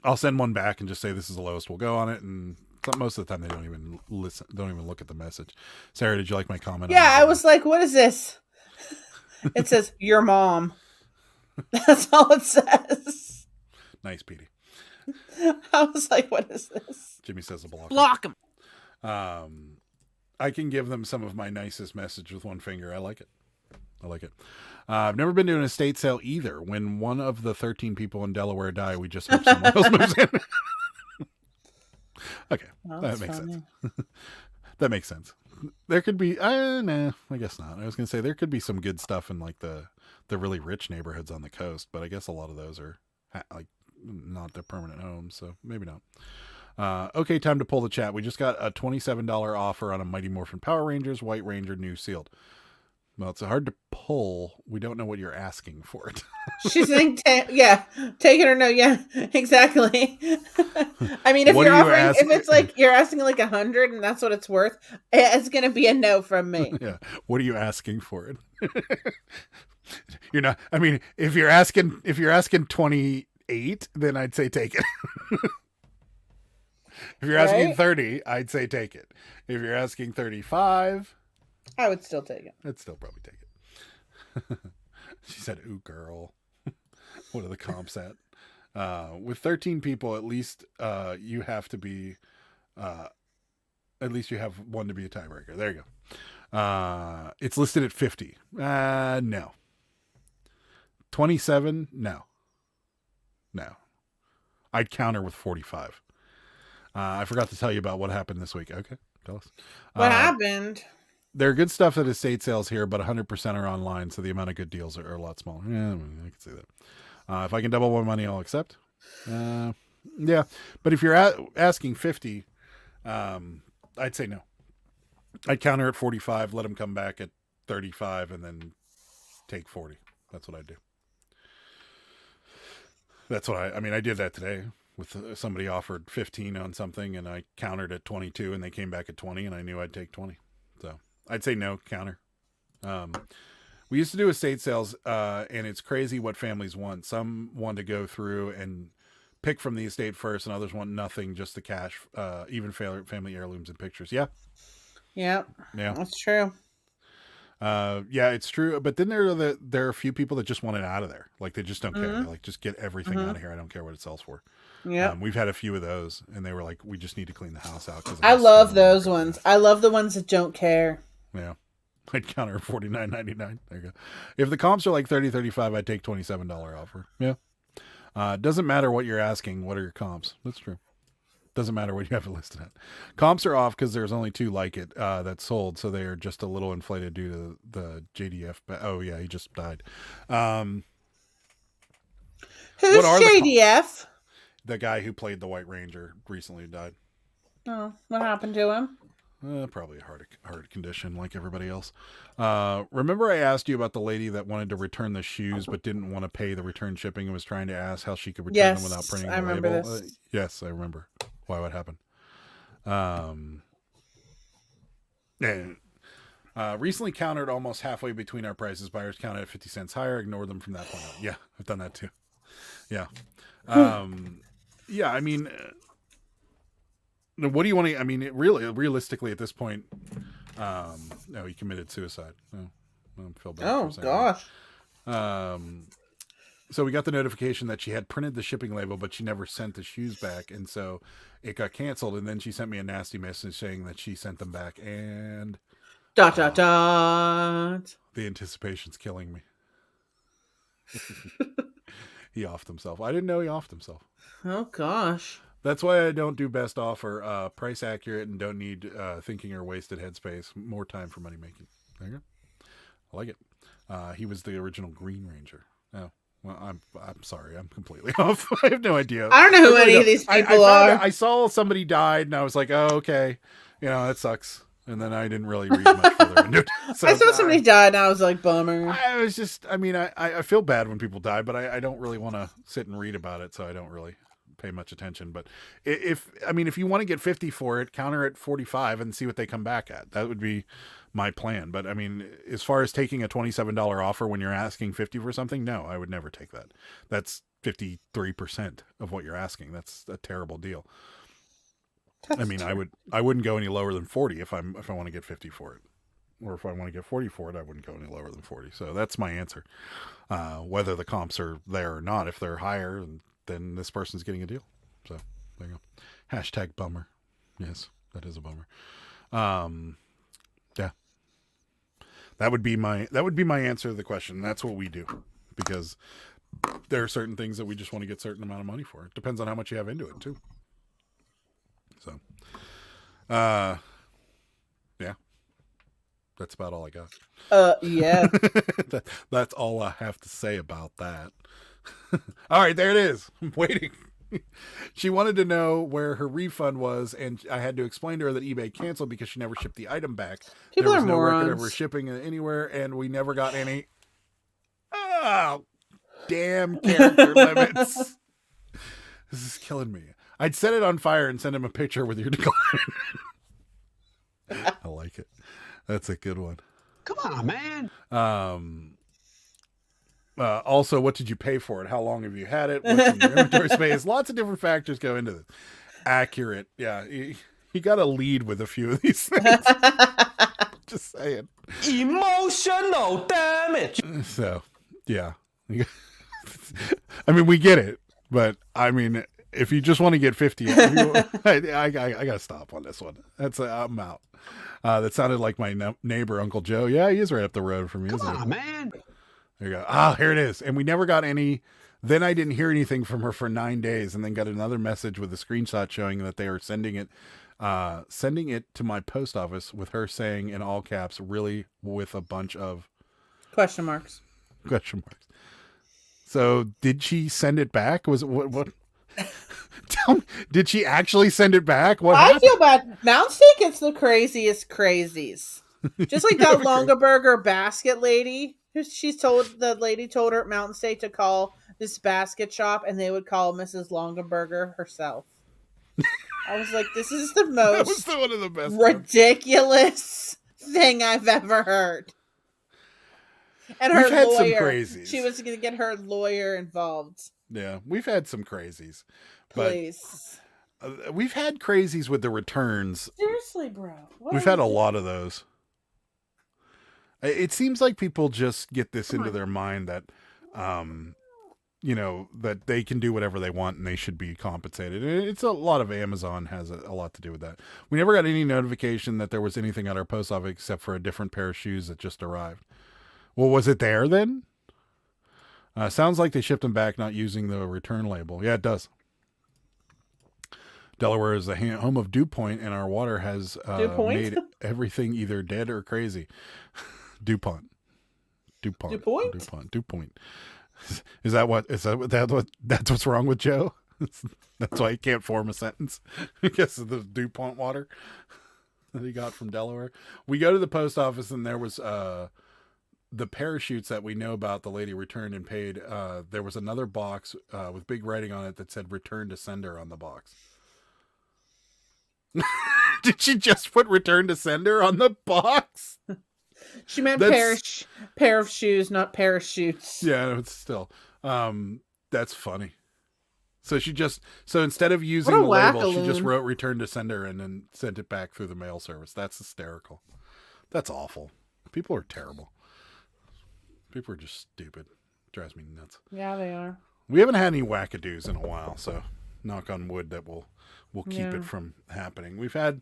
I'll send one back and just say this is the lowest we'll go on it, and most of the time they don't even listen, don't even look at the message. Sarah, did you like my comment? Yeah, I was like, what is this? It says, your mom. That's all it says. Nice, Petey. I was like, what is this? Jimmy says a block. Block him. I can give them some of my nicest message with one finger. I like it. I've never been to an estate sale either. When one of the 13 people in Delaware die, we just hope someone else moves in. Okay, Oh, that that's makes funny. sense. That makes sense. There could be, nah, I guess not. I was going to say there could be some good stuff in like the really rich neighborhoods on the coast, but I guess a lot of those are like not their permanent homes, so maybe not. Okay, time to pull the chat. We just got a $27 offer on a Mighty Morphin Power Rangers White Ranger new sealed. Well, it's hard to pull. We don't know what you're asking for it. She's saying, yeah, take it or no. Yeah, exactly. I mean, if What you're are you offering, asking? if it's like you're asking like 100 and that's what it's worth, it's gonna be a no from me. Yeah. What are you asking for it? You're not. I mean, if you're asking 28, then I'd say take it. If you're asking Right? 30, I'd say take it. If you're asking 35. I would still take it. I'd still probably take it. She said, ooh, girl. What are the comps at? With 13 people, at least you have to be, at least you have one to be a tiebreaker. There you go. It's listed at 50. No. 27? No. I'd counter with 45. I forgot to tell you about what happened this week. Okay, tell us. What happened? There are good stuff at estate sales here, but 100% are online, so the amount of good deals are a lot smaller. Yeah, I can see that. If I can double my money, I'll accept. Yeah, but if you're asking 50, I'd say no. I'd counter at 45, let them come back at 35, and then take 40. That's what I do. That's what I mean, I did that today with somebody offered 15 on something, and I countered at 22, and they came back at 20, and I knew I'd take 20. So I'd say no, counter. We used to do estate sales, and it's crazy what families want. Some want to go through and pick from the estate first, and others want nothing, just the cash, even family heirlooms and pictures. Yeah. Yep. Yeah. That's true. Yeah, it's true. But then there are a few people that just want it out of there. Like, they just don't care. They're like, just get everything out of here. I don't care what it sells for. Yeah. We've had a few of those, and they were like, we just need to clean the house out. I love those ones. I love the ones that don't care. Yeah. I'd counter $49.99. There you go. If the comps are like 30, 35, I'd take $27 offer. Yeah. Doesn't matter what you're asking. What are your comps? That's true. Doesn't matter what you have it listed at. Comps are off because there's only 2 like it that sold, so they are just a little inflated due to the JDF. Oh yeah, he just died. Who's JDF? The guy who played the White Ranger recently died. Oh, what happened to him? Probably a heart condition like everybody else. Remember I asked you about the lady that wanted to return the shoes but didn't want to pay the return shipping and was trying to ask how she could return them without printing the label? This. Yes, I remember. Why would happen? Recently countered almost halfway between our prices. Buyers counted at 50 cents higher. Ignored them from that point on. Yeah, I've done that too. Yeah. Yeah, I mean... what do you want to? I mean, realistically, at this point, no, he committed suicide. No, I feel bad. Oh gosh. So we got the notification that she had printed the shipping label, but she never sent the shoes back, and so it got canceled. And then she sent me a nasty message saying that she sent them back, and dot. The anticipation's killing me. He offed himself. I didn't know he offed himself. Oh gosh. That's why I don't do best offer, price accurate, and don't need thinking or wasted headspace. More time for money making. There you go. I like it. He was the original Green Ranger. Oh, well, I'm sorry. I'm completely off. I have no idea. I don't know who any of these people are. I saw somebody died, and I was like, oh, okay. You know, that sucks. And then I didn't really read much further into it. So, I saw somebody died, and I was like, bummer. I was just, I mean, I feel bad when people die, but I don't really want to sit and read about it, so I don't really pay much attention. But if you want to get 50 for it, counter at 45 and see what they come back at. That would be my plan. But I mean, as far as taking a $27 offer when you're asking 50 for something, no, I would never take that. That's 53% of what you're asking. That's a terrible deal. I wouldn't go any lower than 40 if I want to get 50 for it. Or if I want to get 40 for it, I wouldn't go any lower than 40. So that's my answer. Whether the comps are there or not, if they're higher, then this person's getting a deal. So there you go. Hashtag bummer. Yes, that is a bummer. Yeah. That would be my answer to the question. That's what we do, because there are certain things that we just want to get a certain amount of money for. It depends on how much you have into it too. So, yeah, that's about all I got. Yeah. That's all I have to say about that. All right, there it is. I'm waiting. She wanted to know where her refund was, and I had to explain to her that eBay canceled because she never shipped the item back. People there was are no morons. record of her shipping it anywhere, and we never got any. Oh, damn character limits. This is killing me. I'd set it on fire and send him a picture with your decline. I like it. That's a good one. Come on, man. Also, what did you pay for it? How long have you had it? What's in your inventory space? Lots of different factors go into this. Accurate. Yeah. You got to lead with a few of these things. Just saying. Emotional damage. So, yeah. I mean, we get it. But, I mean, if you just want to get 50, I got to stop on this one. I'm out. That sounded like my neighbor, Uncle Joe. Yeah, he is right up the road from me. Come on, man. There you go. Here it is. And we never got any. Then I didn't hear anything from her for 9 days, and then got another message with a screenshot showing that they are sending it to my post office with her saying in all caps, really, with a bunch of question marks. So did she send it back? Was it what? Tell me, did she actually send it back? What I happened? feel bad. Mountain Steak gets the craziest crazies. Just like that Longaberger basket lady. The lady told her at Mountain Steak to call this basket shop, and they would call Mrs. Longaberger herself. I was like, this is the That was most one of the best. ridiculous thing I've ever heard. And her We've had some lawyer, crazies. she was going to get her lawyer involved. Yeah, we've had some crazies. But Please. we've had crazies with the returns. Seriously, bro. What We've are had a you lot of those. It seems like people just get this Come into on. their mind that, that they can do whatever they want and they should be compensated. And it's a lot of Amazon has a lot to do with that. We never got any notification that there was anything at our post office except for a different pair of shoes that just arrived. Well, was it there then? Sounds like they shipped them back not using the return label. Yeah, it does. Delaware is the home of Dew Point, and our water has made everything either dead or crazy. DuPont. Is that that's what's wrong with Joe? That's why he can't form a sentence because of the DuPont water that he got from Delaware. We go to the post office and there was the parachutes that we know about. The lady returned and paid. There was another box with big writing on it that said "Return to Sender" on the box. Did she just put "Return to Sender" on the box? She meant pair of shoes, not parachutes. Yeah, it's still. That's funny. So instead of using the label, she just wrote "Return to Sender" and then sent it back through the mail service. That's hysterical. That's awful. People are terrible. People are just stupid. Drives me nuts. Yeah, they are. We haven't had any wackadoos in a while, so knock on wood that we'll keep it from happening. We've had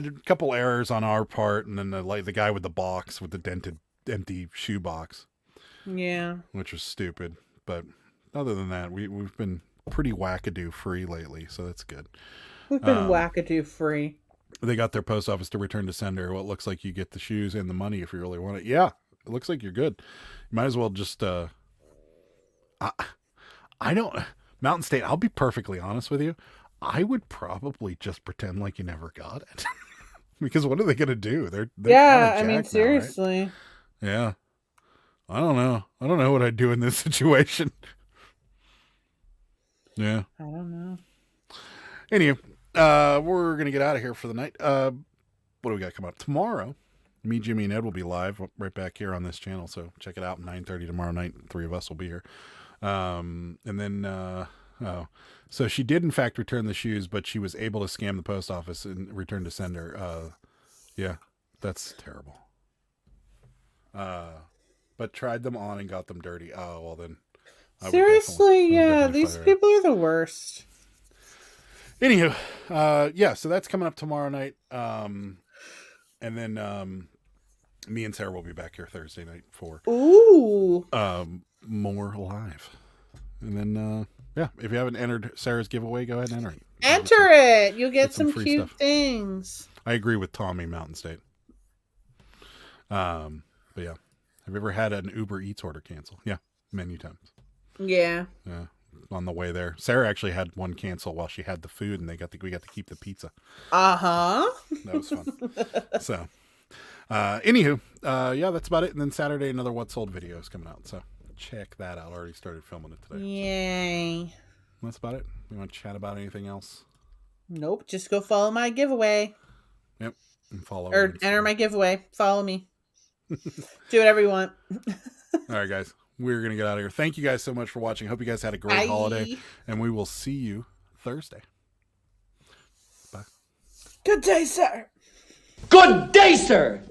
a couple errors on our part, and then the guy with the box with the dented empty shoe box. Yeah. Which was stupid. But other than that, we've been pretty wackadoo free lately, so that's good. We've been wackadoo free. They got their post office to return to sender. Well, it looks like you get the shoes and the money if you really want it. Yeah, it looks like you're good. You might as well just I don't Mountain State, I'll be perfectly honest with you. I would probably just pretend like you never got it. Because what are they going to do? They're yeah, I mean, seriously. Now, right? Yeah. I don't know. I don't know what I'd do in this situation. Yeah. I don't know. Anyway, we're going to get out of here for the night. What do we got coming up? Tomorrow, me, Jimmy, and Ed will be live right back here on this channel. So check it out. 9:30 tomorrow night. 3 of us will be here. And then, so she did in fact return the shoes, but she was able to scam the post office and return to sender. Yeah, that's terrible. But tried them on and got them dirty. Oh, well then. Seriously, yeah, these people are the worst. Anywho, yeah, so that's coming up tomorrow night. And then, me and Sarah will be back here Thursday night for more live. And then, yeah, if you haven't entered Sarah's giveaway, go ahead and enter it. Enter it. You'll get some free cute stuff. things. I agree with Tommy Mountain State. But yeah, have you ever had an Uber Eats order cancel? Yeah, many times. Yeah. Yeah, on the way there. Sarah actually had one cancel while she had the food, and we got to keep the pizza. Uh-huh. That was fun. So, anywho, yeah, that's about it. And then Saturday, another What Sold video is coming out. So check that out. I already started filming it today. Yay. So that's about it. You want to chat about anything else? Nope. Just go follow my giveaway. Yep. And follow. Or enter my giveaway. Follow me. Do whatever you want. All right, guys. We're going to get out of here. Thank you guys so much for watching. Hope you guys had a great holiday. And we will see you Thursday. Bye. Good day, sir. Good day, sir.